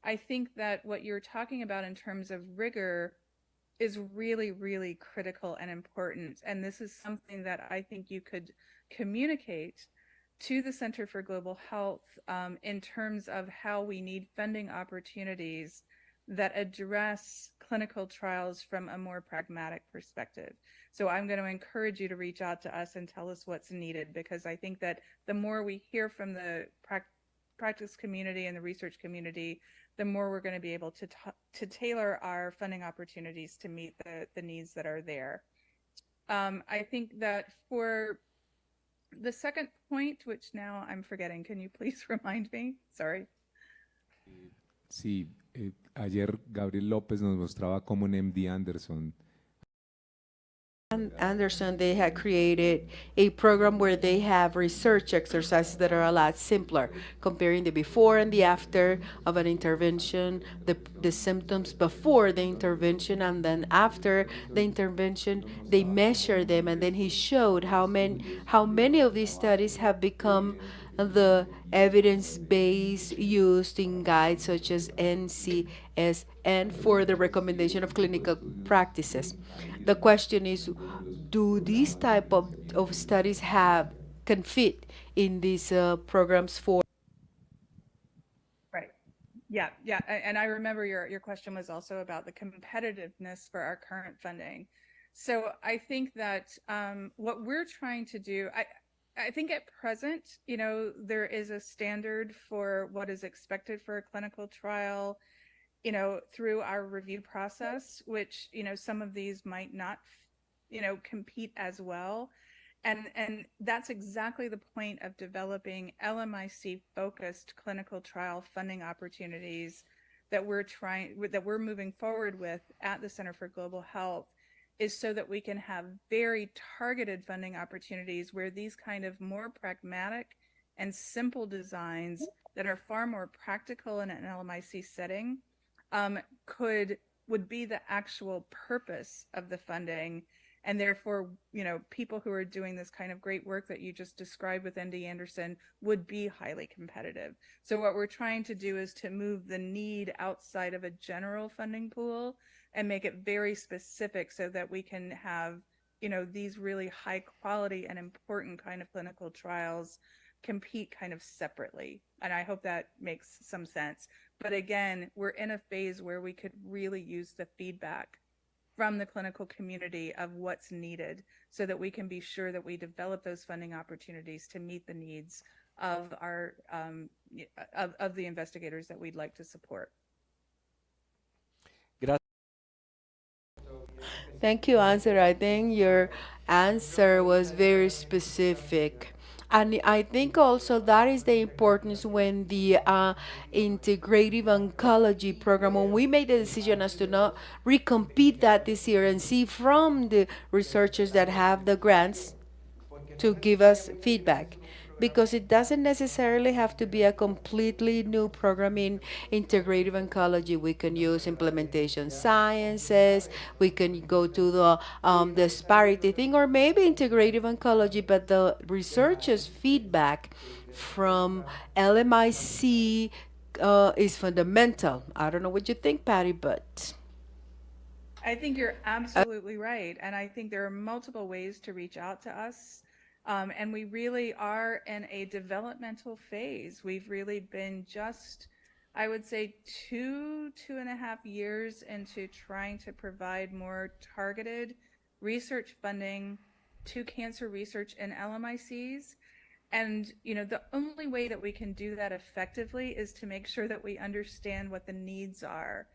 I think that what you're talking about in terms of rigor is really, really critical and important. And this is something that I think you could communicate to the Center for Global Health in terms of how we need funding opportunities that address clinical trials from a more pragmatic perspective. So I'm going to encourage you to reach out to us and tell us what's needed, because I think that the more we hear from the practice community and the research community, the more we're going to be able to tailor our funding opportunities to meet the needs that are there. I think that for the second point, which now I'm forgetting, can you please remind me? Sorry. Sí, ayer Gabriel López nos mostraba cómo en MD Anderson Anderson, they had created a program where they have research exercises that are a lot simpler, comparing the before and the after of an intervention, the symptoms before the intervention, and then after the intervention, they measure them, and then he showed how many of these studies have become the evidence base used in guides such as NCSN for the recommendation of clinical practices. The question is, do these type of studies have can fit in these programs for Right. Yeah, yeah. And I remember your question was also about the competitiveness for our current funding. So I think that what we're trying to do, I think at present, there is a standard for what is expected for a clinical trial, through our review process, which, some of these might not, compete as well. And that's exactly the point of developing LMIC focused clinical trial funding opportunities that we're moving forward with at the Center for Global Health, is so that we can have very targeted funding opportunities where these kind of more pragmatic and simple designs that are far more practical in an LMIC setting could would be the actual purpose of the funding, and therefore, people who are doing this kind of great work that you just described with ND Anderson would be highly competitive. So what we're trying to do is to move the need outside of a general funding pool and make it very specific, so that we can have, these really high quality and important kind of clinical trials compete kind of separately. And I hope that makes some sense. But again, we're in a phase where we could really use the feedback from the clinical community of what's needed, so that we can be sure that we develop those funding opportunities to meet the needs of our of the investigators that we'd like to support. Thank you, answer. I think your answer was very specific. And I think also that is the importance when the integrative oncology program, when we made the decision as to not recompete that this year and see from the researchers that have the grants to give us feedback, because it doesn't necessarily have to be a completely new program in integrative oncology. We can use implementation sciences, we can go to the disparity thing, or maybe integrative oncology, but the researchers' feedback from LMIC is fundamental. I don't know what you think, Patty, but I think you're absolutely right. And I think there are multiple ways to reach out to us. And we really are in a developmental phase. We've really been just, I would say, 2.5 years into trying to provide more targeted research funding to cancer research in LMICs. And, the only way that we can do that effectively is to make sure that we understand what the needs are.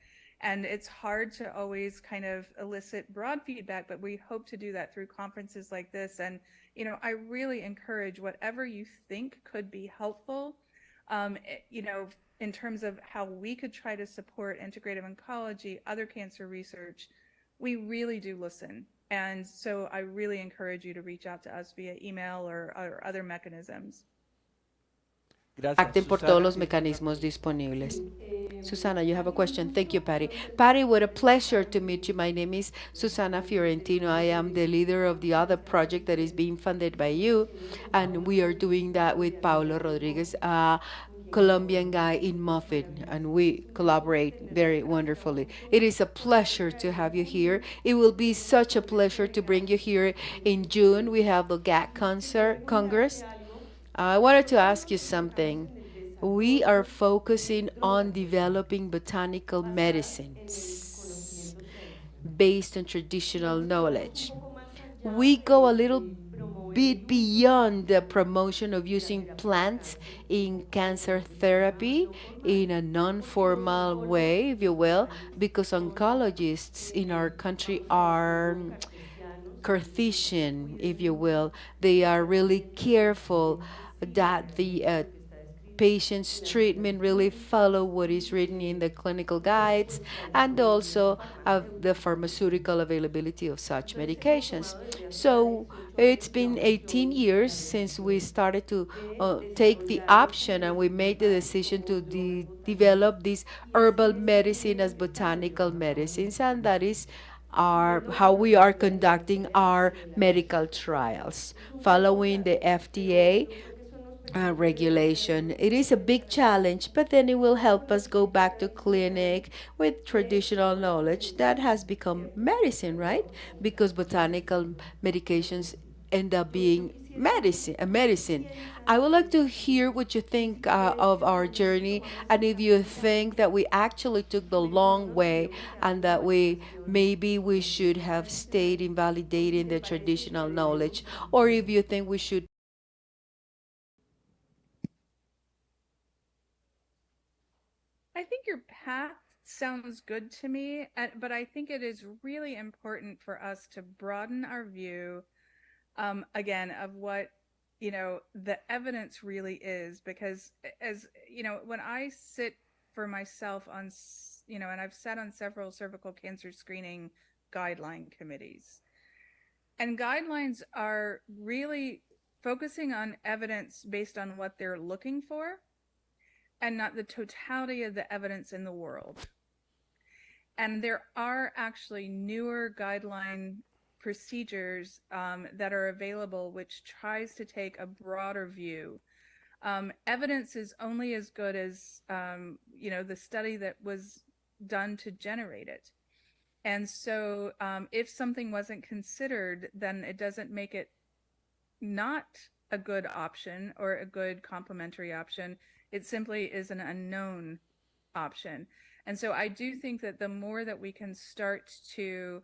And it's hard to always kind of elicit broad feedback, but we hope to do that through conferences like this. And, I really encourage whatever you think could be helpful, in terms of how we could try to support integrative oncology, other cancer research. We really do listen. And so I really encourage you to reach out to us via email or other mechanisms. Gracias. acten por todos Susana, los mecanismos disponibles. Susanna, you have a question. Thank you, Patty. Patty, what a pleasure to meet you. My name is Susana Fiorentino. I am the leader of the other project that is being funded by you, and we are doing that with Paulo Rodriguez, a Colombian guy in Moffitt, and we collaborate very wonderfully. It is a pleasure to have you here. It will be such a pleasure to bring you here in June. We have the GAC concert Congress. I wanted to ask you something. We are focusing on developing botanical medicines based on traditional knowledge. We go a little bit beyond the promotion of using plants in cancer therapy in a non-formal way, if you will, because oncologists in our country are Cartesian, if you will. They are really careful that the patient's treatment really follow what is written in the clinical guides, and also of the pharmaceutical availability of such medications. So it's been 18 years since we started to take the option, and we made the decision to develop this herbal medicine as botanical medicines, and that is how we are conducting our medical trials, following the FDA regulation. It is a big challenge, but then it will help us go back to clinic with traditional knowledge that has become medicine, right? Because botanical medications end up being medicine. I would like to hear what you think of our journey, and if you think that we actually took the long way and that we should have stayed in validating the traditional knowledge, or if you think we should. I think your path sounds good to me, but I think it is really important for us to broaden our view, again, of what the evidence really is. Because as when I sit for myself on, and I've sat on several cervical cancer screening guideline committees, and guidelines are really focusing on evidence based on what they're looking for and not the totality of the evidence in the world. And there are actually newer guideline procedures that are available, which tries to take a broader view. Evidence is only as good as the study that was done to generate it. And so if something wasn't considered, then it doesn't make it not a good option or a good complementary option. It simply is an unknown option. And so I do think that the more that we can start to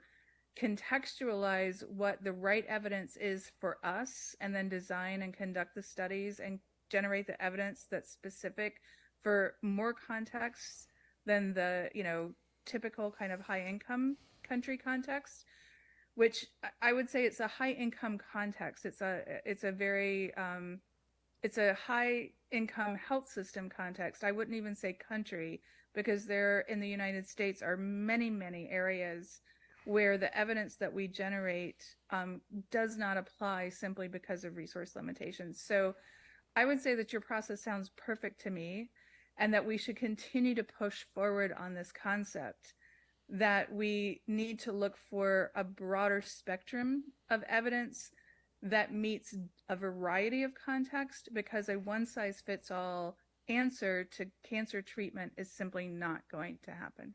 contextualize what the right evidence is for us, and then design and conduct the studies and generate the evidence that's specific for more contexts than the typical kind of high income country context, which I would say it's a high income context. It's a very it's a high income health system context. I wouldn't even say country, because there in the United States are many areas where the evidence that we generate does not apply simply because of resource limitations. So I would say that your process sounds perfect to me, and that we should continue to push forward on this concept that we need to look for a broader spectrum of evidence that meets a variety of context, because a one-size-fits-all answer to cancer treatment is simply not going to happen.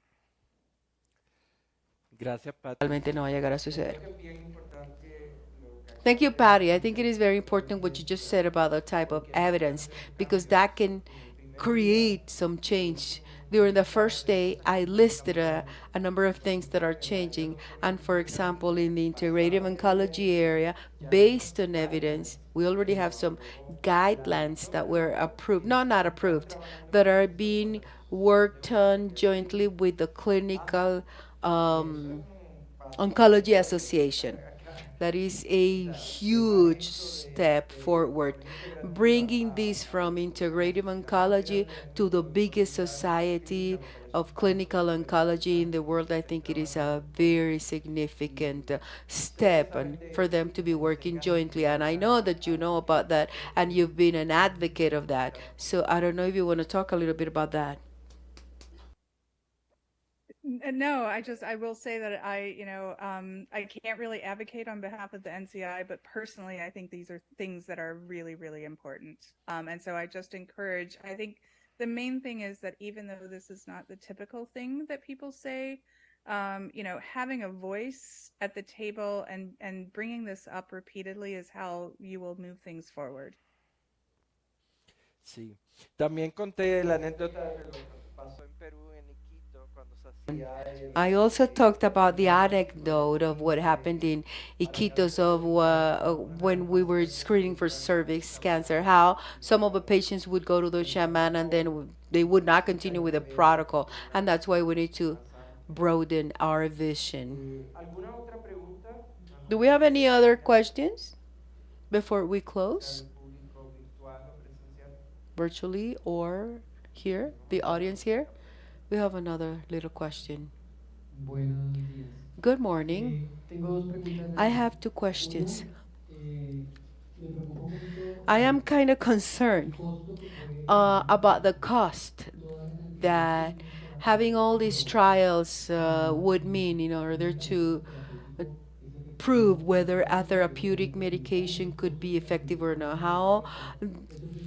Gracias, Patty. Realmente no va a llegar a Yo creo suceder. que es bien importante lo que Thank acabas you, de decir, Patty. I think it is Luis, very important what you just said about the type of porque eso puede evidence, hacer un because cambio that can en el primer día, create some en el change. último During the día first de day, I conversación que listed tengamos hoy. a number of things that are En el área de changing. And oncología for ya example, in the integrative basado en oncology evidencia, area, ya hay unos based on evidence, guidelines we already que have nos some aprobó la guidelines Administración that were Federal approved, no, not y están approved, trabajando that con are distintos being colegios de worked on oncología jointly clínica. with the Ah, clinical y eso es un paso Oncology gigante Association. acá. That is O a sea, se va huge esto step de forward. oncología integrativa Bringing this a from la integrative asociación más oncology grande del to the mundo de biggest oncología clínica society me parece un of paso clinical súper oncology in the importante world, I el think it is trabajo a juntos very y significant sé step, and for precisamente them to be cuando working tengan jointly. And I know esa that you know about that, administración and you've been an que nos advocate of that. explicaron. So I don't know if you want to talk a little bit about that. No, I will say that I can't really advocate on behalf of the NCI, but personally, I think these are things that are really important. And so I just encourage, I think the main thing is that even though this is not the typical thing that people say, having a voice at the table and bringing this up repeatedly is how you will move things forward. Sí. También conté la anécdota de lo que pasó en Perú, en Iquito, cuando se hacía I also talked about the anecdote of what happened in Iquitos of when we were screening for cervix cancer, how some of the patients would go to the shaman and then they would not continue with the protocol. And that's why we need to broaden our vision. ¿Alguna otra pregunta? Do we have any other questions before we Sea close, del público virtual o presencial. virtually or here, the audience here? We have another little question. Buenos días. Good morning. Tengo dos preguntas I aquí. have two questions. Una, me preocupa un poquito I am kind of el concerned costo que puede about the cost toda esa cantidad de that estudios para having all poder these comprobar trials si would mean in el order to tratamiento terapéutico es efectivo prove whether a therapeutic medication could be effective or not, how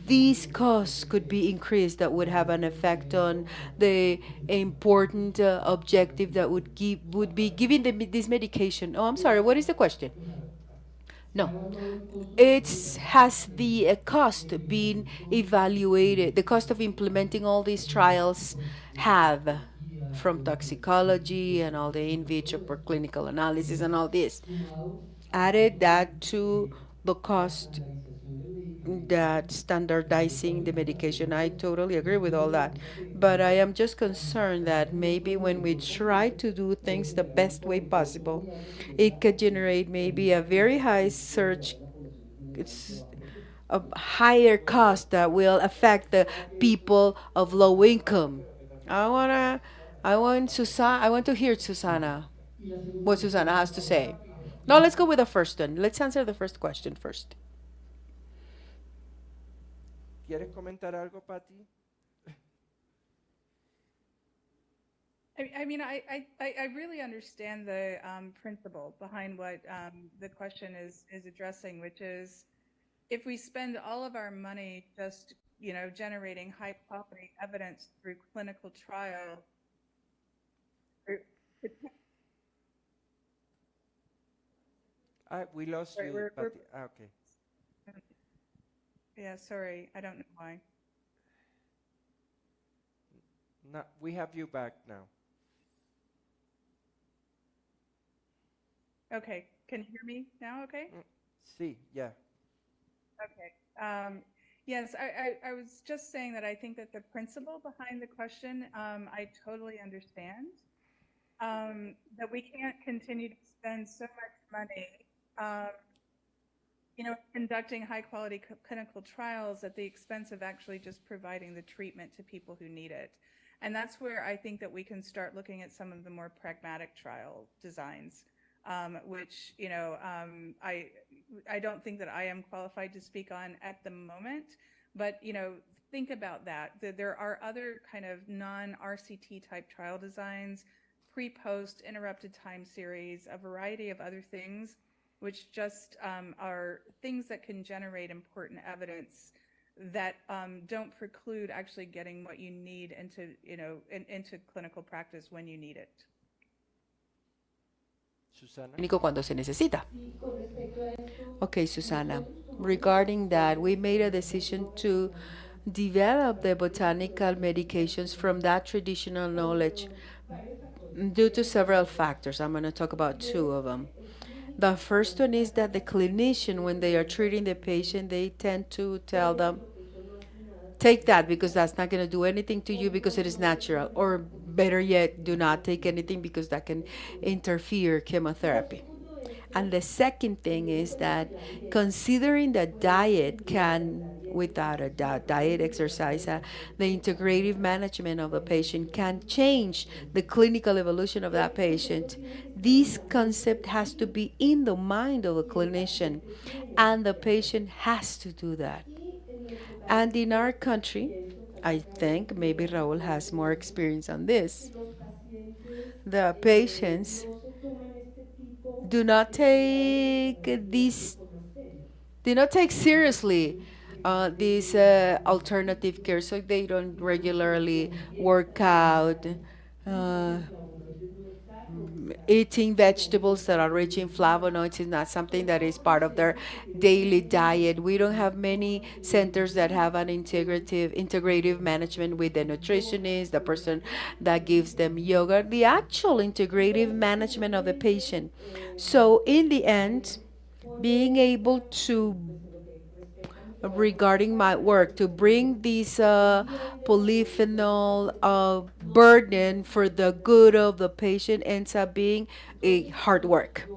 these costs could be increased that would have an effect on the important objective that would be giving this medication. Oh, I'm sorry. What is the question? ¿Se ha No. evaluado el costo de It's implementar has esta the cost been evaluated, the cost of implementing all these trials have from toxicology and all the in vitro preclinical analysis and all this sumado a la added that to the cost estandarización del medicamento that y su standardizing the medication. I estabilización totally agree with uno all de los that. grandes But I aspectos am just a concerned considerar that en un maybe acuerdo when we europeo try completo to do puede things the generar un best way incremento possible, considerable de it could gastos generate en maybe a esta very población high y puede llevar search, a la población en general de it's bajos recursos. a higher cost that will affect the people of low income. I wanna, I want to hear Susana, Y la segunda what cuestión Susana es has to say. ahora No, let's go with the first one. Let's answer the first question first. ¿Quieres comentar algo, Patty? I mean, I really understand the principle behind what the question is addressing, which is if we spend all of our money just, generating high quality evidence through clinical trial, or- We lost sorry, you, Patty. Okay. yeah, sorry, I don't know why. No, we have you back now. Okay, can you hear me now? Okay. Sí, yeah. Okay. Yes, I was just saying that I think that the principle behind the question, I totally understand. That we can't continue to spend so much money, conducting high quality clinical trials at the expense of actually just providing the treatment to people who need it. And that's where I think that we can start looking at some of the more pragmatic trial designs, which, I don't think that I am qualified to speak on at the moment, but, think about that. There are other kind of non-RCT type trial designs, pre-post interrupted time series, a variety of other things, which just are things that can generate important evidence that don't preclude actually getting what you need into, into clinical practice when you need it. Susana? Cuando se necesita. y con respecto a esto, Okay, Susana. nosotros tomamos Regarding that, we made a decisión decision to develop the botanical medications from that traditional knowledge varios factores. due to several factors. I'm going to talk about two of them. The first one is that the clinician, when they are treating the patient, they tend to tell them, take that because that's not going to do anything to you because it is natural. Or better yet, do not take anything because that can interfere chemotherapy. And the second thing is that considering that diet can, without a doubt, diet, exercise, the integrative management of the patient can change the clinical evolution of that patient. This concept has to be in the mind of the clinician, and the patient has to do that. And in our country, I think maybe Raul has more experience on this. The patients do not take these do not take seriously this alternative care, so they don't regularly work out, uh, eating vegetables that are rich in flavonoids is not something that is part of their daily diet. We don't have many centers that have an integrative management with the nutritionist, the person that gives them yoga, the actual integrative management of the patient. So in the end, being able to, regarding my work, to bring this polyphenol burden for the good of the patient ends up being a hard work.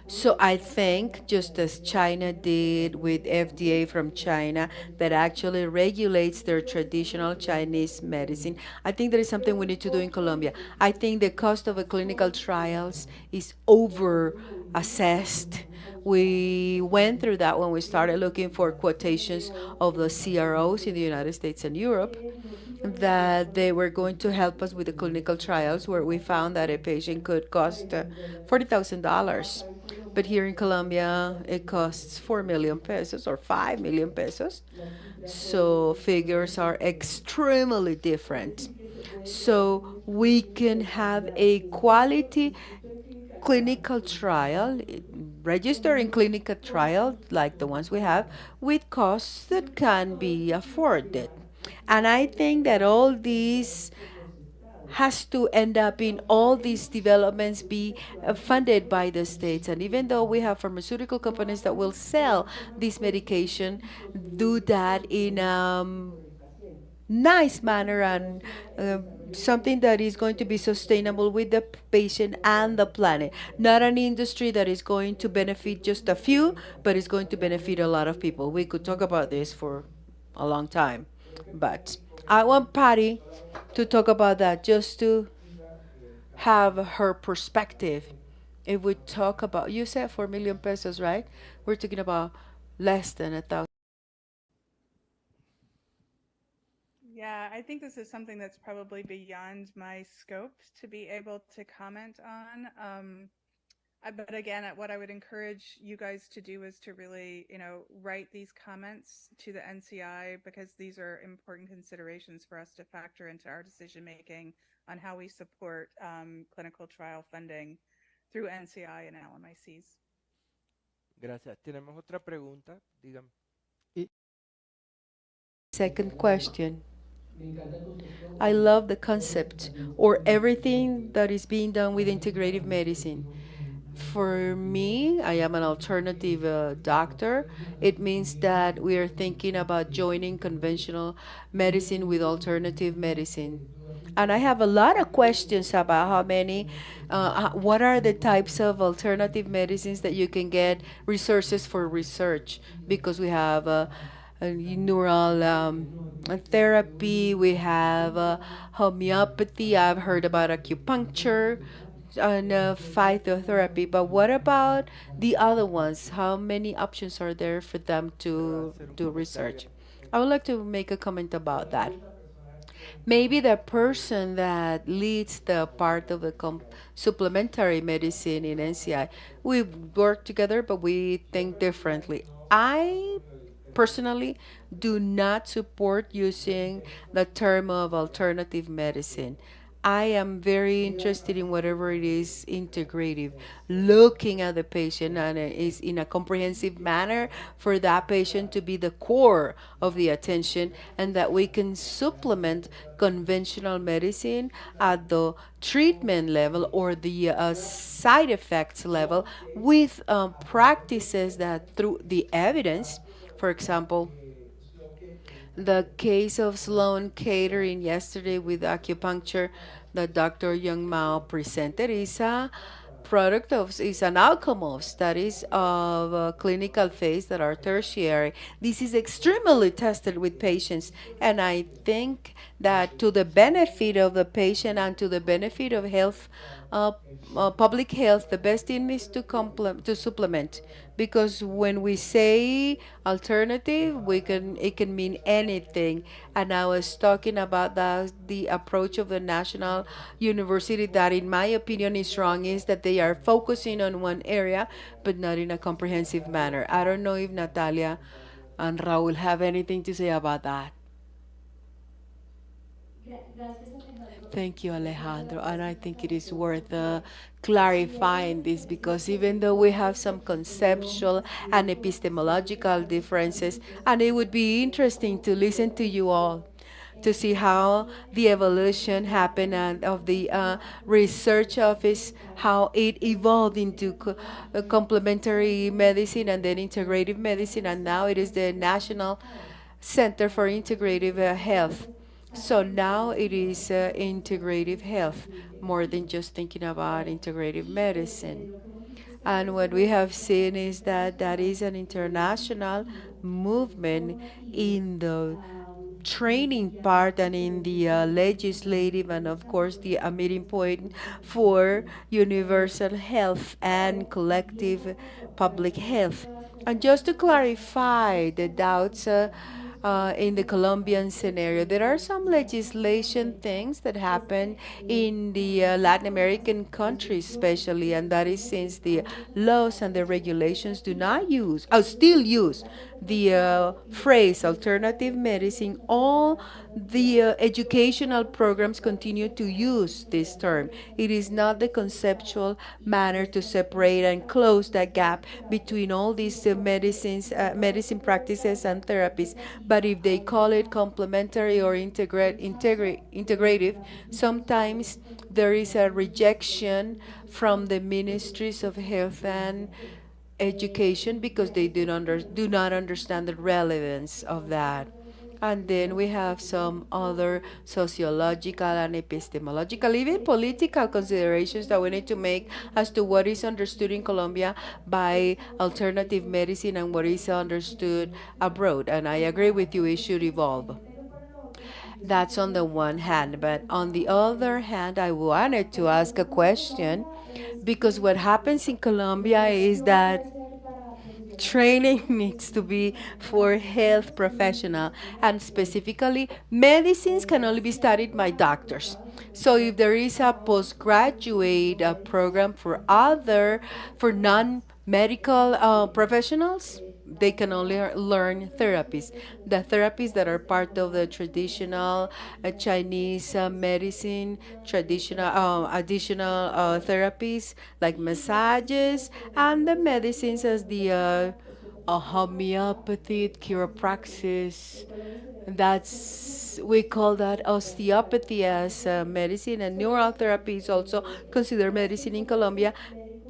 So I think, just as China did with FDA from China, that actually regulates their traditional Chinese medicine, I think there is something we need to do in Colombia. I think the cost of the clinical trials is over assessed. We went through that when we started looking for quotations of the CROs in the United States and Europe, that they were going to help us with the clinical trials, where we found that a patient could cost $40,000. But here in Colombia, it costs 4 million pesos or 5 million pesos. So figures are extremely different. So we can have a quality clinical trial, registering clinical trial like the ones we have, with costs that can be afforded. And I think that all these has to end up in all these developments be funded by the states. And even though we have pharmaceutical companies that will sell this medication, do that in nice manner and something that is going to be sustainable with the patient and the planet. Not an industry that is going to benefit just a few, but is going to benefit a lot of people. We could talk about this for a long time, but I want Patty to talk about that, just to have her perspective. If we talk about, you said 4 million pesos, right? We're talking about less than 1,000. Yeah, I think this is something that's probably beyond my scope to be able to comment on. But again, what I would encourage you guys to do is to really, write these comments to the NCI, because these are important considerations for us to factor into our decision making on how we support clinical trial funding through NCI and LMICs. Gracias. ¿Tenemos otra pregunta? Dígame. Second question. I love the concept, or everything that is being done with integrative medicine. For me, I am an alternative doctor. It means that we are thinking about joining conventional medicine with alternative medicine. And I have a lot of questions about what are the types of alternative medicines that you can get resources for research, because we have neural therapy, we have homeopathy, I've heard about acupuncture and phytotherapy. But what about the other ones? How many options are there for them Puedo to hacer un do comentario. research? I would like to make a comment about that. Maybe the person that leads the part of the supplementary medicine in NCI, we work together, but we think differently. I personally do not support using the term of alternative medicine. I am very interested in whatever it is integrative, looking at the patient and it is in a comprehensive manner for that patient to be the core of the attention, and that we can supplement conventional medicine at the treatment level or the side effects level with practices that, through the evidence, for example, the case of Sloan Catering yesterday with acupuncture that Dr. Young Mao presented is a product of, is an outcome of studies of clinical phase that are tertiary. This is extremely tested with patients, and I think that to the benefit of the patient and to the benefit of health, uh, public health, the best thing is to to supplement, because when we say alternative, we can it can mean anything. And I was talking about the approach of the national university that, in my opinion, is wrong. Is that they are focusing on one area, but not in a comprehensive manner. I don't know if Natalia and Raul have anything to say about that. Gracias, Alejandro. Thank you, Es una de Alejandro. las And I cosas que think it is pareció worth porque si bien la clarifying this, diferencia because con even though we have respecto some conceptual epistemológicas y and es con las que siempre epistemological estamos differences, buscando and it would be interesting to listen to you all to see how the evolution happened and of the research office, how it evolved into complementary medicine and then integrative medicine, and now it is the National Center for Integrative Health. So now it is integrative health, more than just thinking about integrative medicine. And what we have seen is that that is an international movement in the training part and in the legislative and of course the meeting point for universal health and collective public health. And just to clarify the doubts in the Colombian scenario, there are some legislation things that happen in the Latin American countries, especially, and that is since the laws and the regulations do not use, or still use, the phrase alternative medicine. All the educational programs continue to use this term. It is not the conceptual manner to separate and close that gap between all these medicine practices and therapies. But if they call it complementary or integrative, sometimes there is a rejection from the ministries of health and education because they do not understand the relevance of that. And then we have some other sociological and epistemological, even political considerations that we need to make as to what is understood in Colombia by alternative medicine and what is understood abroad. And I agree with you, it should evolve. That's on the one hand. But on the other hand, I wanted to ask a question because what happens in Colombia is that training needs to be for health professional, and specifically medicines can only be studied by doctors. So if there is a postgraduate program for other, for non-medical professionals, they can only learn therapies, the therapies that are part of the traditional Chinese medicine, traditional additional therapies like massages, and the medicines as the homeopathy, chiropraxis. That's, we call that osteopathy as medicine, and neural therapy is also considered medicine in Colombia.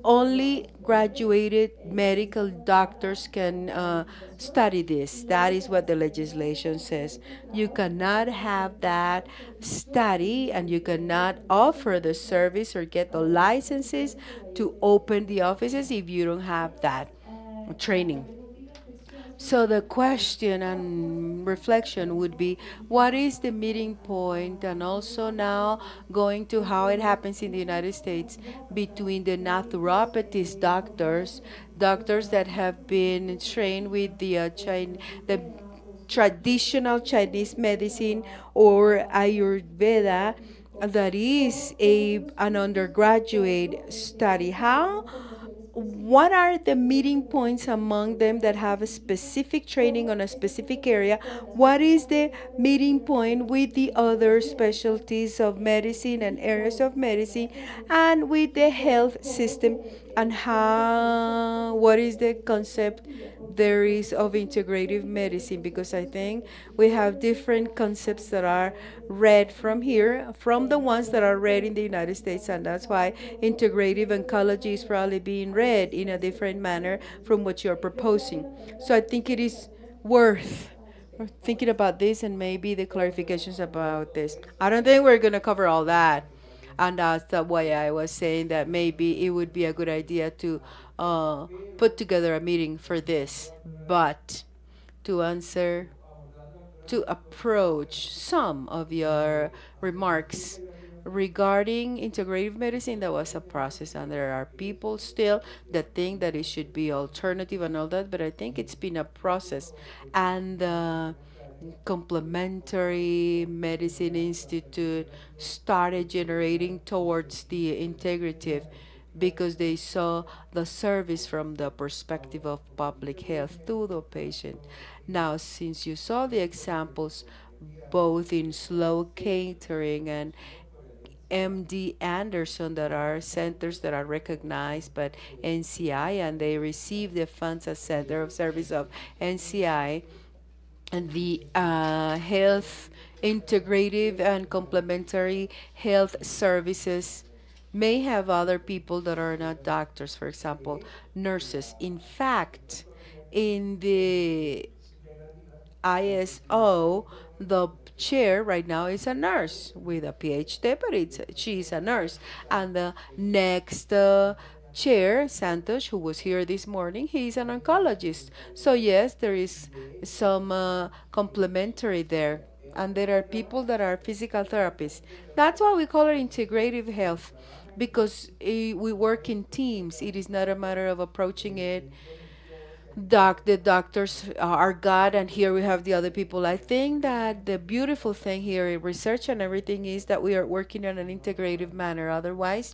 Only graduated medical doctors can study this. That is what the legislation says. You cannot have that study and you cannot offer the service or get the licenses to open the offices if you don't have that training. So the question and reflection would be, what is the meeting point, and also now going to how it happens in the United States between the naturopathic doctors, doctors that have been trained with the the traditional Chinese medicine or Ayurveda, that is an undergraduate study. How, what are the meeting points among them that have a specific training on a specific area? What is the meeting point with the other specialties of medicine and areas of medicine and with the health system? And how, what is the concept there is of integrative medicine? Because I think we have different concepts that are read from here, from the ones that are read in the United States, and that's why integrative oncology is probably being read in a different manner from what you're proposing. So I think it is worth thinking about this and maybe the clarifications about this. I don't think we're going to cover all that. And that's the way I was saying that maybe it would be a good idea to put together a meeting for this. But to answer, to approach some of your remarks regarding integrative medicine, that was a process, and there are people still that think that it should be alternative and all that, but I think it's been a process. And Complementary Medicine Institute started generating towards the integrative because they saw the service from the perspective of public health to the patient. Now, since you saw the examples both in slow catering and MD Anderson, that are centers that are recognized by NCI and they receive the funds as center of service of NCI, and the health integrative and complementary health services may have other people that are not doctors, for example, nurses. In fact, in the ISO, the chair right now is a nurse with a PhD, but she's a nurse. And the next chair, Santos, who was here this morning, he's an oncologist. So yes, there is some complementary there. and there are people that are physical therapists. That's why we call it integrative health, because we work in teams. It is not a matter of approaching it the doctors are God, and here we have the other people. I think that the beautiful thing here in research and everything is that we are working in an integrative manner. Otherwise,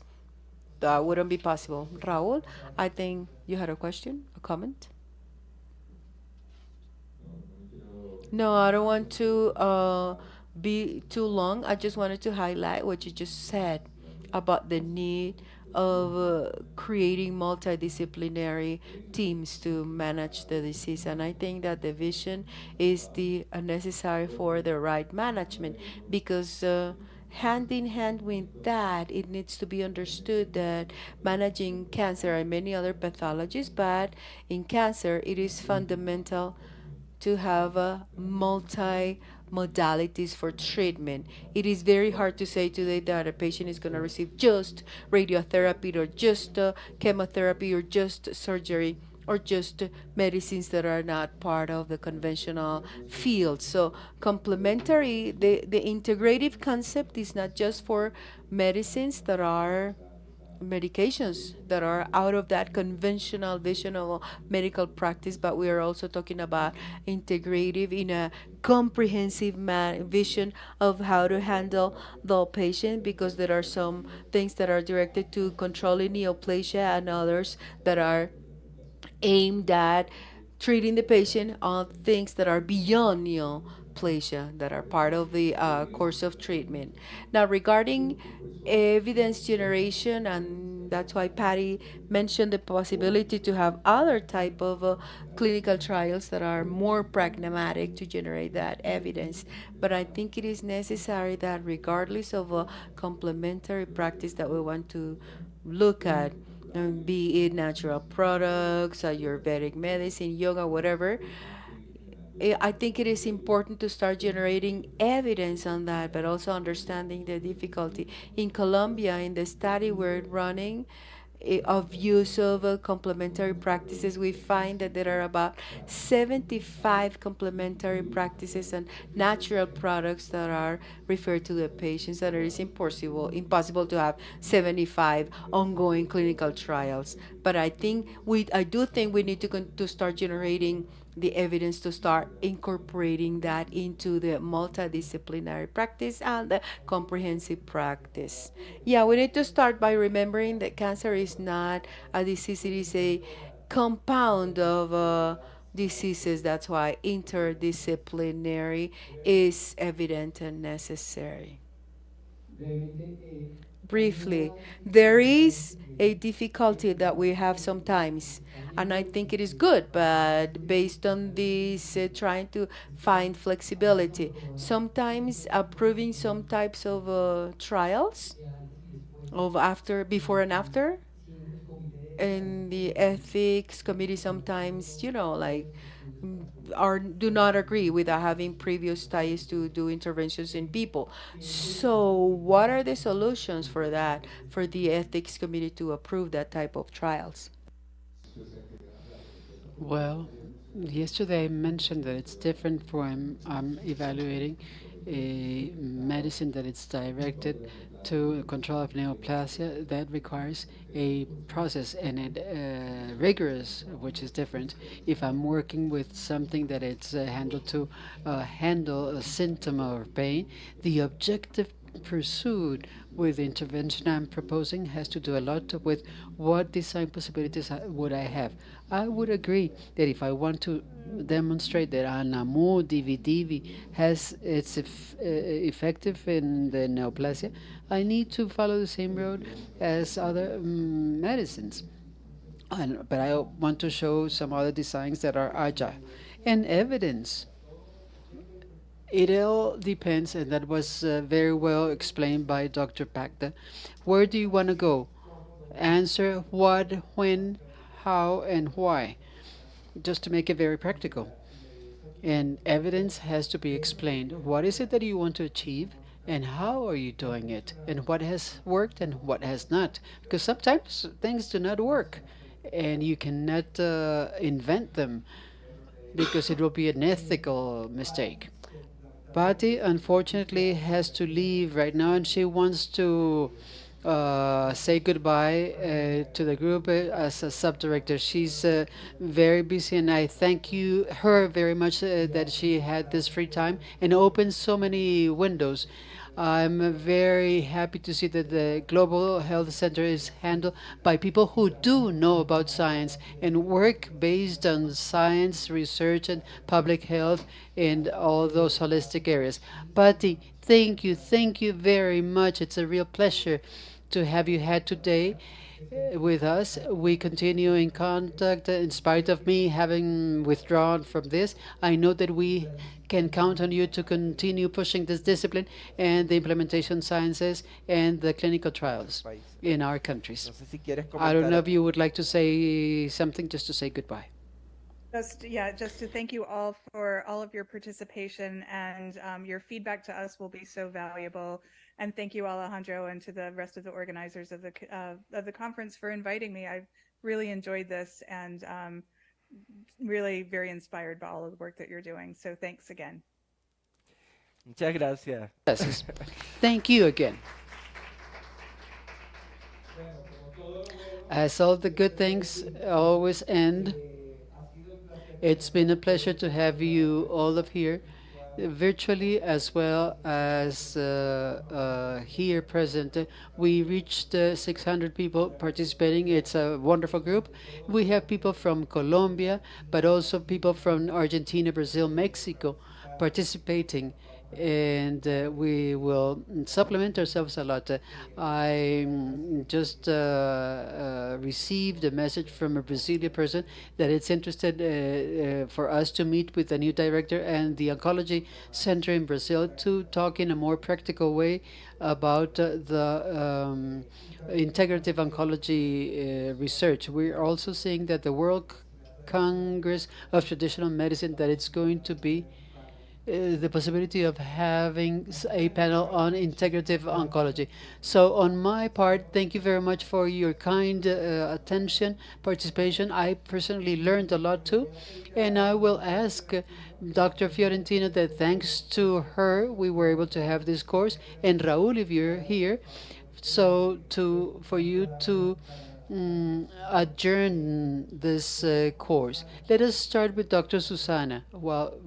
that wouldn't be possible. Raul, I think you had a question, a comment? No, I don't want to be too long. I just wanted to highlight what you just said about the need of creating multidisciplinary teams to manage the disease. And I think that the vision is the necessary for the right management, because hand in hand with that, it needs to be understood that managing cancer and many other pathologies, but in cancer, it is fundamental to have multi modalities for treatment. It is very hard to say today that a patient is going to receive just radiotherapy or just chemotherapy or just surgery or just medicines that are not part of the conventional field. So complementary, the integrative concept is not just for medicines that are medications that are out of that conventional vision of medical practice, but we are also talking about integrative in a comprehensive vision of how to handle the patient, because there are some things that are directed to controlling neoplasia and others that are aimed at treating the patient on things that are beyond neoplasia, that are part of the course of treatment. Now, regarding evidence generation, and that's why Patty mentioned the possibility to have other type of clinical trials that are more pragmatic to generate that evidence. But I think it is necessary that regardless of a complementary practice that we want to look at, be it natural products, Ayurvedic medicine, yoga, whatever. I think it is important to start generating evidence on that, but also understanding the difficulty. In Colombia, in the study we're running, of use of complementary practices, we find that there are about 75 complementary practices and natural products that are referred to the patients, and it is impossible to have 75 ongoing clinical trials. But I do think we need to start generating the evidence to start incorporating that into the multidisciplinary practice and the comprehensive practice. Yeah, we need to start by remembering that cancer is not a disease, it is a compound of diseases. That's why interdisciplinary is evident and necessary. Briefly, there is a difficulty that we have sometimes, and I think it is good, but based on this, trying to find flexibility, sometimes approving some types of trials of after, before and after, and the ethics committee sometimes, like, are do not agree with having previous studies to do interventions in people. So, what are the solutions for that, for the ethics committee to approve that type of trials? Well, yesterday I mentioned that it's different from evaluating a medicine that it's directed to control of neoplasia that requires a process and it rigorous, which is different. If I'm working with something that it's handled to handle a symptom or pain, the objective pursued with the intervention I'm proposing has to do a lot with what design possibilities would I have. I would agree that if I want to demonstrate that Anamu DVD has effective in the neoplasia, I need to follow the same road as other medicines. But I want to show some other designs that are agile. And evidence. It all depends, and that was very well explained by Dr. Pacta. Where do you want to go? Answer what, when, how, and why, just to make it very practical. And evidence has to be explained. What is it that you want to achieve? And how are you doing it? And what has worked and what has not? Because sometimes things do not work, and you cannot invent them because it will be an ethical mistake. Patty, unfortunately, has to leave right now, and she wants to say goodbye to the group as a subdirector. She's very busy, and I thank her very much that she had this free time and opened so many windows. I'm very happy to see that the Global Health Center is handled by people who do know about science and work based on science, research, and public health and all those holistic areas. Patty, thank you very much. It's a real pleasure to have you had today with us. We continue in contact in spite of me having withdrawn from this. I know that we can count on you to continue pushing this discipline and the implementation sciences and the clinical Los trials países. in our countries. No sé si quieres I don't comentar. know if you would like to say something just to say goodbye. Just to thank you all for all of your participation, and your feedback to us will be so valuable. And thank you, Alejandro, and to the rest of the organizers of the conference for inviting me. I've really enjoyed this, and really very inspired by all of the work that you're doing. So thanks again. Muchas gracias. Yes. Thank you again. As all the good things always end, it's been a pleasure to have you all of here, virtually as well as here present. We reached 600 people participating. It's a wonderful group. We have people from Colombia, but also people from Argentina, Brazil, Mexico participating, and we will supplement ourselves a lot. I just received a message from a Brazilian person that it's interested for us to meet with the new director and the oncology center in Brazil to talk in a more practical way about the integrative oncology research. We're also seeing that the World Congress of Traditional Medicine, that it's going to be the possibility of having a panel on integrative oncology. So on my part, thank you very much for your kind attention, participation. I personally learned a lot too. And I will ask Dr. Fiorentina that thanks to her, we were able to have this course. And Raul, if you're here, so for you to adjourn this course. Let us start with Dr. Susana while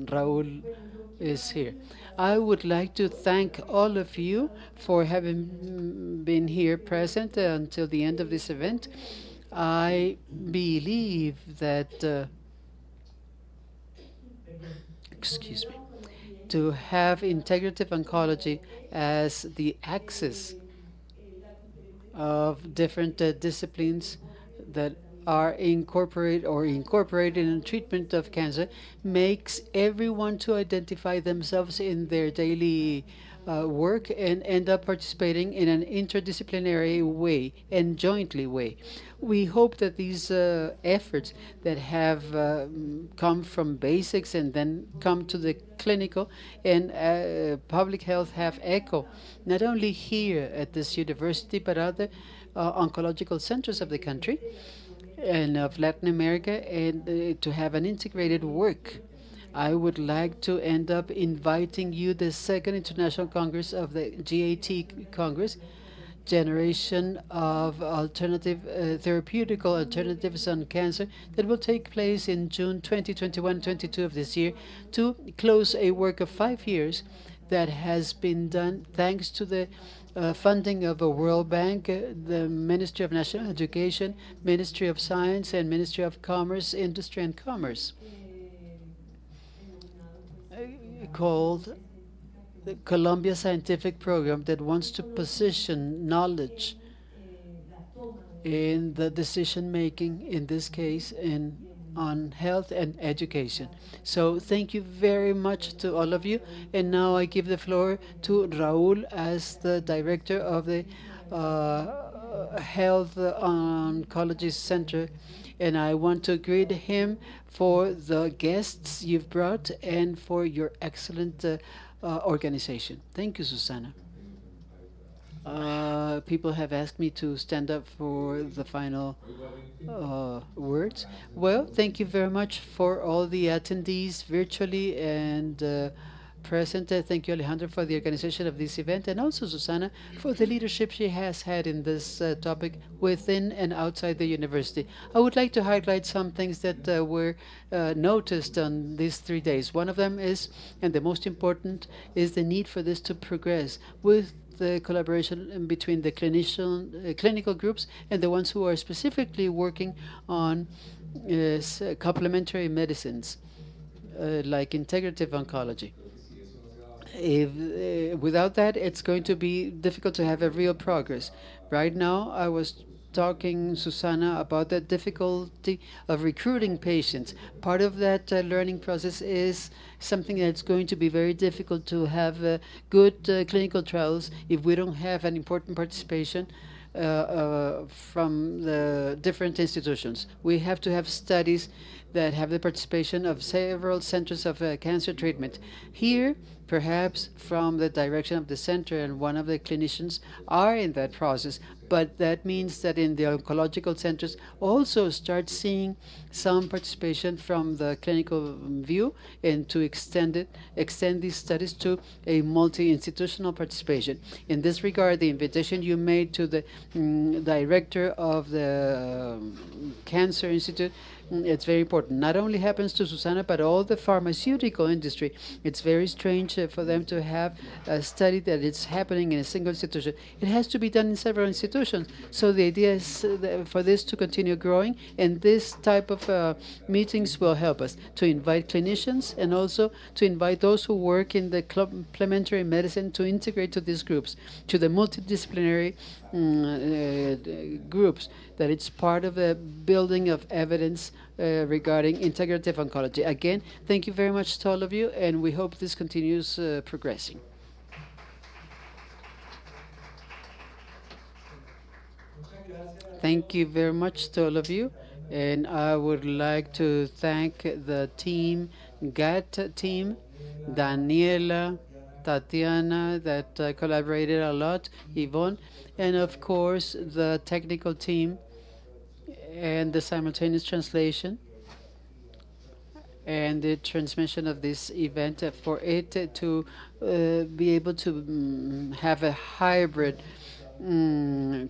Raul is here. I would like to thank all of you for having been here present until the end of this event. I believe that, excuse me, to have integrative oncology as the axis of different disciplines that are incorporated in treatment of cancer makes everyone to identify themselves in their daily work and end up participating in an interdisciplinary way and jointly way. We hope that these efforts that have come from basics and then come to the clinical and public health have echo, not only here at this university, but other oncological centers of the country and of Latin America, and to have an integrated work. I would like to end up inviting you the second International Congress of the GAT Congress, generation of alternative therapeutical alternatives on cancer, that will take place in June 2021-22 of this year, to close a work of 5 years that has been done thanks to the funding of a World Bank, the Ministry of National Education, Ministry of Science, and Ministry of Commerce, Industry and Commerce, called the Colombia Scientific Program, that wants to position knowledge in the decision making, in this case on health and education. So thank you very much to all of you. And now I give the floor to Raul as the director of the Health Oncology Center. And I want to greet him for the guests you've brought and for your excellent organization. Thank you, Susana. People have asked me to stand up for the final words. Well, thank you very much for all the attendees virtually and present. Thank you, Alejandro, for the organization of this event, and also Susana for the leadership she has had in this topic within and outside the university. I would like to highlight some things that were noticed on these 3 days. One of them is, and the most important, is the need for this to progress with the collaboration in between the clinical groups and the ones who are specifically working on complementary medicines, like integrative oncology. If without that, it's going to be difficult to have a real progress. Right now, I was talking, Susana, about the difficulty of recruiting patients. Part of that learning process is something that's going to be very difficult to have good clinical trials if we don't have an important participation from the different institutions. We have to have studies that have the participation of several centers of cancer treatment. Here, perhaps from the direction of the center and one of the clinicians are in that process, but that means that in the oncological centers also start seeing some participation from the clinical view, and to extend these studies to a multi-institutional participation. In this regard, the invitation you made to the director of the Cancer Institute, it's very important. Not only happens to Susana, but all the pharmaceutical industry. It's very strange for them to have a study that it's happening in a single institution. It has to be done in several institutions. So the idea is for this to continue growing, and this type of meetings will help us to invite clinicians and also to invite those who work in the complementary medicine to integrate to these groups, to the multidisciplinary groups, that it's part of a building of evidence regarding integrative oncology. Again, thank you very much to all of you, and we hope this continues progressing. Thank you very much to all of you, and I would like to thank the team, GAT team, Daniela, Tatiana, that collaborated a lot, Yvonne, and of course the technical team and the simultaneous translation and the transmission of this event, for it to be able to have a hybrid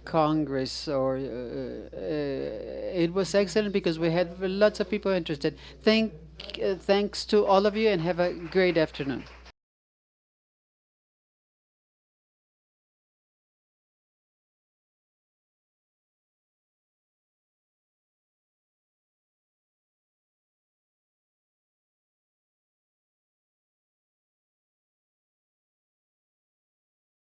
congress, or it was excellent because we had lots of people interested. Thanks to all of you, and have a great afternoon.